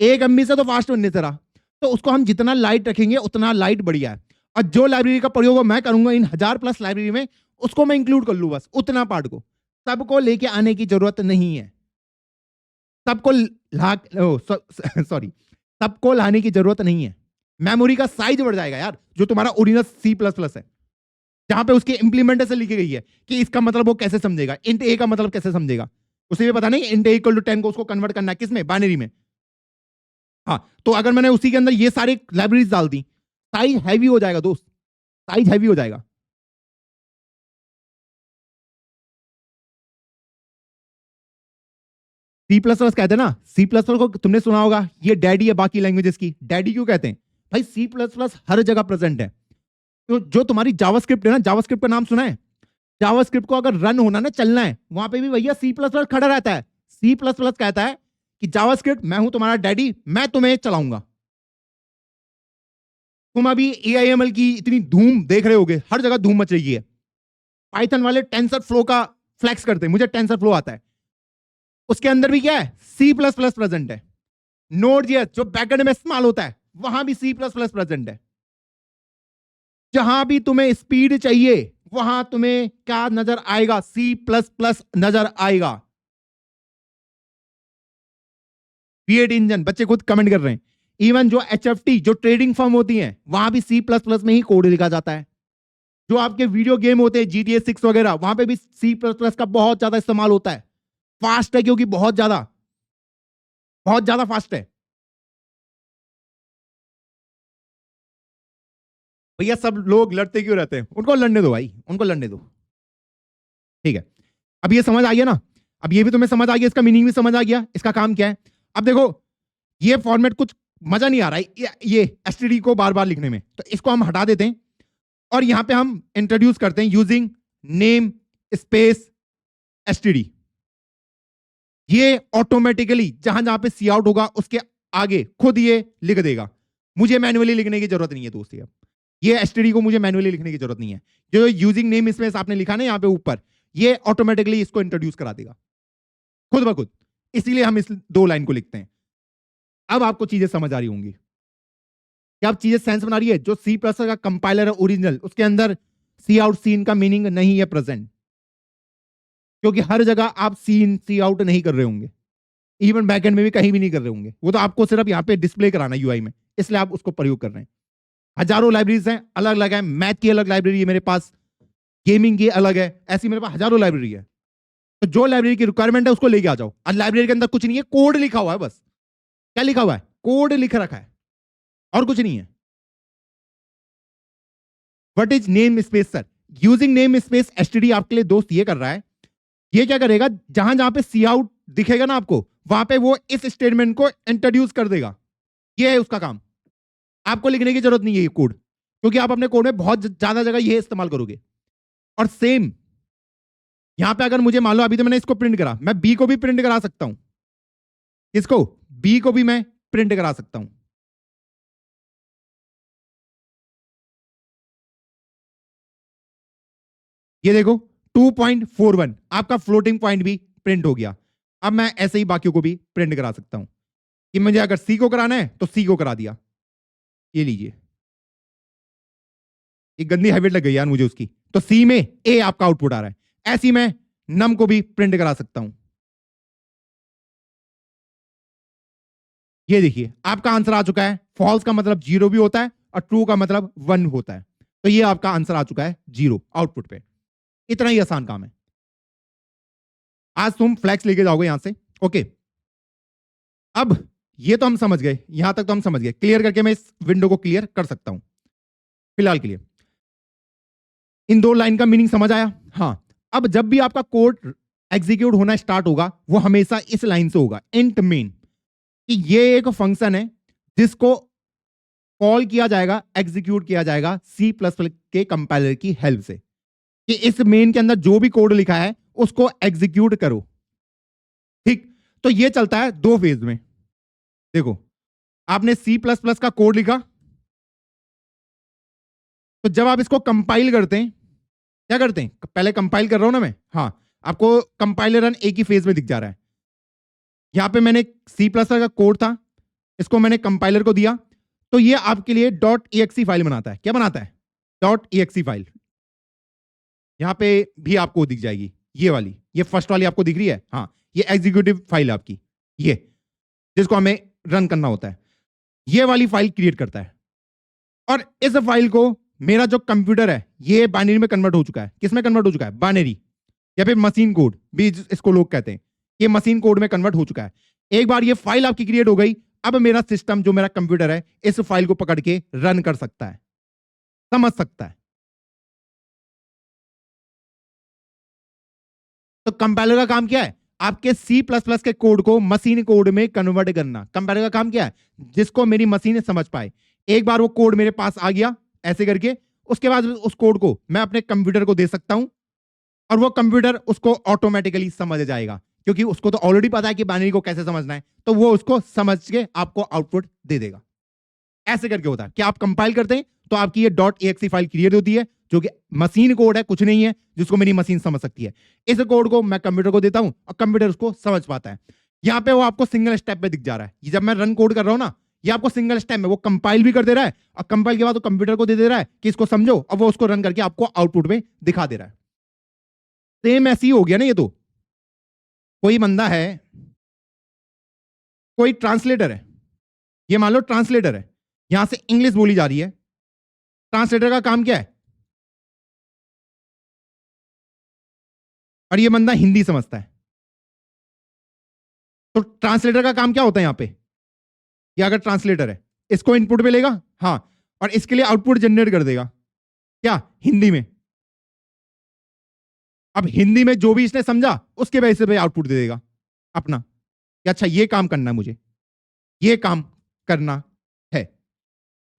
[SPEAKER 1] 1 MB से तो फास्ट बनने से रहा, तो उसको हम जितना लाइट रखेंगे उतना लाइट बढ़िया है। और जो लाइब्रेरी का प्रयोग मैं करूंगा इन 1000+ लाइब्रेरी में, उसको मैं इंक्लूड कर लूं, बस उतना पार्ट को। सबको लेके आने की जरूरत नहीं है, सबको सबको लाने की जरूरत नहीं है। मेमोरी का साइज बढ़ जाएगा यार, जो तुम्हारा ओरिजिनल सी प्लस प्लस है, जहां पे उसकी इंप्लीमेंटेशन लिखी गई है कि इसका मतलब वो कैसे समझेगा, इंट ए का मतलब कैसे समझेगा, उसे भी पता नहीं। इंट ए इक्वल टू 10 को उसको कन्वर्ट करना है किसमें? बाइनरी में। हाँ, तो अगर मैंने उसी के अंदर ये सारी लाइब्रेरीज डाल दी, साइज हैवी हो जाएगा दोस्त, साइज हैवी हो जाएगा। सी प्लस प्लस कहते हैं ना, सी प्लस प्लस को तुमने सुना होगा, ये डैडी है बाकी लैंग्वेजेस की। डैडी क्यों कहते हैं भाई? सी प्लस प्लस हर जगह प्रेजेंट है। तो जो तुम्हारी जावास्क्रिप्ट है ना, जावास्क्रिप्ट का नाम सुना है? जावास्क्रिप्ट को अगर रन होना ना, चलना है, वहां पे भी भैया सी प्लस प्लस खड़ा रहता है। सी प्लस प्लस कहता है कि जावास्क्रिप्ट, मैं हूं तुम्हारा डैडी, मैं तुम्हें चलाऊंगा। तुम अभी AIML की इतनी धूम देख रहे होगे, हर जगह धूम मच रही है। पाइथन वाले टेंसर फ्लो का फ्लैक्स करते हैं, मुझे टेंसर फ्लो आता है, उसके अंदर भी क्या है? सी प्लस प्लस प्रेजेंट है। Node.js जो बैकएंड में इस्तेमाल होता है, वहां भी सी प्लस प्लस प्रेजेंट है। जहां भी तुम्हें स्पीड चाहिए, वहां तुम्हें क्या नजर आएगा? सी प्लस प्लस नजर आएगा। V8 इंजन, बच्चे खुद कमेंट कर रहे हैं। इवन जो HFT, जो ट्रेडिंग फर्म होती है, वहां भी सी प्लस प्लस में ही कोड लिखा जाता है। जो आपके वीडियो गेम होते हैं GTA 6 वगैरह, वहां पे भी सी प्लस प्लस का बहुत ज्यादा इस्तेमाल होता है। फास्ट है, क्योंकि बहुत ज्यादा फास्ट है। भैया सब लोग लड़ते क्यों रहते हैं? उनको लड़ने दो भाई, उनको लड़ने दो। ठीक है, अब ये समझ आ गया ना? अब ये भी तुम्हें समझ आ गया, इसका मीनिंग भी समझ आ गया, इसका काम क्या है। अब देखो, ये फॉर्मेट कुछ मजा नहीं आ रहा है ये एसटीडी को बार बार लिखने में, तो इसको हम हटा देते हैं और यहां पे हम इंट्रोड्यूस करते हैं यूजिंग नेम स्पेस एसटीडी। ये ऑटोमेटिकली जहां जहां पे सी आउट होगा उसके आगे खुद ये लिख देगा, मुझे मैन्युअली लिखने की जरूरत नहीं है दोस्तों। ये एसटीडी को मुझे मैन्युअली लिखने की जरूरत नहीं है। जो यूजिंग नेम स्पेस आपने लिखा ना यहाँ पे ऊपर, ये ऑटोमेटिकली इसको इंट्रोड्यूस करा देगा खुद ब खुद। इसीलिए हम इस 2 लाइन को लिखते हैं। अब आपको चीजें समझ आ रही होंगी, क्या अब चीजें सेंस बना रही है? जो सी प्लस का कंपाइलर है ओरिजिनल, उसके अंदर सी आउट सीन का मीनिंग नहीं है प्रेजेंट, क्योंकि हर जगह आप सीन सी आउट नहीं कर रहे होंगे। इवन बैकएंड में भी कहीं भी नहीं कर रहे होंगे, वो तो आपको सिर्फ यहाँ पे डिस्प्ले कराना है यूआई में, इसलिए आप उसको प्रयोग कर रहे हैं। हजारों लाइब्रेरीज हैं, अलग अलग है, मैथ की अलग लाइब्रेरी है मेरे पास, गेमिंग की अलग है, ऐसी मेरे पास हजारों लाइब्रेरी है। तो जो लाइब्रेरी की रिक्वायरमेंट है उसको लेके आ जाओ। और लाइब्रेरी के अंदर कुछ नहीं है, कोड लिखा हुआ है बस। क्या लिखा हुआ है? कोड लिख रखा है, और कुछ नहीं है। What is name space sir? Using name space STD आपके लिए दोस्त ये कर रहा है, ये क्या करेगा, जहां जहां पे सी आउट दिखेगा ना आपको, वहां पे वो इस स्टेटमेंट को इंट्रोड्यूस कर देगा। ये है उसका काम। आपको लिखने की जरूरत नहीं है ये कोड, क्योंकि आप अपने कोड में बहुत ज्यादा जगह ये इस्तेमाल करोगे। और सेम यहां पे अगर मुझे मान लो, अभी तो मैंने इसको प्रिंट करा, मैं बी को भी प्रिंट करा सकता हूं। इसको बी को भी मैं प्रिंट करा सकता हूं। ये देखो 2.41 आपका फ्लोटिंग पॉइंट भी प्रिंट हो गया। अब मैं ऐसे ही बाकियों को भी प्रिंट करा सकता हूं कि मुझे अगर सी को कराना है तो सी को करा दिया। ये लीजिए, एक गंदी हैबिट लग गई यार मुझे उसकी। तो सी में ए आपका आउटपुट आ रहा है। ऐसी मैं नम को भी प्रिंट करा सकता हूं। ये देखिए आपका आंसर आ चुका है। फॉल्स का मतलब जीरो भी होता है और ट्रू का मतलब 1 होता है। तो ये आपका आंसर आ चुका है जीरो आउटपुट पे। इतना ही आसान काम है। आज तुम फ्लैक्स लेके जाओगे यहां से। ओके, अब ये तो हम समझ गए, यहां तक तो हम समझ गए। क्लियर करके मैं इस विंडो को क्लियर कर सकता हूं फिलहाल के लिए। इन दो लाइन का मीनिंग समझ आया? हाँ। अब जब भी आपका कोड एग्जीक्यूट होना स्टार्ट होगा, वो हमेशा इस लाइन से होगा, इंट मेन, कि ये एक फंक्शन है जिसको कॉल किया जाएगा, एग्जीक्यूट किया जाएगा सी प्लस प्लस के कंपाइलर की हेल्प से, कि इस मेन के अंदर जो भी कोड लिखा है उसको एग्जीक्यूट करो। ठीक, तो ये चलता है दो फेज में। देखो, आपने सी प्लस प्लस का कोड लिखा, तो जब आप इसको कंपाइल करते हैं, क्या करते हैं, पहले कंपाइल कर रहा हूं ना मैं, हाँ, आपको कंपाइलर रन एक ही फेज में दिख जा रहा है। यहां पे मैंने सी प्लस का कोड था, इसको मैंने कंपाइलर को दिया, तो ये आपके लिए डॉट .exe फाइल बनाता है। क्या बनाता है? Dot .exe file. यहां पे भी आपको दिख जाएगी, ये वाली, ये फर्स्ट वाली आपको दिख रही है, हाँ, ये एग्जीक्यूटिव फाइल आपकी, ये जिसको हमें रन करना होता है, ये वाली फाइल क्रिएट करता है। और इस फाइल को मेरा जो कंप्यूटर है ये बाइनरी में कन्वर्ट हो चुका है। किस में कन्वर्ट हो चुका है? बाइनरी, या फिर मशीन कोड भी इसको लोग कहते हैं। ये मशीन कोड में कन्वर्ट हो चुका है। एक बार ये फाइल आपकी क्रिएट हो गई, अब मेरा सिस्टम, जो मेरा कंप्यूटर है, इस फाइल को पकड़ के रन कर सकता है, समझ सकता है। तो कंपाइलर का काम क्या है? आपके सी प्लस प्लस के कोड को मशीन कोड में कन्वर्ट करना। कंपाइलर का काम क्या है? जिसको मेरी मशीन समझ पाए। एक बार वो कोड मेरे पास आ गया ऐसे करके, उसके बाद उस कोड को मैं अपने कंप्यूटर को दे सकता हूं, और वो कंप्यूटर उसको ऑटोमेटिकली समझ जाएगा, क्योंकि उसको तो ऑलरेडी पता है कि बाइनरी को कैसे समझना है, तो वो उसको समझ के आपको आउटपुट दे देगा। ऐसे करके होता है कि आप कंपाइल करते हैं तो आपकी ये डॉट .exe फाइल क्रिएट होती है, जो कि मशीन कोड है, कुछ नहीं है, जिसको मेरी मशीन समझ सकती है। इस कोड को मैं कंप्यूटर को देता हूं और कंप्यूटर उसको समझ पाता है। यहां पे वो आपको सिंगल स्टेप पे दिख जा रहा है। ये जब मैं रन कोड कर रहा हूं ना, ये आपको सिंगल स्टेप में वो कंपाइल भी कर दे रहा है, और कंपाइल के बाद वो कंप्यूटर को दे दे रहा है कि इसको समझो, और वो उसको रन करके आपको आउटपुट में दिखा दे रहा है। सेम ऐसे ही हो गया ना ये। तो कोई बंदा है, कोई ट्रांसलेटर है, ये मान लो ट्रांसलेटर है, यहां से इंग्लिश बोली जा रही है। ट्रांसलेटर का काम क्या है? और ये बंदा हिंदी समझता है, तो ट्रांसलेटर का काम क्या होता है यहां पे? ये अगर ट्रांसलेटर है, इसको इनपुट पे लेगा, हाँ, और इसके लिए आउटपुट जनरेट कर देगा, क्या? हिंदी में। अब हिंदी में जो भी इसने समझा उसके बेसिस पे आउटपुट दे देगा अपना, कि अच्छा ये काम करना है मुझे, ये काम करना है।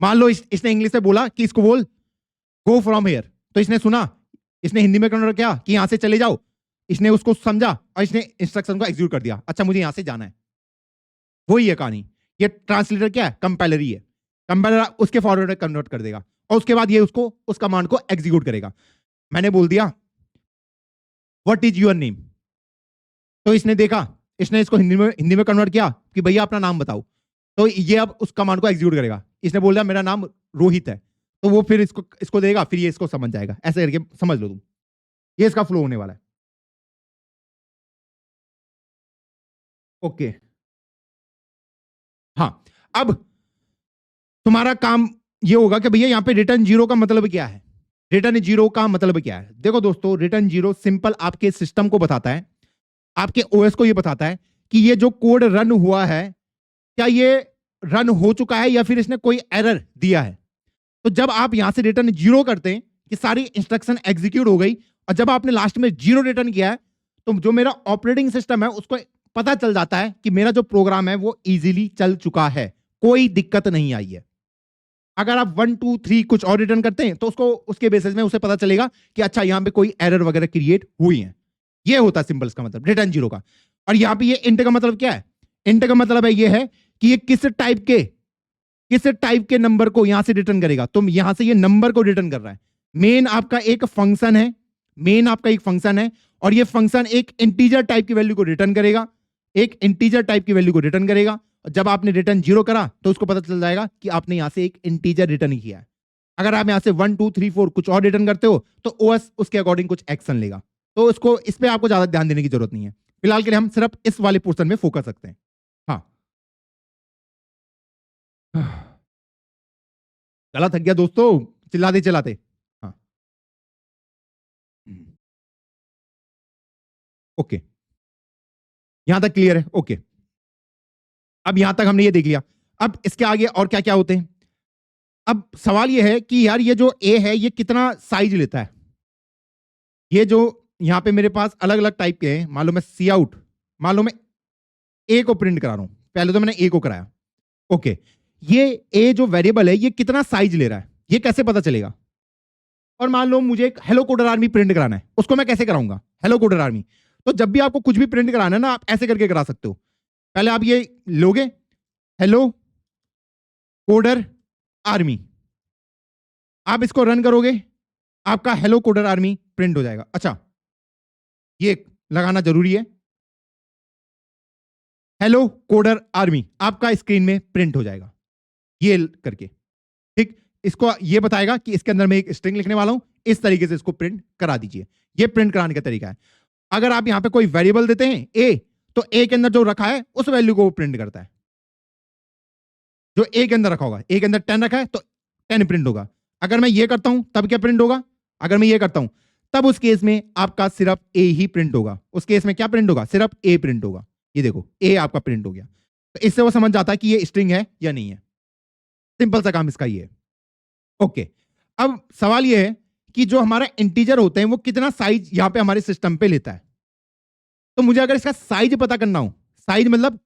[SPEAKER 1] मान लो इसने इंग्लिश में बोला कि इसको बोल गो फ्रॉम हेयर, तो इसने सुना, इसने हिंदी में कन्वर्ट किया कि यहां से चले जाओ, इसने उसको समझा और इसने इंस्ट्रक्शन को एग्जीक्यूट कर दिया। अच्छा मुझे यहां से जाना है, वही है कहानी। ये ट्रांसलेटर क्या है? कंपाइलर ही है। कंपाइलर उसके फॉरवर्ड में कन्वर्ट कर देगा, और उसके बाद ये उसको उस कमांड को एग्जीक्यूट करेगा। मैंने बोल दिया व्हाट इज योर नेम, तो इसने देखा, इसने इसको हिंदी में कन्वर्ट किया कि भैया अपना नाम बताओ, तो ये अब उस कमांड को एग्जीक्यूट करेगा। इसने बोल दिया मेरा नाम रोहित है, तो वो फिर इसको इसको देगा, फिर ये इसको समझ जाएगा। ऐसे करके समझ लो तुम, ये इसका फ्लो होने वाला है। ओके, हाँ, अब तुम्हारा काम ये होगा कि भैया यहाँ पे रिटर्न जीरो का मतलब क्या है। रिटर्न जीरो का मतलब क्या है? देखो दोस्तों, रिटर्न जीरो सिंपल आपके सिस्टम को बताता है, आपके ओएस को ये बताता है कि ये जो कोड रन हुआ है, क्या ये रन हो चुका है या फिर इसने कोई एरर दिया है। तो जब आप यहां से रिटर्न जीरो करते हैं कि सारी इंस्ट्रक्शन एग्जीक्यूट हो गई, और जब आपने लास्ट में जीरो रिटर्न किया है, तो जो मेरा ऑपरेटिंग सिस्टम है उसको पता चल जाता है कि मेरा जो प्रोग्राम है वो इजीली चल चुका है, कोई दिक्कत नहीं आई है। अगर आप 1 2 3 कुछ और रिटर्न करते हैं तो उसको उसके बेसिस में उसे पता चलेगा कि अच्छा यहां पे कोई एरर वगैरह क्रिएट हुई है। ये होता है सिंपल का मतलब रिटर्न जीरो का। और यहां पे ये इंट का मतलब क्या है? इंट का मतलब है ये है कि ये किस टाइप के नंबर को यहां से रिटर्न करेगा। तो यहां से ये नंबर को रिटर्न कर रहा है। मेन आपका एक फंक्शन है, और ये फंक्शन एक इंटीजर टाइप की वैल्यू को रिटर्न करेगा, और जब आपने रिटर्न जीरो करा तो उसको पता चल जाएगा कि आपने यहां से एक इंटीजर रिटर्न किया है। अगर आप यहां से 1 2 3 4 कुछ और रिटर्न करते हो तो ओएस उसके अकॉर्डिंग कुछ एक्शन लेगा। तो इस पे आपको ज्यादा ध्यान देने की जरूरत नहीं है। फिलहाल के लिए हम सिर्फ इस वाले पोर्शन में फोकस रखते हैं। हाँ, गला थक गया दोस्तों, चिल्लाते चिल्लाते। हाँ, ओके, यहां तक क्लियर है। ओके, अब यहां तक हमने ये देख लिया। अब इसके आगे और क्या क्या होते हैं। अब सवाल ये है कि यार ये जो ए है ये कितना साइज लेता है। ये जो यहां पे मेरे पास अलग अलग टाइप के हैं, मान लो मैं सी आउट, मान लो मैं ए को प्रिंट करा रहा हूं, पहले तो मैंने ए को कराया। ओके, ये ए जो वेरिएबल है ये कितना साइज ले रहा है ये कैसे पता चलेगा। और मान लो मुझे एक हेलो कोडर आर्मी प्रिंट कराना है, उसको मैं कैसे कराऊंगा? Hello coder army. तो जब भी आपको कुछ भी प्रिंट कराना है ना, आप ऐसे करके करा सकते हो। पहले आप ये लोगे, हेलो कोडर आर्मी, आप इसको रन करोगे, आपका हेलो कोडर आर्मी प्रिंट हो जाएगा। अच्छा, ये लगाना जरूरी है, हेलो कोडर आर्मी आपका स्क्रीन में प्रिंट हो जाएगा ये करके। ठीक, इसको ये बताएगा कि इसके अंदर मैं एक स्ट्रिंग लिखने वाला हूं, इस तरीके से इसको प्रिंट करा दीजिए। ये प्रिंट कराने का तरीका है। अगर आप यहां पे कोई वेरिएबल देते हैं ए, तो ए के अंदर जो रखा है उस वैल्यू को वो प्रिंट करता है। जो ए के अंदर रखा होगा, ए के अंदर 10 रखा है तो 10 प्रिंट होगा। अगर मैं ये करता हूं तब क्या प्रिंट होगा? अगर मैं ये करता हूं तब उस केस में आपका सिर्फ ए ही प्रिंट होगा। उस केस में क्या प्रिंट होगा? सिर्फ ए प्रिंट होगा। ये देखो, ए आपका प्रिंट हो गया। तो इससे वो समझ जाता है कि ये स्ट्रिंग है या नहीं है। सिंपल सा काम इसका ये है। ओके, अब सवाल ये है कि जो हमारा इंटीजर होते हैं वो कितना साइज यहां पे हमारे सिस्टम पे लेता है। तो मुझे अगर इसका साइज पता करना हो, साइज मतलब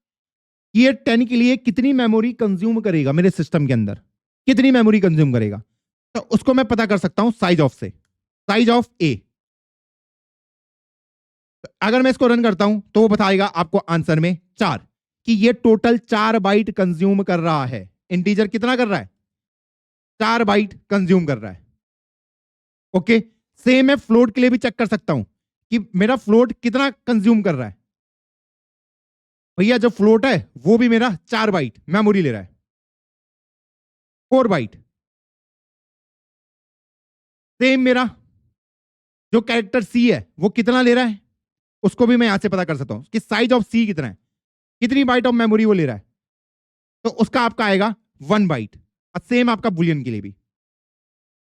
[SPEAKER 1] ये 10 के लिए कितनी मेमोरी कंज्यूम करेगा मेरे सिस्टम के अंदर, कितनी मेमोरी कंज्यूम करेगा, तो उसको मैं पता कर सकता हूं साइज ऑफ से, साइज ऑफ ए। अगर मैं इसको रन करता हूं तो वो बताएगा आपको आंसर में 4, कि ये टोटल 4 बाइट कंज्यूम कर रहा है। इंटीजर कितना कर रहा है? 4 बाइट कंज्यूम कर रहा है। ओके, सेम मैं फ्लोट के लिए भी चेक कर सकता हूं कि मेरा फ्लोट कितना कंज्यूम कर रहा है। भैया जो फ्लोट है वो भी मेरा 4 बाइट मेमोरी ले रहा है, 4 बाइट। सेम मेरा जो कैरेक्टर सी है वो कितना ले रहा है, उसको भी मैं यहां से पता कर सकता हूं कि साइज ऑफ सी कितना है, कितनी बाइट ऑफ मेमोरी वो ले रहा है। तो उसका आपका आएगा 1 बाइट। और सेम आपका बुलियन के लिए भी,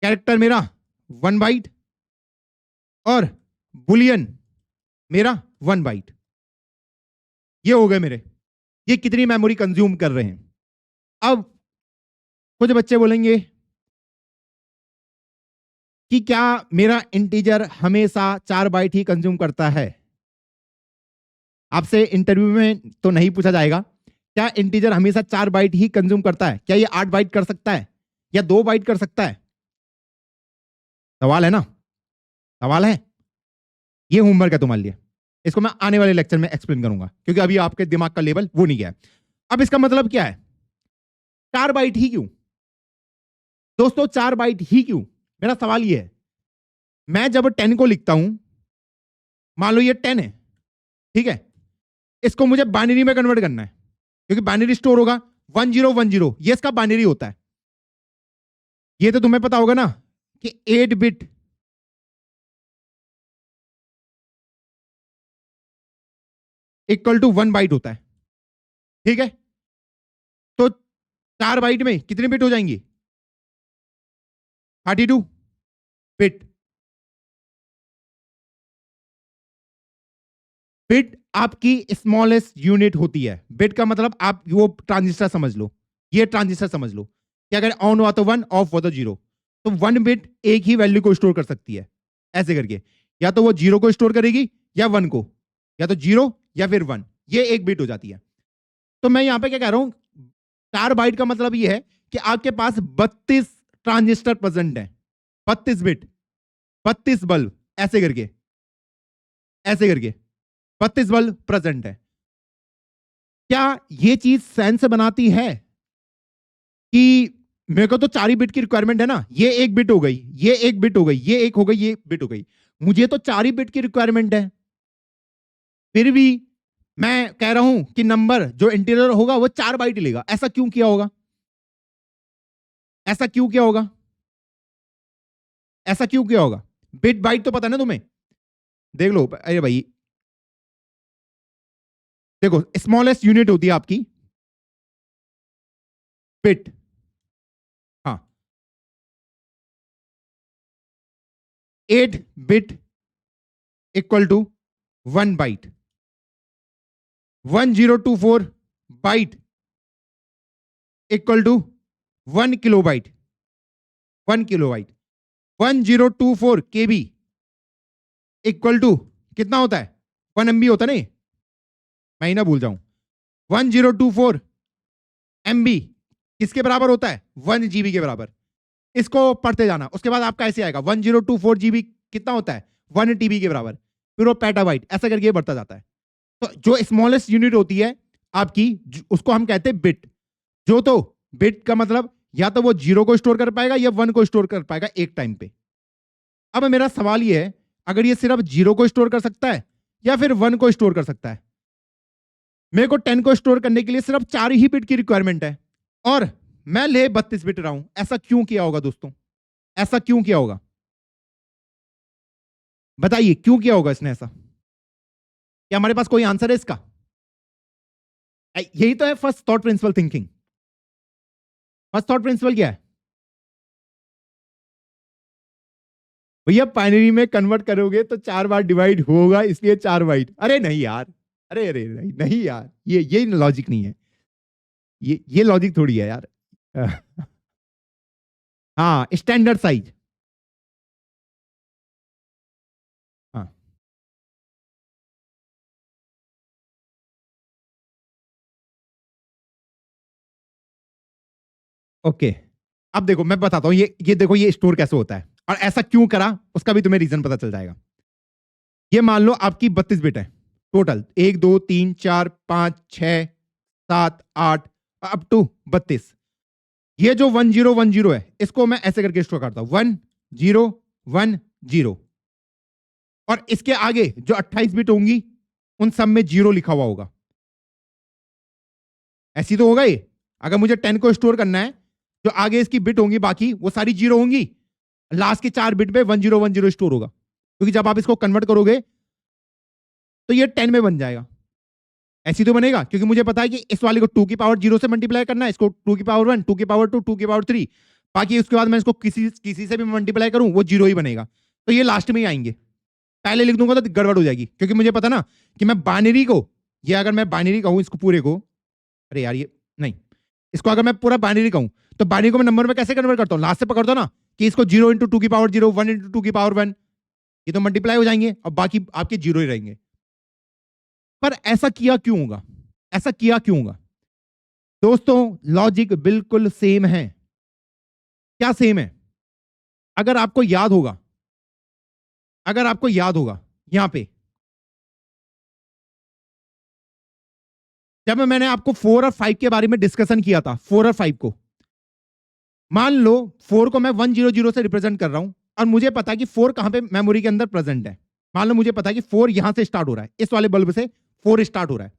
[SPEAKER 1] कैरेक्टर मेरा 1 बाइट और बुलियन मेरा 1 बाइट। ये हो गए मेरे, ये कितनी मेमोरी कंज्यूम कर रहे हैं। अब कुछ बच्चे बोलेंगे कि क्या मेरा इंटीजर हमेशा 4 बाइट ही कंज्यूम करता है? आपसे इंटरव्यू में तो नहीं पूछा जाएगा क्या इंटीजर हमेशा 4 बाइट ही कंज्यूम करता है, क्या ये 8 बाइट कर सकता है या 2 बाइट कर सकता है? सवाल है ना, सवाल है। ये होमवर्क है तुम्हारे लिए, इसको मैं आने वाले लेक्चर में एक्सप्लेन करूंगा क्योंकि अभी आपके दिमाग का लेवल वो नहीं गया है। अब इसका मतलब क्या है? 4 बाइट ही क्यों दोस्तों, 4 बाइट ही क्यों? मेरा सवाल ये है, मैं जब 10 को लिखता हूं, मान लो ये 10 है, ठीक है, इसको मुझे बाइनरी में कन्वर्ट करना है क्योंकि बाइनरी स्टोर होगा 1010, ये इसका बाइनरी होता है। ये तो तुम्हें पता होगा ना कि 8 बिट इक्वल टू 1 बाइट होता है, ठीक है। तो 4 बाइट में कितने बिट हो जाएंगे? 32 बिट। बिट आपकी स्मॉलेस्ट यूनिट होती है। बिट का मतलब आप वो ट्रांजिस्टर समझ लो, ये ट्रांजिस्टर समझ लो कि अगर ऑन हुआ तो 1, ऑफ हुआ तो 0, तो 1 बिट एक ही वैल्यू को स्टोर कर सकती है। ऐसे करके या तो वो 0 को स्टोर करेगी या 1 को, या तो 0 या फिर 1, ये एक बिट हो जाती है। तो मैं यहां पे क्या कह रहा हूं, 4 बाइट का मतलब ये है कि आपके पास 32 ट्रांजिस्टर प्रेजेंट है, 32 बिट, 32 बल्ब, ऐसे करके 32 बल्ब प्रेजेंट है। क्या ये चीज सेंस बनाती है कि मेरे को तो 4 ही बिट की रिक्वायरमेंट है ना, ये एक बिट हो गई, ये एक बिट हो गई, ये एक हो गई, ये बिट हो गई, मुझे तो 4 ही बिट की रिक्वायरमेंट है, फिर भी मैं कह रहा हूं कि नंबर जो इंटीरियर होगा वो 4 बाइट ही लेगा। ऐसा क्यों किया होगा? ऐसा क्यों किया होगा? ऐसा क्यों किया होगा? बिट बाइट तो पता है ना तुम्हें, देख लो। अरे भाई देखो, स्मॉलेस्ट यूनिट होती है आपकी बिट। हाँ, 8 bit equal to 1 byte, 1024 byte equal to 1 kilobyte, 1 kilobyte, 1024 KB equal to कितना होता है? 1 MB होता नहीं, मैं ही ना भूल जाऊं। 1024 MB किसके बराबर होता है? 1 GB के बराबर। इसको पढ़ते जाना, उसके बाद आपका ऐसे आएगा 1024 GB कितना होता है? 1 TB के बराबर, फिर वो पेटाबाइट, ऐसा करके बढ़ता जाता है। तो जो स्मॉलेस्ट यूनिट होती है आपकी, उसको हम कहते हैं बिट। जो तो बिट का मतलब या तो वो 0 को स्टोर कर पाएगा या 1 को स्टोर कर पाएगा एक टाइम पे। अब मेरा सवाल ये है, अगर ये सिर्फ 0 को स्टोर कर सकता है या फिर 1 को स्टोर कर सकता है, मेरे को 10 को स्टोर करने के लिए सिर्फ 4 ही बिट की रिक्वायरमेंट है और मैं ले 32 बिट रहा हूं। ऐसा क्यों किया होगा दोस्तों? ऐसा क्यों किया होगा? बताइए क्यों किया होगा इसने ऐसा? क्या हमारे पास कोई आंसर है इसका? यही तो है first thought principle thinking. First thought principle क्या है भैया? बाइनरी में कन्वर्ट करोगे तो 4 बार डिवाइड होगा, इसलिए 4 बाइट। अरे नहीं यार, अरे अरे नहीं, नहीं यार, ये लॉजिक नहीं है, ये लॉजिक थोड़ी है यार। हाँ, स्टैंडर्ड साइज। हाँ, ओके। अब देखो मैं बताता हूं, ये देखो ये स्टोर कैसे होता है और ऐसा क्यों करा उसका भी तुम्हें रीजन पता चल जाएगा। ये मान लो आपकी 32 बिट है टोटल, 1 2 3 4 5 6 7 8 अप टू 32। ये जो 1010 है इसको मैं ऐसे करके स्टोर करता हूं, 1010, और इसके आगे जो 28 बिट होंगी उन सब में 0 लिखा हुआ होगा। ऐसी तो होगा ये। अगर मुझे 10 को स्टोर करना है, जो आगे इसकी बिट होंगी बाकी वो सारी 0 होंगी, लास्ट के 4 बिट पे 1010 स्टोर होगा, क्योंकि जब आप इसको कन्वर्ट करोगे तो ये 10 में बन जाएगा। ऐसी तो बनेगा क्योंकि मुझे पता है कि इस वाले को 2 की पावर 0 से मल्टीप्लाई करना है, इसको 2 की पावर 1, 2 की पावर 2, 2 की पावर 3, बाकी उसके बाद मैं इसको किसी से भी मल्टीप्लाई करूं वो 0 ही बनेगा। तो ये लास्ट में ही आएंगे, पहले लिख दूंगा तो गड़बड़ हो जाएगी, क्योंकि मुझे पता ना कि मैं बाइनरी को, ये अगर मैं बाइनरी कहूं इसको पूरे को, अरे यार ये नहीं, इसको अगर मैं पूरा बाइनरी कहूं तो बाइनरी को मैं नंबर में कैसे कन्वर्ट करता हूं? लास्ट से पकड़ता हूं ना कि इसको 0 इंटू 2 की पावर 0, 1 इंटू 2 की पावर 1, ये तो मल्टीप्लाई हो जाएंगे और बाकी आपके 0 ही रहेंगे। पर ऐसा किया क्यों होगा? ऐसा किया क्यों होगा दोस्तों? लॉजिक बिल्कुल सेम है। क्या सेम है? अगर आपको याद होगा, अगर आपको याद होगा यहां पे जब मैंने आपको 4 और 5 के बारे में डिस्कशन किया था, 4 और 5 को, मान लो 4 को मैं 100 से रिप्रेजेंट कर रहा हूं और मुझे पता है कि 4 कहां पे मेमोरी के अंदर प्रेजेंट है। मान लो मुझे पता है कि 4 यहां से स्टार्ट हो रहा है, इस वाले बल्ब से 4 स्टार्ट हो रहा है,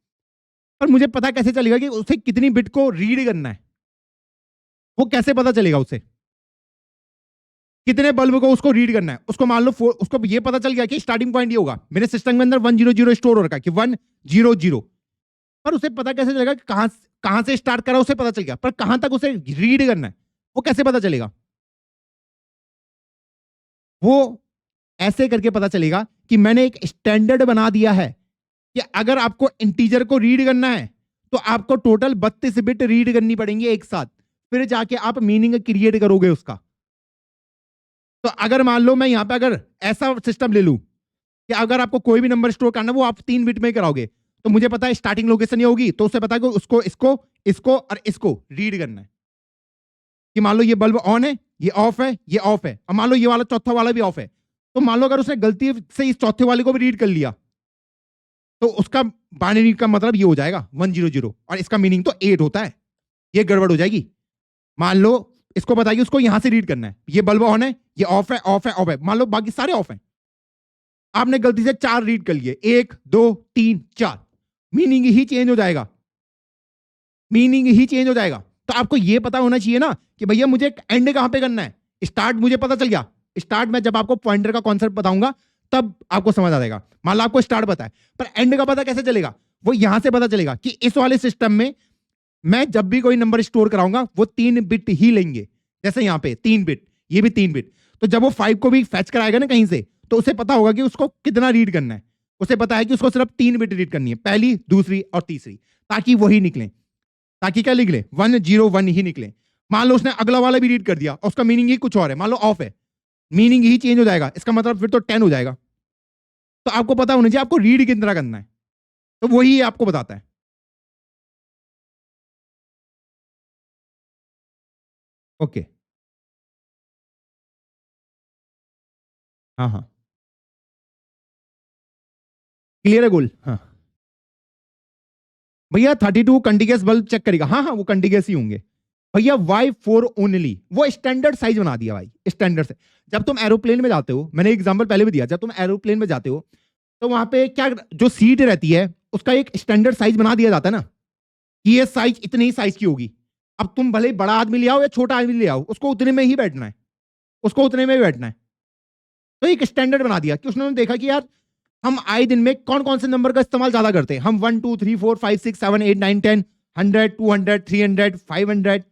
[SPEAKER 1] पर मुझे पता कैसे चलेगा कि उसे कितनी बिट को रीड करना है? वो कैसे पता चलेगा उसे कितने बल्ब को उसको रीड करना है? उसको मान लो उसको ये पता चल गया कि स्टार्टिंग पॉइंट ये होगा, मेरे सिस्टम के अंदर 100 स्टोर हो रखा है कि 100, पर उसे पता कैसे चलेगा कि कहां से स्टार्ट करा, उसे पता चल गया, पर कहां तक उसे रीड करना है वो कैसे पता चलेगा? वो ऐसे करके पता चलेगा कि मैंने एक स्टैंडर्ड बना दिया है कि अगर आपको इंटीजर को रीड करना है तो आपको टोटल 32 बिट रीड करनी पड़ेंगी एक साथ, फिर जाके आप मीनिंग क्रिएट करोगे उसका। तो अगर मान लो मैं यहां पे अगर ऐसा सिस्टम ले लूं कि अगर आपको कोई भी नंबर स्टोर करना है वो आप 3 बिट में कराओगे, तो मुझे पता है स्टार्टिंग लोकेशन ये होगी, तो उसे पता है कि उसको इसको इसको और इसको रीड करना है कि मान लो ये बल्ब ऑन है, ये ऑफ है, ये ऑफ है, और मान लो ये वाला चौथा वाला भी ऑफ है, तो मान लो अगर उसने गलती से इस चौथे वाले को भी रीड कर लिया तो उसका बाइनरी का मतलब ये हो जाएगा 100 और इसका मीनिंग तो 8 होता है, ये गड़बड़ हो जाएगी। मान लो इसको बताइए उसको यहां से रीड करना है, ये बल्ब ऑन है, ये ऑफ है, ऑफ है, ऑफ है, मान लो बाकी सारे ऑफ हैं, आपने गलती से 4 रीड कर लिए, 1 2 3 4, मीनिंग ही चेंज हो जाएगा, मीनिंग ही चेंज हो जाएगा। तो आपको यह पता होना चाहिए ना कि भैया मुझे एंड कहां पे करना है। स्टार्ट मुझे पता चल गया, स्टार्ट में जब आपको पॉइंटर का कॉन्सेप्ट बताऊंगा तब आपको समझ आ जाएगा। मान लो आपको स्टार्ट पता है, पर एंड का पता कैसे चलेगा? वो यहां से पता चलेगा कि इस वाले सिस्टम में मैं जब भी कोई नंबर स्टोर कराऊंगा वो 3 बिट ही लेंगे, जैसे यहां पे 3 बिट, ये भी 3 बिट। तो जब वो 5 को भी फैच कराएगा ना कहीं से, तो उसे पता होगा कि उसको कितना रीड करना है, उसे पता है कि उसको सिर्फ 3 बिट रीड करनी है, पहली, दूसरी और तीसरी, ताकि वही निकले, ताकि क्या निकले 101 ही निकले। मान लो उसने अगला वाला भी रीड कर दिया और उसका मीनिंग ही कुछ और है, मान लो ऑफ है, मीनिंग ही चेंज हो जाएगा, इसका मतलब फिर तो 10 हो जाएगा। तो आपको पता होना चाहिए आपको रीड कितना करना है, तो वही आपको बताता है। ओके, हाँ हाँ, क्लियर है गोल? हाँ भैया 32 कंटिन्यूअस बल्ब चेक करेगा, हाँ हाँ वो कंटिन्यूअस ही होंगे भैया। Y4 ओनली, वो स्टैंडर्ड साइज बना दिया भाई, स्टैंडर्ड से। जब तुम एरोप्लेन में जाते हो, मैंने एग्जांपल पहले भी दिया, जब तुम एरोप्लेन में जाते हो तो वहां पे क्या, जो सीट रहती है उसका एक स्टैंडर्ड साइज बना दिया जाता है ना, कि ये साइज इतनी ही साइज की होगी। अब तुम भले बड़ा आदमी ले आओ या छोटा आदमी ले आओ, उसको उतने में ही बैठना है, उसको उतने में ही बैठना है। तो एक स्टैंडर्ड बना दिया कि उसने देखा कि यार हम आए दिन में कौन कौन से नंबर का इस्तेमाल ज्यादा करते हैं, हम 1 2 3 4 5 6 7 8 9 10 100 200 300 500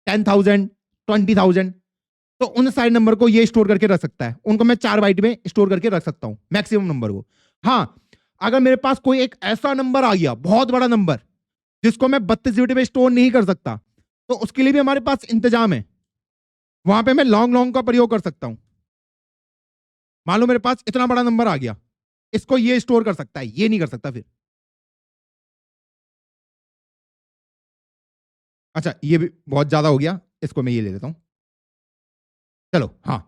[SPEAKER 1] 10,000 20,000, तो उन सारे नंबर को ये स्टोर करके रख सकता है, उनको मैं 4 बाइट में स्टोर करके रख सकता हूं, मैक्सिमम नंबर को। हाँ, अगर मेरे पास कोई एक ऐसा नंबर आ गया, बहुत बड़ा नंबर, जिसको मैं 32 बिट में स्टोर नहीं कर सकता, तो उसके लिए भी हमारे पास इंतजाम है, वहां पे मैं लॉन्ग लॉन्ग का प्रयोग कर सकता हूं। मान लो मेरे पास इतना बड़ा नंबर आ गया, इसको ये स्टोर कर सकता है, ये नहीं कर सकता फिर। अच्छा ये भी बहुत ज्यादा हो गया, इसको मैं ये ले लेता हूं, चलो। हाँ,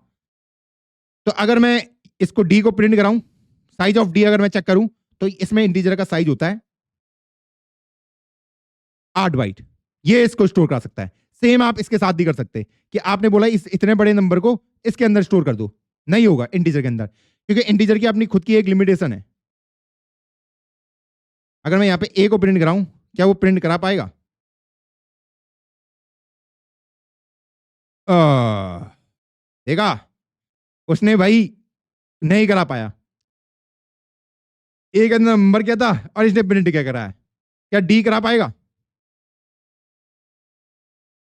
[SPEAKER 1] तो अगर मैं इसको डी को प्रिंट कराऊं, साइज ऑफ डी अगर मैं चेक करूं, तो इसमें इंटीजर का साइज होता है 8 बाइट, ये इसको स्टोर कर सकता है। सेम आप इसके साथ भी कर सकते हैं कि आपने बोला इस इतने बड़े नंबर को इसके अंदर स्टोर कर दो, नहीं होगा इंटीजर के अंदर, क्योंकि इंटीजर की अपनी खुद की एक लिमिटेशन है। अगर मैं यहाँ पे ए को प्रिंट कराऊं, क्या वो प्रिंट करा पाएगा? देखा, उसने भाई नहीं करा पाया। ए के अंदर नंबर क्या था और इसने प्रिंट क्या करा है, क्या डी करा पाएगा?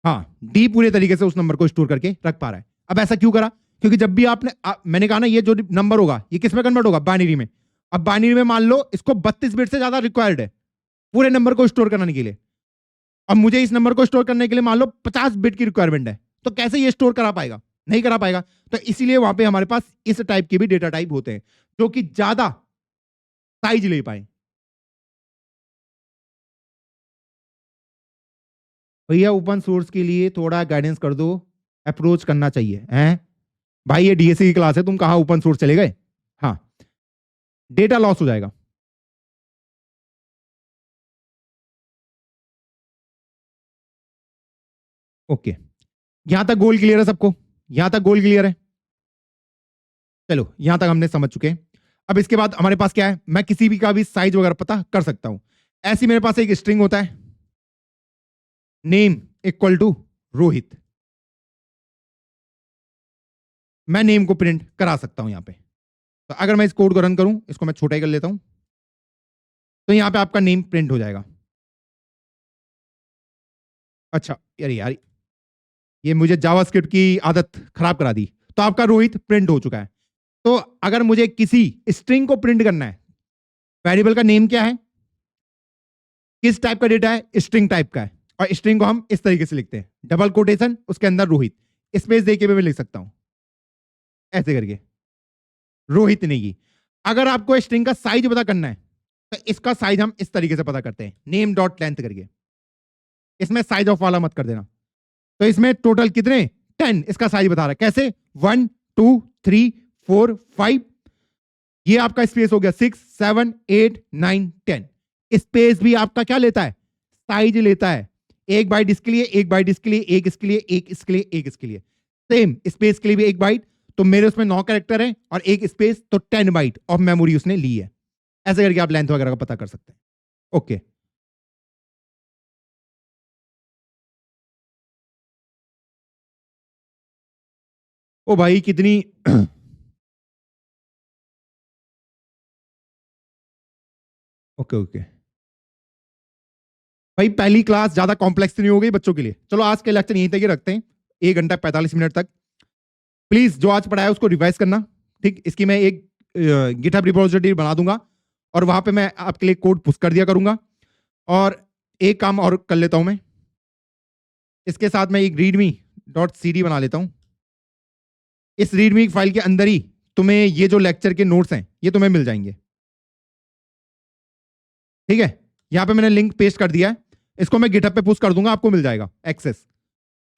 [SPEAKER 1] हाँ, डी पूरे तरीके से उस नंबर को स्टोर करके रख पा रहा है। अब ऐसा क्यों करा? क्योंकि जब भी मैंने कहा ना ये जो नंबर होगा ये किस में कन्वर्ट होगा, बाइनरी में। अब बाइनरी में मान लो इसको 32 बिट से ज्यादा रिक्वायर्ड है पूरे नंबर को स्टोर करने के लिए, अब मुझे इस नंबर को स्टोर करने के लिए मान लो 50 बिट की रिक्वायरमेंट है, तो कैसे ये स्टोर करा पाएगा? नहीं करा पाएगा। तो इसीलिए वहां पे हमारे पास इस टाइप के भी डेटा टाइप होते हैं जो कि ज्यादा साइज ले पाए। भैया ओपन सोर्स के लिए थोड़ा गाइडेंस कर दो, अप्रोच करना चाहिए हैं भाई, ये डीएससी की क्लास है, तुम कहां ओपन सोर्स चले गए? हाँ, डेटा लॉस हो जाएगा। ओके, यहां तक गोल क्लियर है सबको? यहां तक गोल क्लियर है? चलो यहां तक हमने समझ चुके हैं। अब इसके बाद हमारे पास क्या है, मैं किसी भी का भी साइज वगैरह पता कर सकता हूं। ऐसी मेरे पास एक स्ट्रिंग होता है, नेम इक्वल टू रोहित, मैं नेम को प्रिंट करा सकता हूं यहां पे। तो अगर मैं इस कोड को रन करूं, इसको मैं छोटा ही कर लेता हूं, तो यहां पे आपका नेम प्रिंट हो जाएगा। अच्छा यार यार, ये मुझे जावास्क्रिप्ट की आदत खराब करा दी। तो आपका रोहित प्रिंट हो चुका है। तो अगर मुझे किसी स्ट्रिंग को प्रिंट करना है, वेरिएबल का नेम क्या है, किस टाइप का डेटा है, स्ट्रिंग टाइप का है, और स्ट्रिंग को हम इस तरीके से लिखते हैं, डबल कोटेशन, उसके अंदर रोहित, स्पेस देके भी मैं लिख सकता हूं ऐसे करके, रोहित नेगी। अगर आपको स्ट्रिंग का साइज पता करना है, तो इसका साइज हम इस तरीके से पता करते हैं, नेम डॉट लेंथ करके। इसमें साइज ऑफ वाला मत कर देना। तो इसमें टोटल कितने, 10 इसका साइज बता रहा है। कैसे, 1 2 3 4 5, ये आपका स्पेस हो गया 6 7 8 9 10। स्पेस भी आपका क्या लेता है, साइज लेता है। एक बाइट इसके लिए, एक बाइट इसके लिए, एक इसके लिए, एक इसके लिए, एक इसके लिए। सेम स्पेस के लिए भी एक बाइट। तो मेरे उसमें 9 कैरेक्टर हैं और एक स्पेस, तो 10 बाइट ऑफ मेमोरी उसने ली है। ऐसे करके आप लेंथ वगैरह का पता कर सकते हैं। ओके, ओ भाई कितनी ओके ओके भाई, पहली क्लास ज्यादा कॉम्प्लेक्स नहीं हो गई बच्चों के लिए। चलो आज के लेक्चर यहीं तक ही रखते हैं, 1 घंटा 45 मिनट तक। प्लीज जो आज पढ़ाया उसको रिवाइज करना। ठीक, इसकी मैं एक गिटहब रिपोजिटरी बना दूंगा और वहां पे मैं आपके लिए कोड पुश कर दिया करूंगा। और एक काम और कर लेता हूं मैं, इसके साथ मैं एक रीडमी डॉट सी डी बना लेता हूं। इस रीडमी फाइल के अंदर ही तुम्हें ये जो लेक्चर के नोट्स हैं ये तुम्हें मिल जाएंगे। ठीक है, यहां पे मैंने लिंक पेस्ट कर दिया है, इसको मैं गिटहब पे पुश कर दूंगा, आपको मिल जाएगा एक्सेस,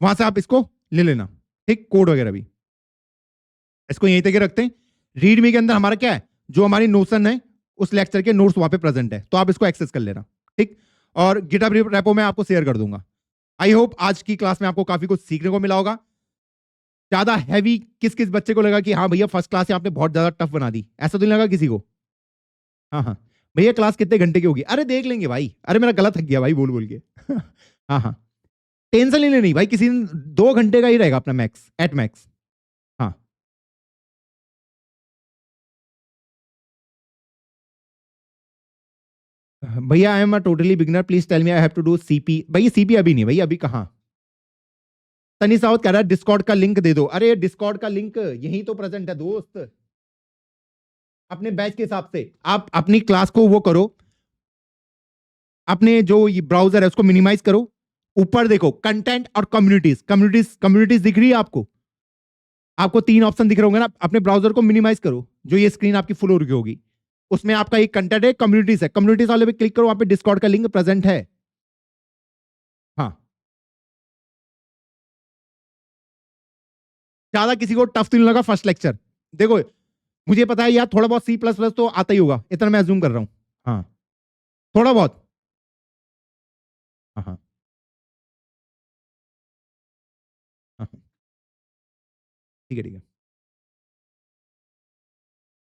[SPEAKER 1] वहां से आप इसको ले लेना। ठीक, कोड वगैरह भी। इसको यहीं तक ही रखते हैं। रीडमी के अंदर हमारा क्या है, जो हमारी नोशन है उस लेक्चर के नोट्स वहां पे प्रेजेंट है, तो आप इसको एक्सेस कर लेना। ठीक, और गिटहब रेपो में आपको शेयर कर दूंगा। आई होप आज की क्लास में आपको काफी कुछ सीखने को मिला होगा। ज्यादा हैवी किस किस बच्चे को लगा कि हाँ भैया फर्स्ट क्लास आपने बहुत ज्यादा टफ बना दी, ऐसा तो नहीं लगा किसी को? हाँ हाँ, भैया क्लास कितने घंटे की होगी, अरे देख लेंगे भाई, अरे मेरा गला थक गया भाई बोल बोल के हाँ हाँ, टेंशन नहीं लेनी भाई, किसी दिन 2 घंटे का ही रहेगा अपना मैक्स, एट मैक्स। हाँ भैया, I am a totally beginner, please tell me I have to do CP. भैया सीपी अभी नहीं भैया, अभी कहाँ। तनी साउथ कह रहा है डिस्कॉर्ड का लिंक दे दो। अरे डिस्कॉर्ड का लिंक यही तो प्रेजेंट है दोस्त, अपने बैच के हिसाब से आप अपनी क्लास को वो करो, अपने जो ये ब्राउजर है उसको मिनिमाइज करो, ऊपर देखो कंटेंट और कम्युनिटीज, कम्युनिटीज कम्युनिटीज दिख रही है आपको? आपको 3 ऑप्शन दिख रहे होंगे ना, अपने ब्राउजर को मिनिमाइज करो, जो ये स्क्रीन आपकी फुल हो रही होगी, उसमें आपका एक कंटेंट है, कम्युनिटीज है, कम्युनिटीज वाले पे क्लिक करो, वहां पे डिस्कॉर्ड का लिंक प्रेजेंट है। हाँ, ज्यादा किसी को टफ तो नहीं लगा फर्स्ट लेक्चर? देखो मुझे पता है यार, थोड़ा बहुत सी प्लस प्लस तो आता ही होगा, इतना मैं अज्यूम कर रहा हूँ। हाँ, थोड़ा बहुत। हाँ हाँ हाँ हाँ, ठीक है ठीक है,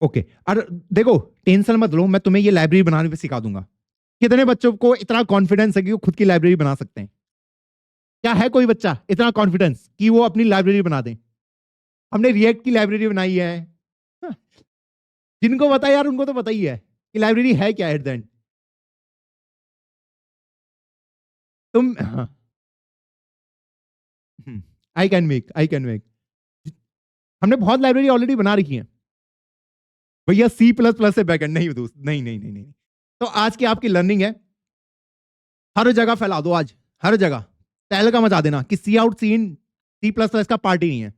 [SPEAKER 1] ओके। और देखो टेंशन मत लो, मैं तुम्हें ये लाइब्रेरी बनाने पे सिखा दूंगा। कितने बच्चों को इतना कॉन्फिडेंस है कि वो खुद की लाइब्रेरी बना सकते हैं? क्या है कोई बच्चा इतना कॉन्फिडेंस कि वो अपनी लाइब्रेरी बना दे? हमने रिएक्ट की लाइब्रेरी बनाई है। जिनको पता है यार उनको तो पता ही है कि लाइब्रेरी है क्या एट द एंड। तुम आई कैन मेक हमने बहुत लाइब्रेरी ऑलरेडी बना रखी है भैया। सी प्लस प्लस से बैकएंड नहीं दोस्त, नहीं नहीं नहीं नहीं। तो आज की आपकी लर्निंग है, हर जगह फैला दो आज, हर जगह तहल का मचा देना कि सी आउट सी इन सी प्लस प्लस का पार्टी नहीं है।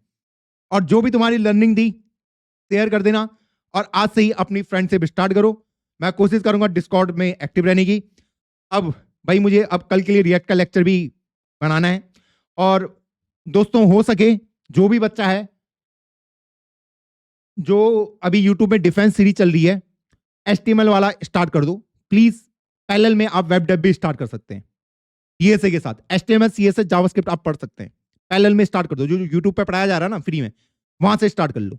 [SPEAKER 1] और जो भी तुम्हारी लर्निंग दी शेयर कर देना, और आज से ही अपनी फ्रेंड से भी स्टार्ट करो। मैं कोशिश करूंगा डिस्कॉर्ड में एक्टिव रहने की। अब भाई मुझे अब कल के लिए रिएक्ट का लेक्चर भी बनाना है। और दोस्तों हो सके जो भी बच्चा है जो अभी यूट्यूब में डिफेंस सीरीज चल रही है, एचटीएमएल वाला स्टार्ट कर दो प्लीज। पैरेलल में आप वेब डेव भी स्टार्ट कर सकते हैं, सीएसए के साथ एचटीएमएल सीएसएस जावास्क्रिप्ट आप पढ़ सकते हैं। पैरेलल में स्टार्ट कर दो, जो यूट्यूब पे पढ़ाया जा रहा है ना फ्री में, वहां से स्टार्ट कर लो।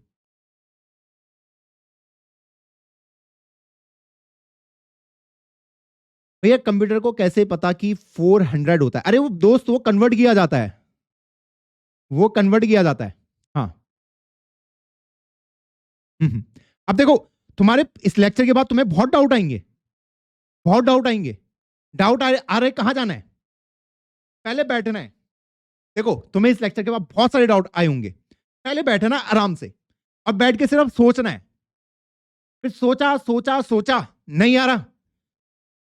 [SPEAKER 1] भैया कंप्यूटर को कैसे पता कि 400 होता है? अरे वो दोस्त वो कन्वर्ट किया जाता है, वो कन्वर्ट किया जाता है। हाँ अब देखो, तुम्हारे इस लेक्चर के बाद तुम्हें बहुत डाउट आएंगे, बहुत डाउट आएंगे। डाउट आ रहे कहां जाना है? पहले बैठना है। देखो तुम्हें इस लेक्चर के बाद बहुत सारे डाउट आए होंगे। पहले बैठना आराम से, और बैठ के सिर्फ सोचना है। फिर सोचा सोचा सोचा नहीं आ रहा,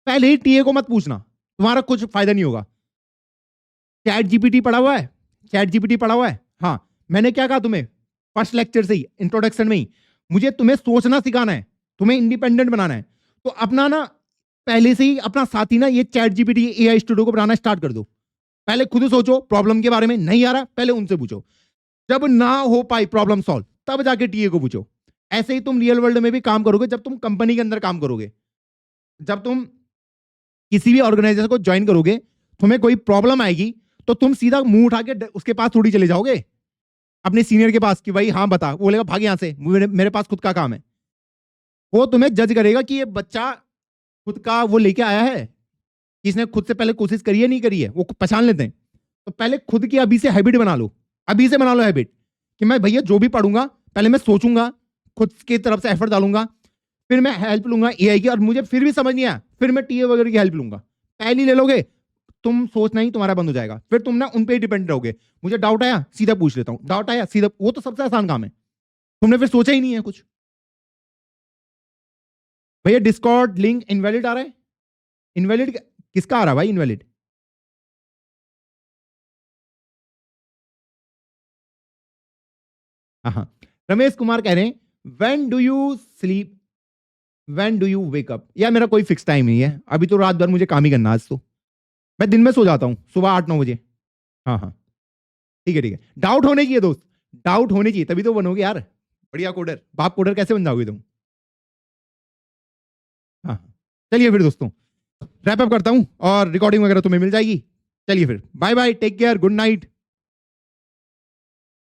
[SPEAKER 1] पहले ही टीए को मत पूछना, तुम्हारा कुछ फायदा नहीं होगा। चैट जीपीटी पढ़ा हुआ है, चैट जीपीटी पढ़ा हुआ है। हाँ, मैंने क्या कहा तुम्हें फर्स्ट लेक्चर से ही, इंट्रोडक्शन में ही, मुझे तुम्हें सोचना सिखाना है, तुम्हें इंडिपेंडेंट बनाना है। तो अपना ना पहले से ही अपना साथी ना ये चैट जीपीटी एआई स्टूडियो को बनाना स्टार्ट कर दो। पहले खुद सोचो प्रॉब्लम के बारे में, नहीं आ रहा पहले उनसे पूछो, जब ना हो पाई प्रॉब्लम सॉल्व तब जाके टीए को पूछो। ऐसे ही तुम रियल वर्ल्ड में भी काम करोगे, जब तुम कंपनी के अंदर काम करोगे, जब तुम किसी भी ऑर्गेनाइजेशन को ज्वाइन करोगे, तुम्हें कोई प्रॉब्लम आएगी तो तुम सीधा मुंह उठा के उसके पास थोड़ी चले जाओगे अपने सीनियर के पास कि भाई हाँ बता, वो बोलेगा भाग यहां से, मेरे पास खुद का काम है। वो तुम्हें जज करेगा कि ये बच्चा खुद का वो लेके आया है, कि इसने खुद से पहले कोशिश करी है नहीं करी है, वो पहचान लेते हैं। तो पहले खुद की अभी से हैबिट बना लो, अभी से बना लो हैबिट कि मैं भैया जो भी पढ़ूंगा पहले मैं सोचूंगा, खुद की तरफ से एफर्ट डालूंगा, फिर मैं हेल्प लूंगा एआई की, और मुझे फिर भी समझ नहीं आया फिर मैं टीए वगैरह की हेल्प लूंगा। पहली ले लोगे तुम सोचना ही तुम्हारा बंद हो जाएगा, फिर तुम ना उन पे ही डिपेंड रहोगे। मुझे डाउट आया सीधा पूछ लेता हूं, डाउट आया सीधा, वो तो सबसे आसान काम है, तुमने फिर सोचा ही नहीं है कुछ। भैया डिस्कॉर्ड लिंक इनवैलिड आ रहा है, इनवैलिड किसका आ रहा है भाई इनवैलिड? हाँ, रमेश कुमार कह रहे हैं when do you sleep, when do you wake up. यार मेरा कोई फिक्स टाइम नहीं है, अभी तो रात भर मुझे काम ही करना है आज तो, मैं दिन में सो जाता हूँ सुबह 8-9 बजे। हाँ हाँ ठीक है ठीक है, डाउट होने चाहिए दोस्त, डाउट होने चाहिए तभी तो बनोगे यार बढ़िया कोडर, बाप कोडर कैसे बन जाओगे तुम। हाँ हाँ। चलिए फिर दोस्तों रैप अप करता हूँ और रिकॉर्डिंग वगैरह तुम्हें मिल जाएगी। चलिए फिर bye bye, take care, good night.